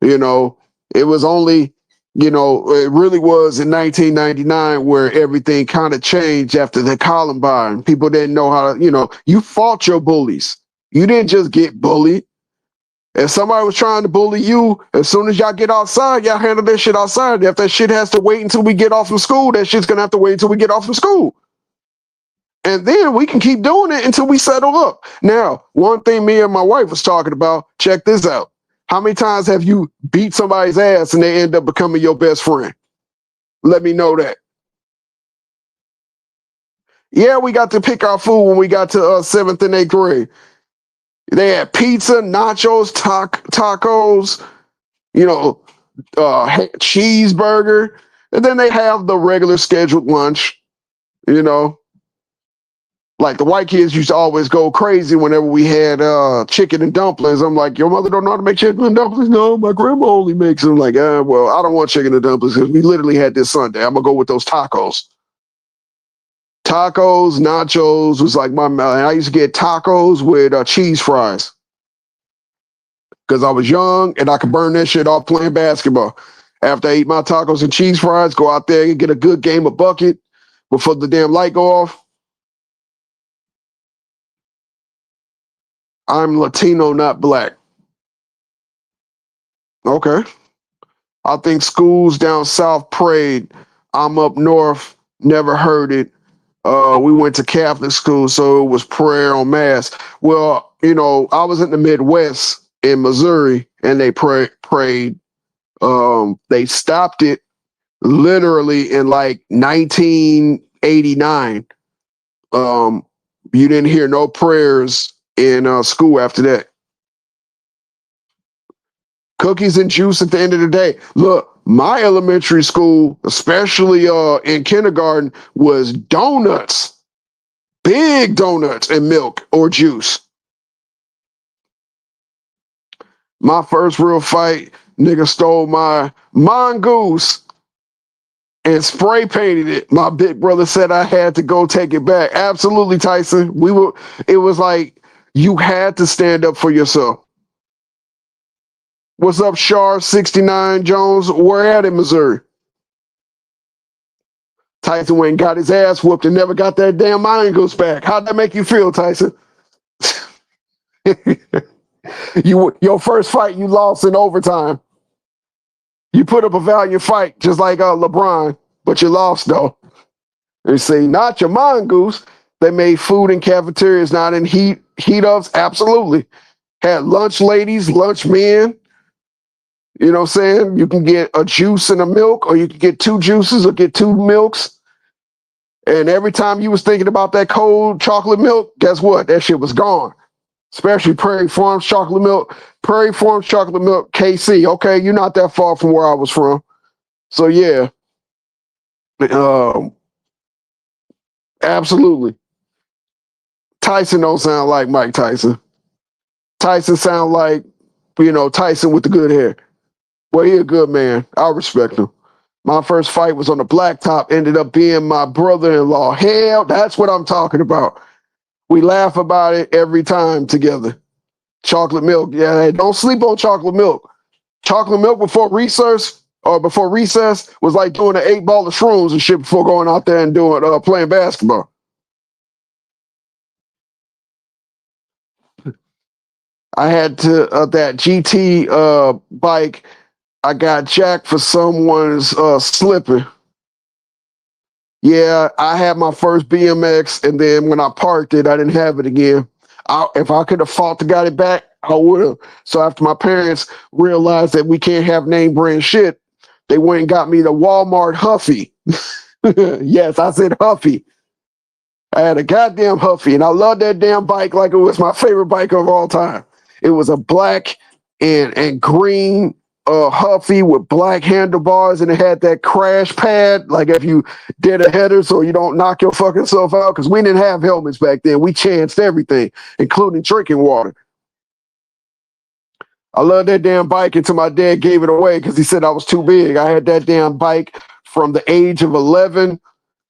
you know. It was only, it really was in 1999 where everything kind of changed after the Columbine. People didn't know how to, you fought your bullies. You didn't just get bullied. If somebody was trying to bully you, as soon as y'all get outside, y'all handle that shit outside. If that shit has to wait until we get off from school, that shit's gonna have to wait until we get off from school. And then we can keep doing it until we settle up. Now, one thing me and my wife was talking about, check this out. How many times have you beat somebody's ass and they end up becoming your best friend? Let me know that. Yeah, we got to pick our food when we got to 7th and 8th grade. They had pizza, nachos, tacos, cheeseburger. And then they have the regular scheduled lunch, Like the white kids used to always go crazy whenever we had chicken and dumplings. I'm like, your mother don't know how to make chicken and dumplings? No, my grandma only makes them. Like, well, I don't want chicken and dumplings because we literally had this Sunday. I'm gonna go with those tacos. Tacos, nachos was like I used to get tacos with cheese fries because I was young and I could burn that shit off playing basketball. After I eat my tacos and cheese fries, go out there and get a good game of bucket before the damn light go off. I'm Latino, not black. Okay. I think schools down south prayed. I'm up north, never heard it. We went to Catholic school, so it was prayer en masse. Well, I was in the Midwest in Missouri, and they prayed. They stopped it literally in like 1989. You didn't hear no prayers in school after that. Cookies and juice at the end of the day. Look, my elementary school, especially in kindergarten, was donuts, big donuts and milk or juice. My first real fight, nigga stole my mongoose and spray painted it. My big brother said I had to go take it back. Absolutely, Tyson. It was like you had to stand up for yourself. What's up, Shar 69 Jones? Where at in Missouri? Tyson went and got his ass whooped and never got that damn mongoose back. How'd that make you feel, Tyson? Your first fight, you lost in overtime. You put up a valiant fight, just like LeBron, but you lost though. And see, not your mongoose. They made food in cafeterias, not in heat ups. Absolutely, had lunch ladies, lunch men. You know what I'm saying? You can get a juice and a milk, or you can get two juices or get two milks. And every time you was thinking about that cold chocolate milk, guess what? That shit was gone. Especially Prairie Farms chocolate milk. Prairie Farms chocolate milk, KC. Okay, you're not that far from where I was from. So yeah. Absolutely. Tyson don't sound like Mike Tyson. Tyson sound like, Tyson with the good hair. Well, he a good man. I respect him. My first fight was on the blacktop, ended up being my brother-in-law. Hell, that's what I'm talking about. We laugh about it every time together. Chocolate milk. Yeah, don't sleep on chocolate milk. Chocolate milk before recess was like doing an 8-ball of shrooms and shit before going out there and doing playing basketball. I had to that GT bike. I got jacked for someone's slipping. Yeah, I had my first BMX, and then when I parked it, I didn't have it again. If I could have fought to got it back, I would have. So after my parents realized that we can't have name brand shit, they went and got me the Walmart Huffy. Yes, I said Huffy. I had a goddamn Huffy, and I loved that damn bike like it was my favorite bike of all time. It was a black and green Huffy with black handlebars, and it had that crash pad, like if you did a header so you don't knock your fucking self out, because we didn't have helmets back then. We chanced everything, including drinking water. I love that damn bike until my dad gave it away because he said I was too big. I had that damn bike from the age of 11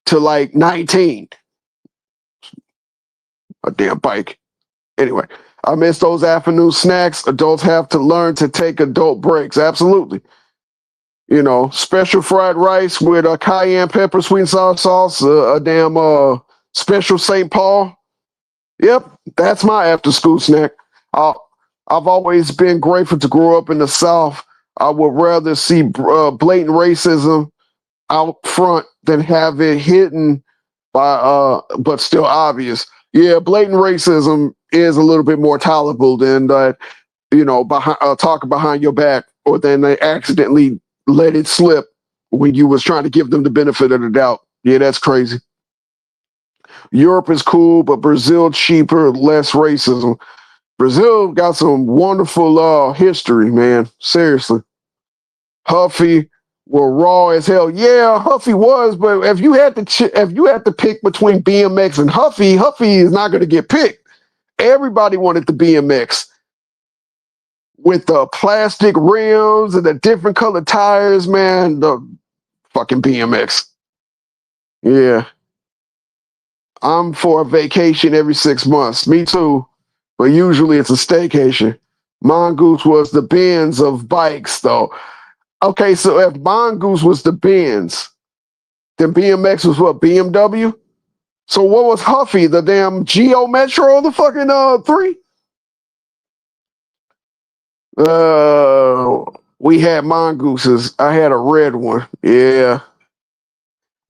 to like 19. A damn bike. Anyway, I miss those afternoon snacks. Adults have to learn to take adult breaks. Absolutely. You know, special fried rice with a cayenne pepper, sweet and sour sauce, a damn special St. Paul. Yep, that's my after school snack. I, I've always been grateful to grow up in the South. I would rather see blatant racism out front than have it hidden by but still obvious. Yeah, blatant racism is a little bit more tolerable than that, you know, behind talking behind your back, or then they accidentally let it slip when you was trying to give them the benefit of the doubt. Yeah, that's crazy. Europe is cool, but Brazil cheaper, less racism. Brazil got some wonderful history, man. Seriously. Huffy were raw as hell. Yeah, Huffy was, but if you had to if you had to pick between BMX and Huffy, Huffy is not going to get picked. Everybody wanted the BMX with the plastic rims and the different colored tires, man. The fucking BMX. Yeah. I'm for a vacation every 6 months. Me too. But usually it's a staycation. Mongoose was the Benz of bikes, though. Okay, so if Mongoose was the Benz, then BMX was what, BMW? So what was Huffy? The damn Geo Metro, the fucking 3? We had Mongooses. I had a red one. Yeah.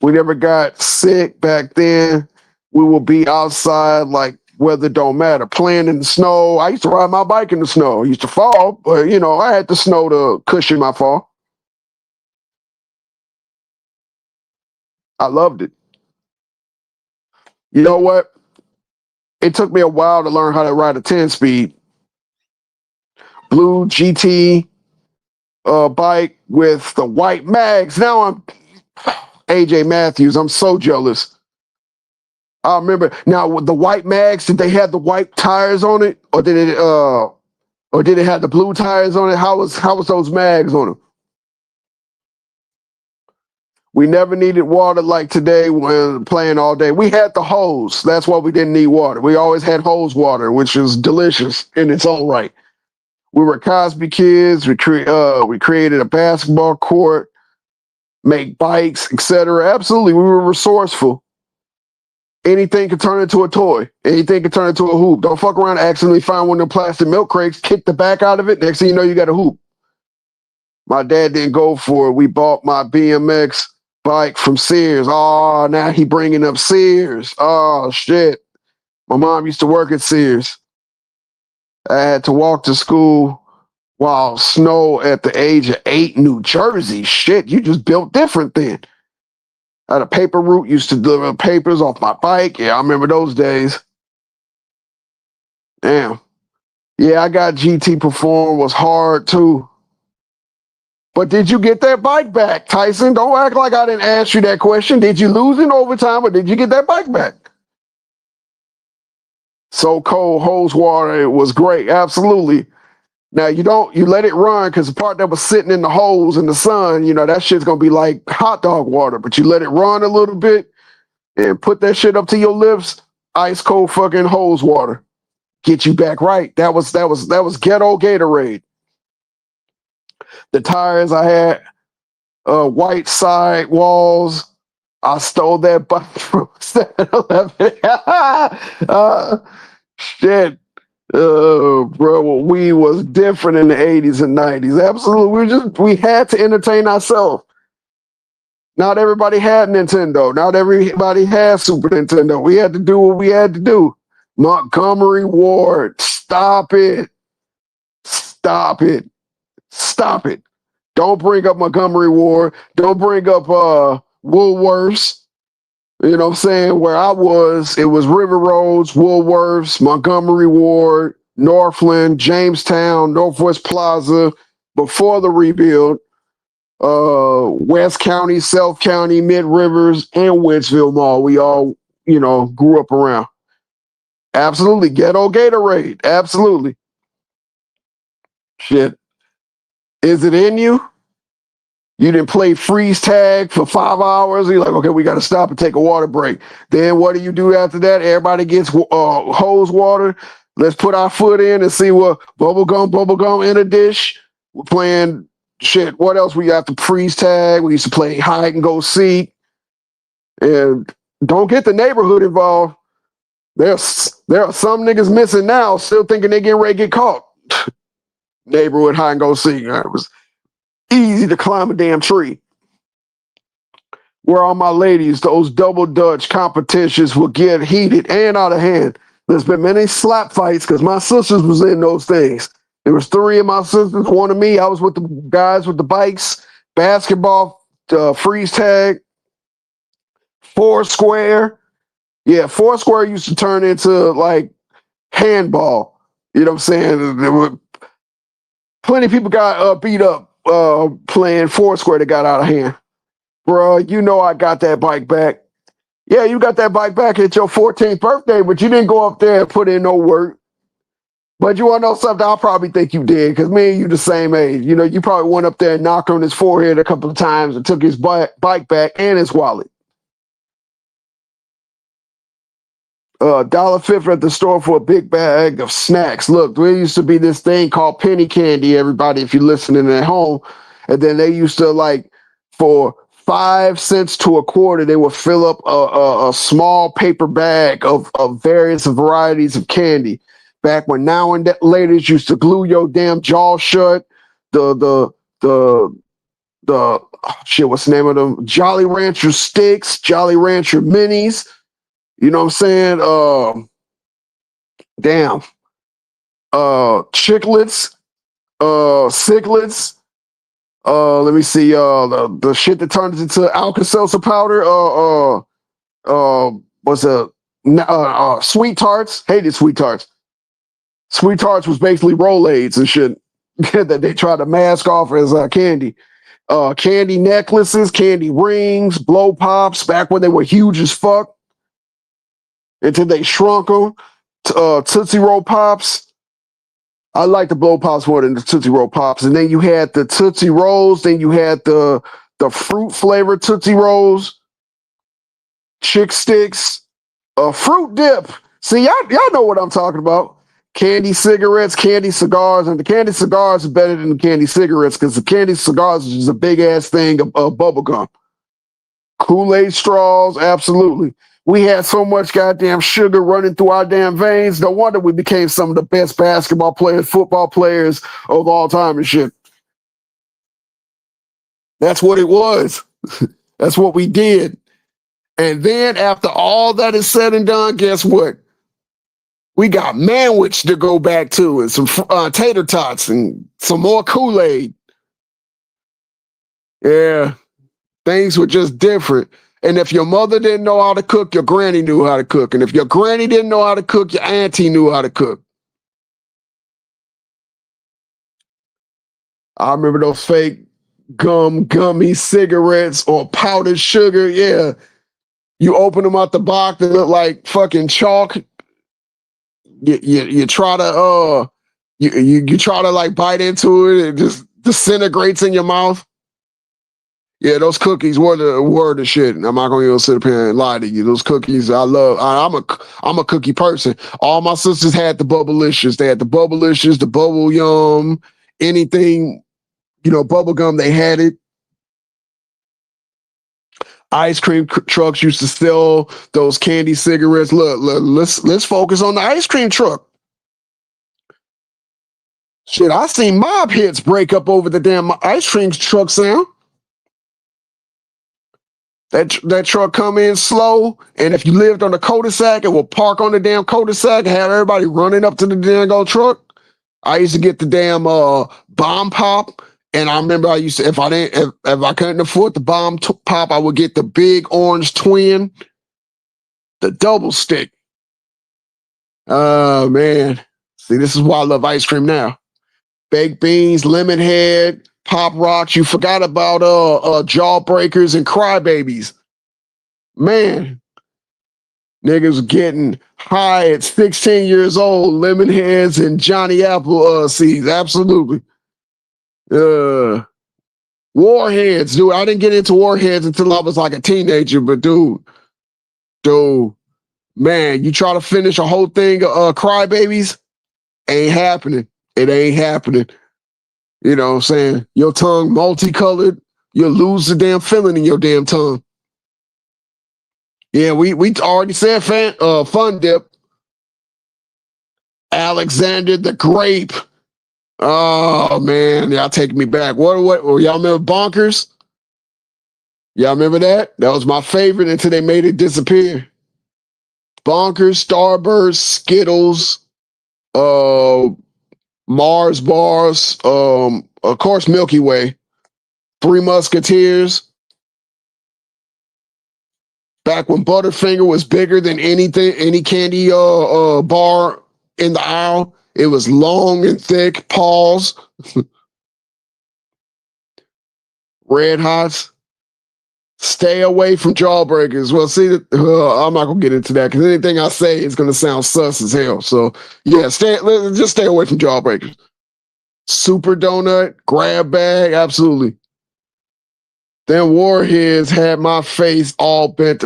We never got sick back then. We would be outside like weather don't matter, playing in the snow. I used to ride my bike in the snow. I used to fall, but you know, I had the snow to cushion my fall. I loved it. You know what? It took me a while to learn how to ride a 10-speed. Blue GT bike with the white mags. Now I'm AJ Matthews. I'm so jealous. I remember now with the white mags, did they have the white tires on it? Or did it have the blue tires on it? How was those mags on them? We never needed water like today when playing all day. We had the hose. That's why we didn't need water. We always had hose water, which is delicious in its own right. We were Cosby kids. We created a basketball court, make bikes, etc. Absolutely, we were resourceful. Anything could turn into a toy. Anything could turn into a hoop. Don't fuck around and accidentally find one of them plastic milk crates, kick the back out of it. Next thing you know, you got a hoop. My dad didn't go for it. We bought my BMX bike from Sears. Oh, now he bringing up Sears. Oh, shit. My mom used to work at Sears. I had to walk to school while snow at the age of 8 in New Jersey. Shit, you just built different then. I had a paper route, used to deliver papers off my bike. Yeah, I remember those days. Damn. Yeah, I got GT Perform, was hard too. But did you get that bike back, Tyson? Don't act like I didn't ask you that question. Did you lose in overtime or did you get that bike back? So cold, hose water, it was great. Absolutely. Now you let it run because the part that was sitting in the hose in the sun, you know, that shit's gonna be like hot dog water, but you let it run a little bit and put that shit up to your lips, ice cold fucking hose water. Get you back right. That was ghetto Gatorade. The tires I had, white side walls. I stole that bike from 7-Eleven. Shit. Bro, we was different in the 80s and 90s. Absolutely. We had to entertain ourselves. Not everybody had Nintendo. Not everybody had Super Nintendo. We had to do what we had to do. Montgomery Ward, stop it. Stop it. Stop it. Don't bring up Montgomery Ward. Don't bring up Woolworths. You know what I'm saying? Where I was, it was River Roads, Woolworths, Montgomery Ward, Northland, Jamestown, Northwest Plaza, before the rebuild, West County, South County, Mid Rivers, and Wentzville Mall. We all, you know, grew up around. Absolutely. Ghetto Gatorade. Absolutely. Shit. Is it in you? You didn't play freeze tag for 5 hours. You're like, okay, we got to stop and take a water break. Then what do you do after that? Everybody gets hose water. Let's put our foot in and see what bubble gum in a dish. We're playing Shit, what else? We got the freeze tag. We used to play hide and go seek. And don't get the neighborhood involved. There are some niggas missing now, still thinking they getting ready to get caught. Neighborhood hide and go seek. It was easy to climb a damn tree. Where all my ladies, those double dutch competitions will get heated and out of hand. There's been many slap fights because my sisters was in those things. There was 3 of my sisters, 1 of me. I was with the guys with the bikes, basketball, freeze tag, Foursquare. Yeah, Foursquare used to turn into like handball. You know what I'm saying? There were plenty of people got beat up playing Foursquare that got out of hand. Bro, you know I got that bike back. Yeah, you got that bike back at your 14th birthday, but you didn't go up there and put in no work. But you want to know something? I probably think you did, because me and you the same age. You know, you probably went up there and knocked on his forehead a couple of times and took his bike back and his wallet. $1.50 at the store for a big bag of snacks. Look, there used to be this thing called penny candy, everybody, if you're listening at home. And then they used to, like, for 5 cents to a quarter, they would fill up a small paper bag of various varieties of candy. Back when now and ladies used to glue your damn jaw shut. The shit, what's the name of them? Jolly Rancher sticks, Jolly Rancher minis. You know what I'm saying? Chiclets, Sicklets. Let me see. The shit that turns into Alka-Seltzer powder. Was Sweet Tarts. Hated Sweet Tarts. Sweet Tarts was basically Rolaids and shit that they tried to mask off as candy. Candy necklaces, candy rings, blow pops. Back when they were huge as fuck. Until they shrunk them. Tootsie Roll Pops. I like the blow pops more than the Tootsie Roll Pops. And then you had the Tootsie Rolls. Then you had the fruit flavored Tootsie Rolls. Chick Sticks. Fruit Dip. See, y'all know what I'm talking about. Candy cigarettes, candy cigars. And the candy cigars are better than the candy cigarettes because the candy cigars is just a big ass thing of bubble gum. Kool-Aid straws, absolutely. We had so much goddamn sugar running through our damn veins. No wonder we became some of the best basketball players, football players of all time and shit. That's what it was. That's what we did. And then after all that is said and done, guess what? We got manwich to go back to and some tater tots and some more Kool-Aid. Yeah, things were just different. And if your mother didn't know how to cook, your granny knew how to cook. And if your granny didn't know how to cook, your auntie knew how to cook. I remember those fake gummy cigarettes or powdered sugar. Yeah. You open them out the box, they look like fucking chalk. You try to you try to like bite into it, it just disintegrates in your mouth. Yeah, those cookies were the shit. I'm not gonna even sit up here and lie to you. Those cookies, I love. I'm a cookie person. All my sisters had the Bubblicious. They had the Bubblicious, the Bubble Yum, anything, bubble gum. They had it. Ice cream trucks used to sell those candy cigarettes. Look, let's focus on the ice cream truck. Shit, I seen mob hits break up over the damn ice cream truck sound. That truck come in slow, and if you lived on the cul-de-sac, it will park on the damn cul-de-sac and have everybody running up to the damn old truck. I used to get the damn bomb pop, and I remember I used to if I couldn't afford the bomb pop, I would get the big orange twin, the double stick. Oh man, see, this is why I love ice cream now. Baked beans, lemon head, Pop Rocks. You forgot about Jawbreakers and Crybabies. Man, niggas getting high at 16 years old. Lemon heads and Johnny Apple seeds. Absolutely. Warheads, dude. I didn't get into Warheads until I was like a teenager, but dude, man, you try to finish a whole thing of Crybabies, ain't happening. It ain't happening. You know what I'm saying? Your tongue multicolored, you'll lose the damn feeling in your damn tongue. Yeah, we already said fun dip. Alexander the Grape. Oh man, y'all taking me back. What y'all remember Bonkers? Y'all remember that? That was my favorite until they made it disappear. Bonkers, Starburst, Skittles, uh Mars bars, of course Milky Way, Three Musketeers. Back when Butterfinger was bigger than anything, any candy bar in the aisle. It was long and thick. Paws, Red Hots. Stay away from Jawbreakers. Well, see, I'm not gonna get into that because anything I say is gonna sound sus as hell. So yeah, just stay away from Jawbreakers. Super Donut, Grab Bag, absolutely. Then Warheads had my face all bent.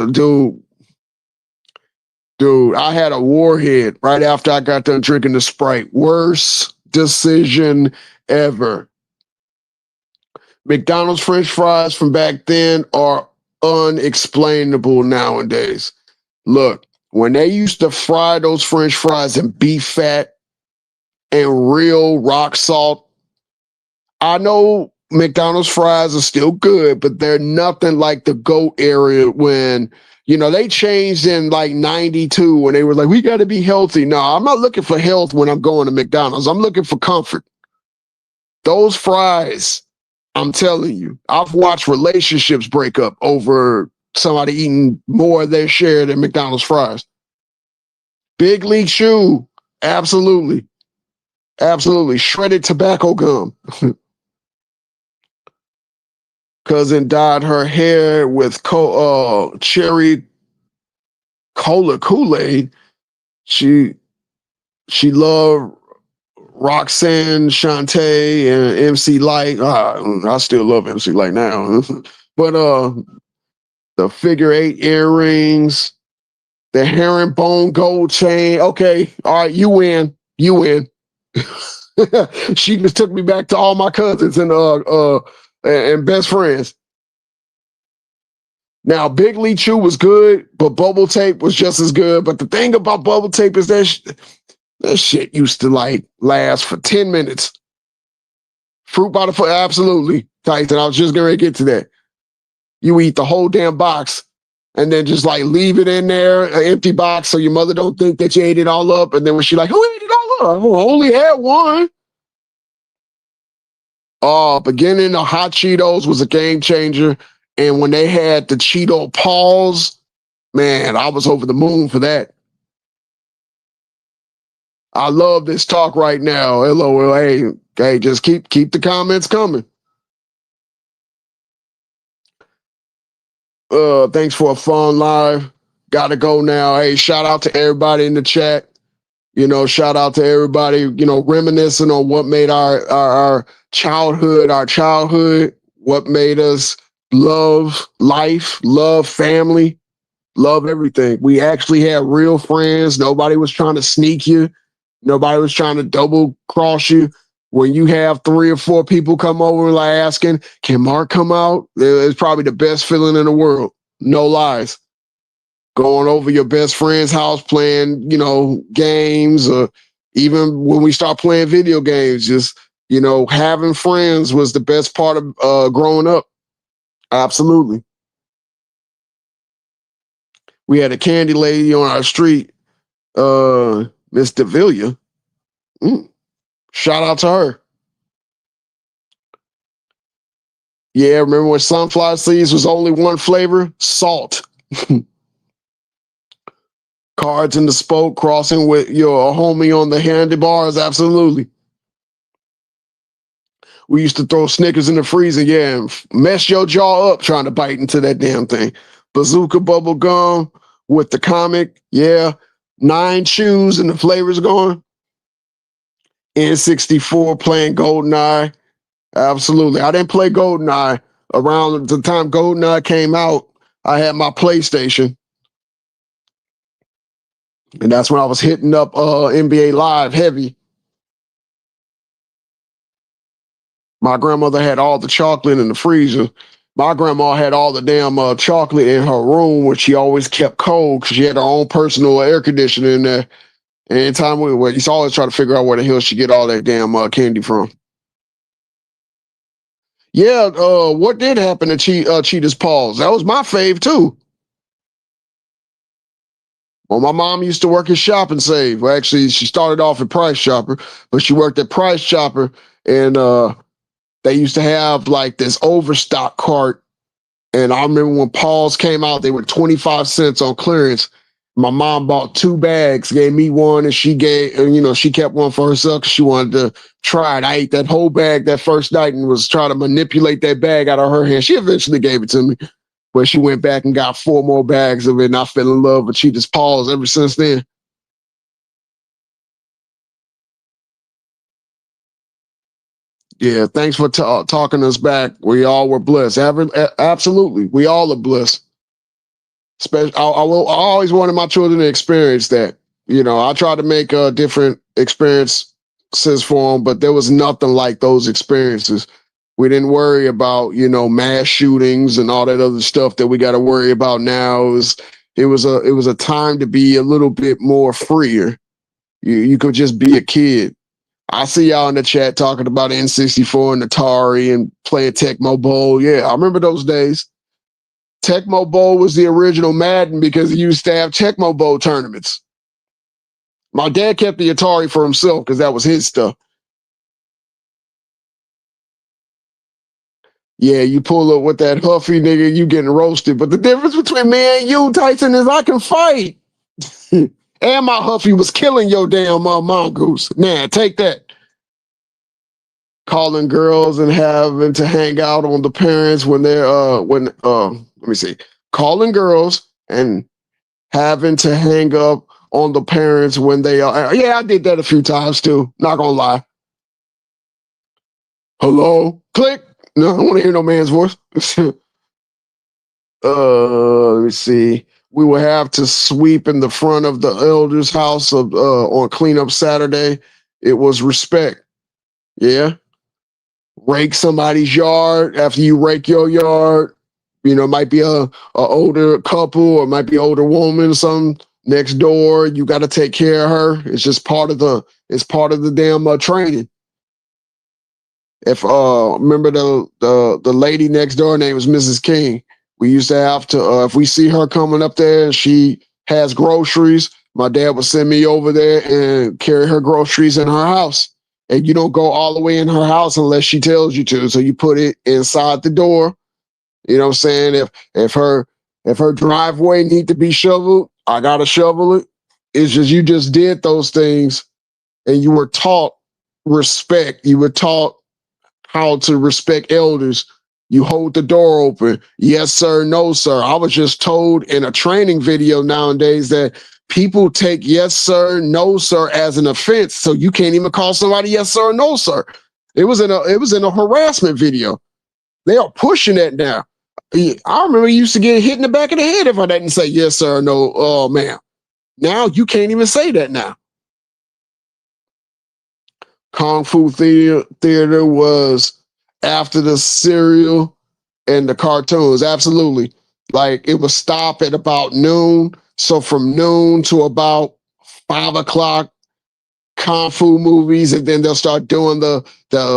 Dude, I had a Warhead right after I got done drinking the Sprite. Worst decision ever. McDonald's French fries from back then are unexplainable nowadays. Look, when they used to fry those French fries in beef fat and real rock salt, I know McDonald's fries are still good, but they're nothing like the GOAT area when, they changed in like 92 when they were like, we got to be healthy. No, I'm not looking for health when I'm going to McDonald's. I'm looking for comfort. Those fries, I'm telling you, I've watched relationships break up over somebody eating more of their share than McDonald's fries. Big League Chew, absolutely. Absolutely. Shredded tobacco gum. Cousin dyed her hair with cherry cola Kool-Aid. She loved Roxanne, Shantae, and MC Light. I still love MC Light now. But the figure 8 earrings, the herringbone gold chain. Okay, all right, you win. You win. She just took me back to all my cousins and best friends. Now, Big Lee Chew was good, but bubble tape was just as good. But the thing about bubble tape is that shit used to like last for 10 minutes. Fruit by the foot, absolutely. Tyson, I was just going to get to that. You eat the whole damn box and then just like leave it in there, an empty box, so your mother don't think that you ate it all up. And then when she like, who ate it all up? I only had one. Beginning of Hot Cheetos was a game changer. And when they had the Cheeto Paws, man, I was over the moon for that. I love this talk right now. LOL. Hey, just keep the comments coming. Thanks for a fun live. Gotta go now. Hey, shout out to everybody in the chat. Shout out to everybody, reminiscing on what made our childhood, what made us love life, love family, love everything. We actually had real friends. Nobody was trying to sneak you. Nobody was trying to double cross you. When you have 3 or 4 people come over like asking, can Mark come out? It's probably the best feeling in the world. No lies. Going over your best friend's house, playing, games, or even when we start playing video games, just, having friends was the best part of growing up. Absolutely. We had a candy lady on our street, Miss Davila. Shout out to her. Yeah, remember when sunflower seeds was only one flavor? Salt. Cards in the spoke, crossing with your homie on the handlebars. Absolutely. We used to throw Snickers in the freezer, yeah, and mess your jaw up trying to bite into that damn thing. Bazooka bubble gum with the comic, yeah. 9 chews and the flavors gone. N64 playing GoldenEye. Absolutely. I didn't play GoldenEye. Around the time GoldenEye came out, I had my PlayStation. And that's when I was hitting up NBA Live heavy. My grandmother had all the chocolate in the freezer. My grandma had all the damn chocolate in her room, which she always kept cold because she had her own personal air conditioner in there. And anytime we used to always try to figure out where the hell she get all that damn candy from. Yeah, what did happen to Cheetah's Paws? That was my fave too. Well, my mom used to work at Shop and Save. Well, actually, she started off at Price Chopper, but she worked at Price Chopper, and they used to have like this overstock cart. And I remember when Paws came out, they were 25 cents on clearance. My mom bought 2 bags, gave me one, and she kept one for herself because she wanted to try it. I ate that whole bag that first night and was trying to manipulate that bag out of her hand. She eventually gave it to me, but she went back and got 4 more bags of it, and I fell in love with Cheetah's Paws ever since then. Yeah, thanks for talking us back. We all were blessed. Absolutely, we all are blessed. I always wanted my children to experience that. I tried to make different experiences for them, but there was nothing like those experiences. We didn't worry about, mass shootings and all that other stuff that we got to worry about now. It was a time to be a little bit more freer. You could just be a kid. I see y'all in the chat talking about N64 and Atari and playing Tecmo Bowl. Yeah, I remember those days. Tecmo Bowl was the original Madden because he used to have Tecmo Bowl tournaments. My dad kept the Atari for himself because that was his stuff. Yeah, you pull up with that Huffy nigga, you getting roasted. But the difference between me and you, Tyson, is I can fight. And my Huffy was killing your damn mongoose. Nah, take that. Calling girls and having to hang out on the parents when they're let me see. Calling girls and having to hang up on the parents when they are. Yeah, I did that a few times too. Not gonna lie. Hello? Click. No, I don't want to hear no man's voice. Let me see. We will have to sweep in the front of the elder's house on cleanup Saturday. It was respect. Yeah. Rake somebody's yard after you rake your yard. It might be a older couple or it might be an older woman or something next door. You got to take care of her. It's just part of the damn training. If remember the lady next door, her name was Mrs. King. We used to have to if we see her coming up there and she has groceries, my dad would send me over there and carry her groceries in her house. And you don't go all the way in her house unless she tells you to. So you put it inside the door. You know what I'm saying? If her driveway need to be shoveled, I gotta shovel it. It's just you just did those things and you were taught respect. You were taught how to respect elders. You hold the door open. Yes, sir. No, sir. I was just told in a training video nowadays that people take yes, sir, no, sir as an offense. So you can't even call somebody yes, sir, or no, sir. It was in a harassment video. They are pushing that now. I remember you used to get hit in the back of the head if I didn't say yes, sir, or no, oh, ma'am. Now you can't even say that now. Kung Fu Theater was after the cereal and the cartoons. Absolutely. Like it would stop at about noon. So from noon to about 5 o'clock, Kung Fu movies, and then they'll start doing the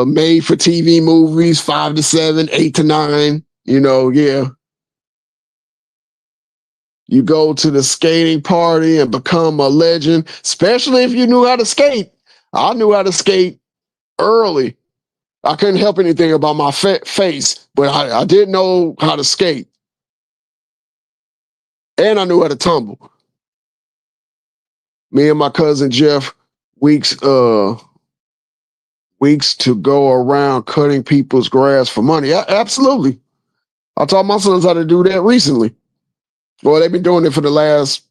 made for TV movies, 5 to 7, 8 to 9. Yeah. You go to the skating party and become a legend, especially if you knew how to skate. I knew how to skate early. I couldn't help anything about my face, but I did know how to skate. And I knew how to tumble. Me and my cousin Jeff, weeks to go around cutting people's grass for money. Absolutely. I taught my sons how to do that recently. Well, they've been doing it for the last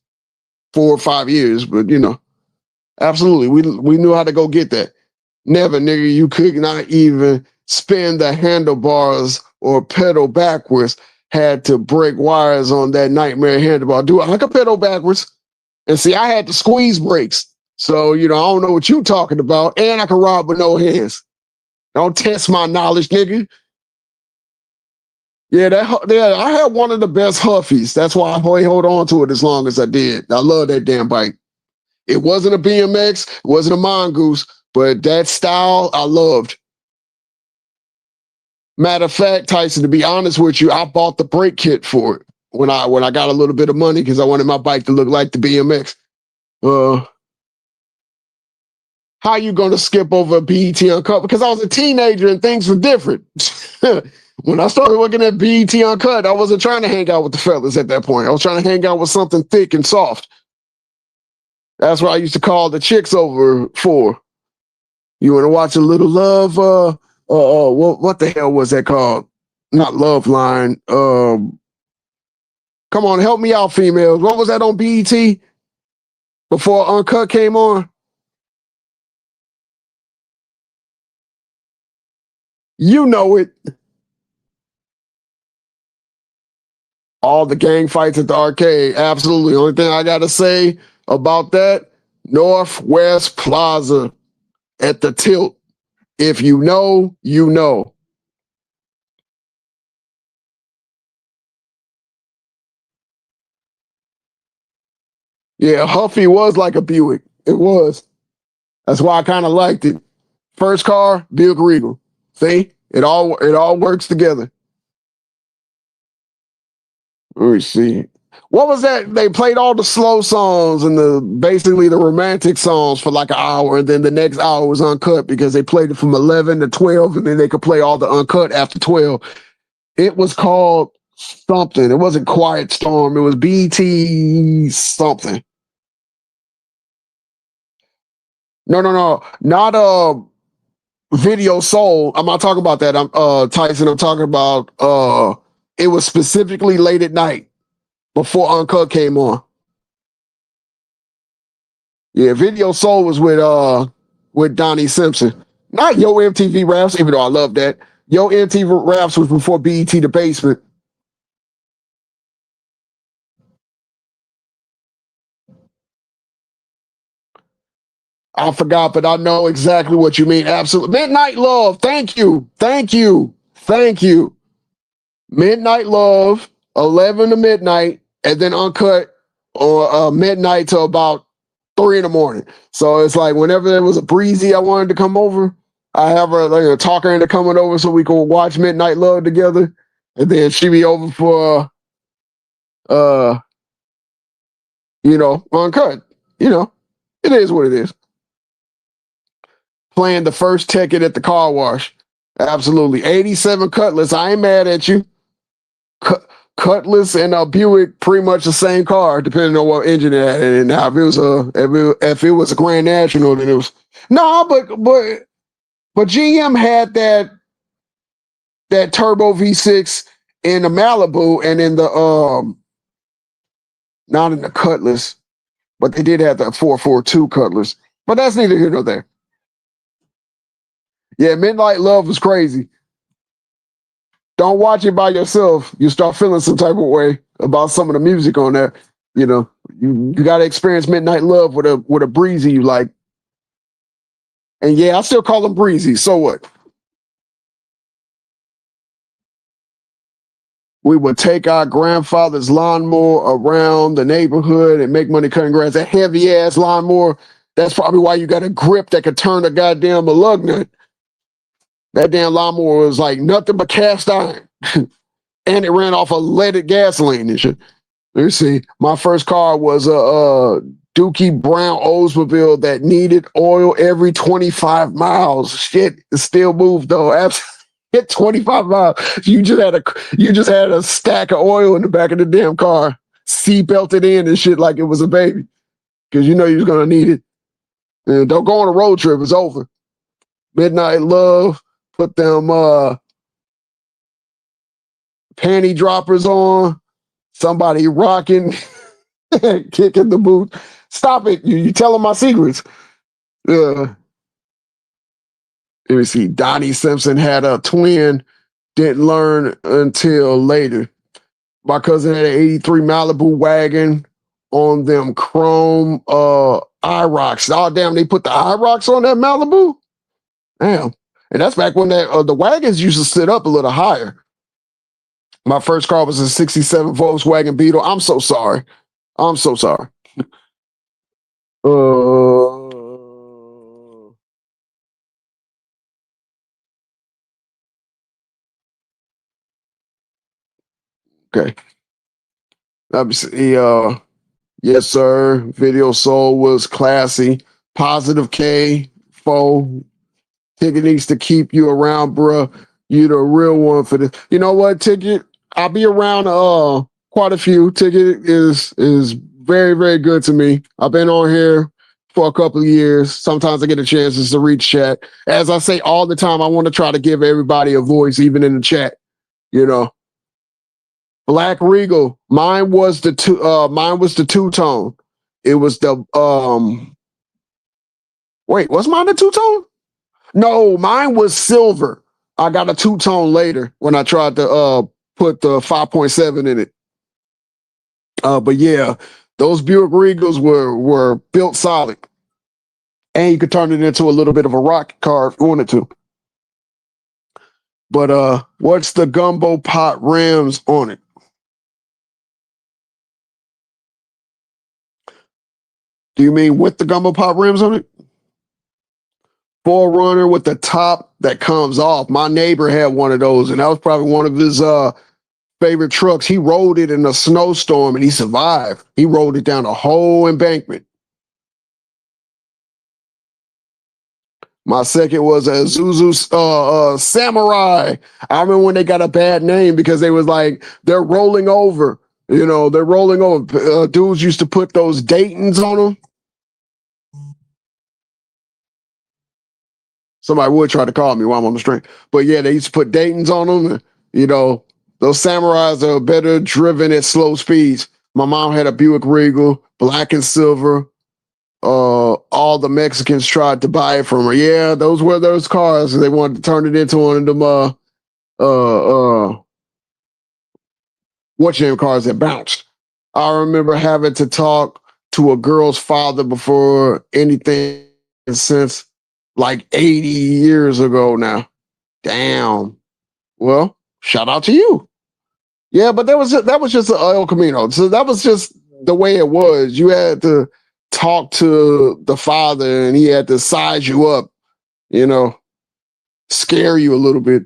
4 or 5 years, but absolutely. We knew how to go get that. Never, nigga, you could not even spin the handlebars or pedal backwards. Had to break wires on that nightmare handlebar. I could pedal backwards. And see, I had to squeeze brakes. So, I don't know what you talking about. And I can ride with no hands. Don't test my knowledge, nigga. Yeah, I had one of the best Huffies. That's why I hold on to it as long as I did. I love that damn bike. It wasn't a BMX, it wasn't a Mongoose, but that style I loved. Matter of fact, Tyson, to be honest with you, I bought the brake kit for it when I got a little bit of money because I wanted my bike to look like the BMX. How you gonna skip over a BET Uncut? Because I was a teenager and things were different. When I started looking at BET Uncut, I wasn't trying to hang out with the fellas at that point. I was trying to hang out with something thick and soft. That's what I used to call the chicks over for. You want to watch a little love? What the hell was that called? Not Love Line. Come on, help me out, females. What was that on BET before Uncut came on? You know it. All the gang fights at the arcade. Absolutely. Only thing I got to say about that, Northwest Plaza at the Tilt. If you know, you know. Yeah, Huffy was like a Buick. It was. That's why I kind of liked it. First car, Buick Regal. See? It all works together. Let me see. What was that? They played all the slow songs and basically the romantic songs for like an hour, and then the next hour was uncut because they played it from 11 to 12, and then they could play all the uncut after 12. It was called something. It wasn't Quiet Storm. It was BT something. No. Not Video Soul. I'm not talking about that. I'm Tyson. I'm talking about it was specifically late at night before Uncut came on. Yeah, Video Soul was with Donnie Simpson. Not Yo MTV Raps, even though I love that. Yo MTV Raps was before BET The Basement. I forgot, but I know exactly what you mean. Absolutely. Midnight Love. Thank you. Thank you. Thank you. Midnight Love, 11 to midnight, and then Uncut or midnight to about 3 in the morning. So it's like whenever there was a breezy I wanted to come over, I have her like a talker into coming over so we can watch Midnight Love together. And then she be over for uh, Uncut. It is what it is. Playing the first ticket at the car wash. Absolutely. 87 Cutlass. I ain't mad at you. Cutlass and a Buick, pretty much the same car, depending on what engine it had. And now if it was a Grand National, then it was but GM had that turbo V6 in the Malibu and in the not in the Cutlass, but they did have that 442 Cutlass. But that's neither here nor there. Yeah, Midnight Love was crazy. Don't watch it by yourself. You start feeling some type of way about some of the music on there. You got to experience Midnight Love with a breezy you like. And yeah, I still call them breezy. So what? We would take our grandfather's lawnmower around the neighborhood and make money cutting grass. That heavy ass lawnmower. That's probably why you got a grip that could turn a goddamn lug nut. That damn lawnmower was like nothing but cast iron. And it ran off of leaded gasoline and shit. Let's see. My first car was a Dookie Brown Oldsmobile that needed oil every 25 miles. Shit, it still moved though. Hit 25 miles. You just had a stack of oil in the back of the damn car, seat belted in and shit like it was a baby, because you know you're gonna need it. And don't go on a road trip. It's over. Midnight Love. Put them panty droppers on. Somebody rocking, kicking the boot. Stop it. You telling my secrets. Let me see. Donnie Simpson had a twin, didn't learn until later. My cousin had an 83 Malibu wagon on them chrome IROCs. Oh, damn, they put the IROCs on that Malibu? Damn. And that's back when the wagons used to sit up a little higher. My first car was a 67 Volkswagen Beetle. I'm so sorry. I'm so sorry. Okay. Let me see. Yes, sir. Video Soul was classy. Positive K, foe. Ticket needs to keep you around, bruh. You the real one for this. You know what, Ticket? I'll be around quite a few. Ticket is very, very good to me. I've been on here for a couple of years. Sometimes I get a chance to reach chat. As I say all the time, I want to try to give everybody a voice, even in the chat. You know. Black Regal. Mine was the two-tone. It was the wait, was mine the two-tone? No, mine was silver. I got a two-tone later when I tried to put the 5.7 in it. But yeah, those Buick Regals were built solid. And you could turn it into a little bit of a rocket car if you wanted to. But what's the gumbo pot rims on it? Do you mean with the gumbo pot rims on it? 4Runner with the top that comes off. My neighbor had one of those, and that was probably one of his favorite trucks. He rode it in a snowstorm and he survived. He rode it down a whole embankment. My second was a Zuzu Samurai. I remember when they got a bad name because they was like, they're rolling over. You know, they're rolling over. Dudes used to put those Daytons on them. Somebody would try to call me while I'm on the stream. But yeah, they used to put Daytons on them. You know, those Samurais are better driven at slow speeds. My mom had a Buick Regal, black and silver. All the Mexicans tried to buy it from her. Yeah, those were those cars. They wanted to turn it into one of them what's your name cars that bounced. I remember having to talk to a girl's father before anything since like 80 years ago now. Damn. Well, shout out to you. Yeah, but that was just El Camino. So that was just the way it was. You had to talk to the father and he had to size you up, you know, scare you a little bit.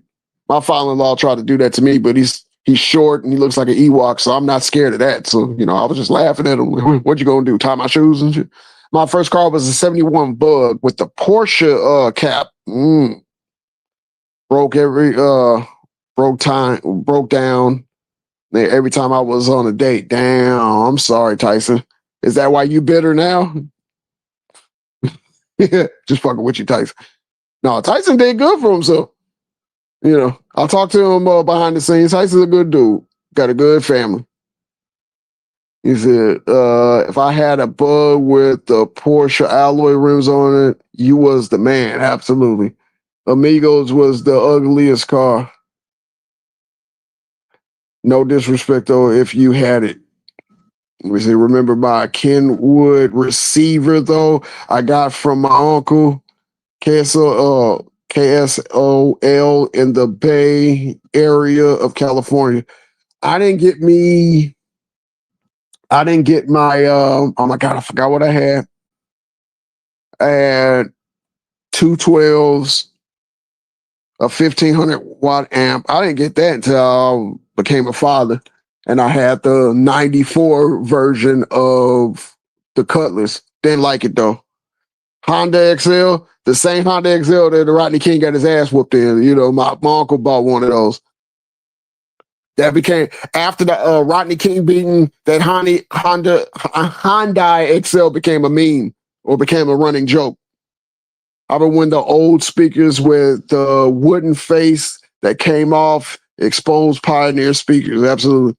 My father-in-law tried to do that to me, but he's short and he looks like an Ewok, so I'm not scared of that. So, you know, I was just laughing at him. What you gonna do? Tie my shoes and shit? My first car was a 71 Bug with the Porsche cap. Broke down every time I was on a date. Damn, I'm sorry, Tyson. Is that why you bitter now? Just fucking with you, Tyson. No, Tyson did good for himself. You know, I'll talk to him behind the scenes. Tyson's a good dude. Got a good family. He said, if I had a Bug with the Porsche alloy rims on it, you was the man. Absolutely. Amigos was the ugliest car. No disrespect, though, if you had it. Let me see. Remember my Kenwood receiver, though, I got from my uncle, KSOL in the Bay Area of California. I didn't get my, oh my God, I forgot what I had. I had 212s, a 1500 watt amp. I didn't get that until I became a father. And I had the 94 version of the Cutlass. Didn't like it though. Honda XL, the same Honda XL that the Rodney King got his ass whooped in. You know, my uncle bought one of those. That became, after the Rodney King beating, that Honda XL became a meme or became a running joke. I remember when the old speakers with the wooden face that came off, exposed Pioneer speakers. Absolutely.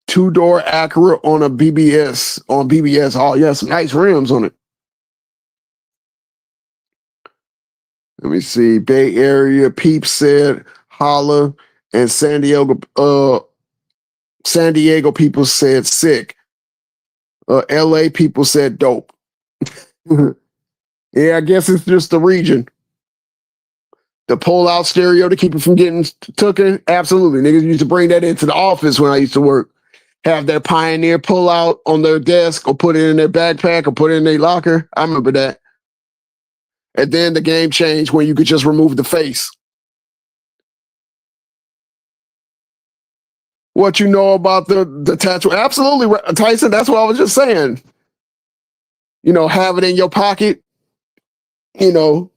Two-door Acura on a BBS. On BBS. Oh, yeah, some nice rims on it. Let me see. Bay Area, Peep said, holla. And San Diego people said sick. LA people said dope. Yeah, I guess it's just the region. The pull-out stereo to keep it from getting taken. Absolutely. Niggas used to bring that into the office when I used to work. Have their Pioneer pull-out on their desk or put it in their backpack or put it in their locker. I remember that. And then the game changed when you could just remove the face. What you know about the tattoo? Absolutely, Tyson. That's what I was just saying. You know, have it in your pocket. You know,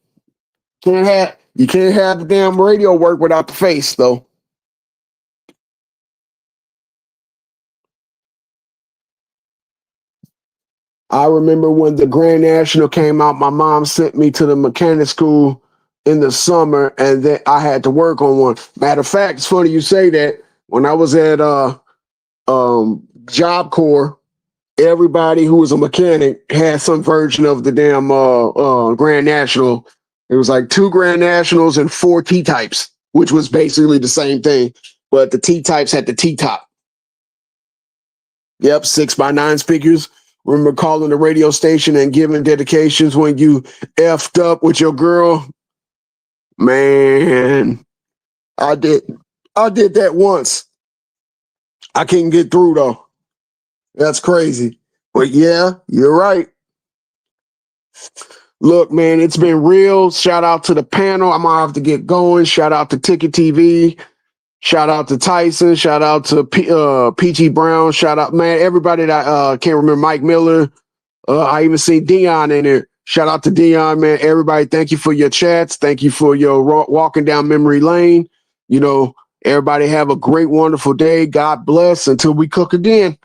you can't have the damn radio work without the face, though. I remember when the Grand National came out, my mom sent me to the mechanic school in the summer, and then I had to work on one. Matter of fact, it's funny you say that. When I was at Job Corps, everybody who was a mechanic had some version of the damn Grand National. It was like 2 Grand Nationals and 4 T-types, which was basically the same thing, but the T-types had the T-top. Yep, 6x9 speakers. Remember calling the radio station and giving dedications when you effed up with your girl? Man, I did that once. I couldn't get through though. That's crazy. But yeah, you're right. Look, man, it's been real. Shout out to the panel. I'm gonna have to get going. Shout out to Ticket TV. Shout out to Tyson. Shout out to PG Brown. Shout out, man, everybody that can't remember, Mike Miller. I even see Dion in there. Shout out to Dion, man. Everybody, thank you for your chats. Thank you for your walking down memory lane. You know, everybody have a great, wonderful day. God bless until we cook again.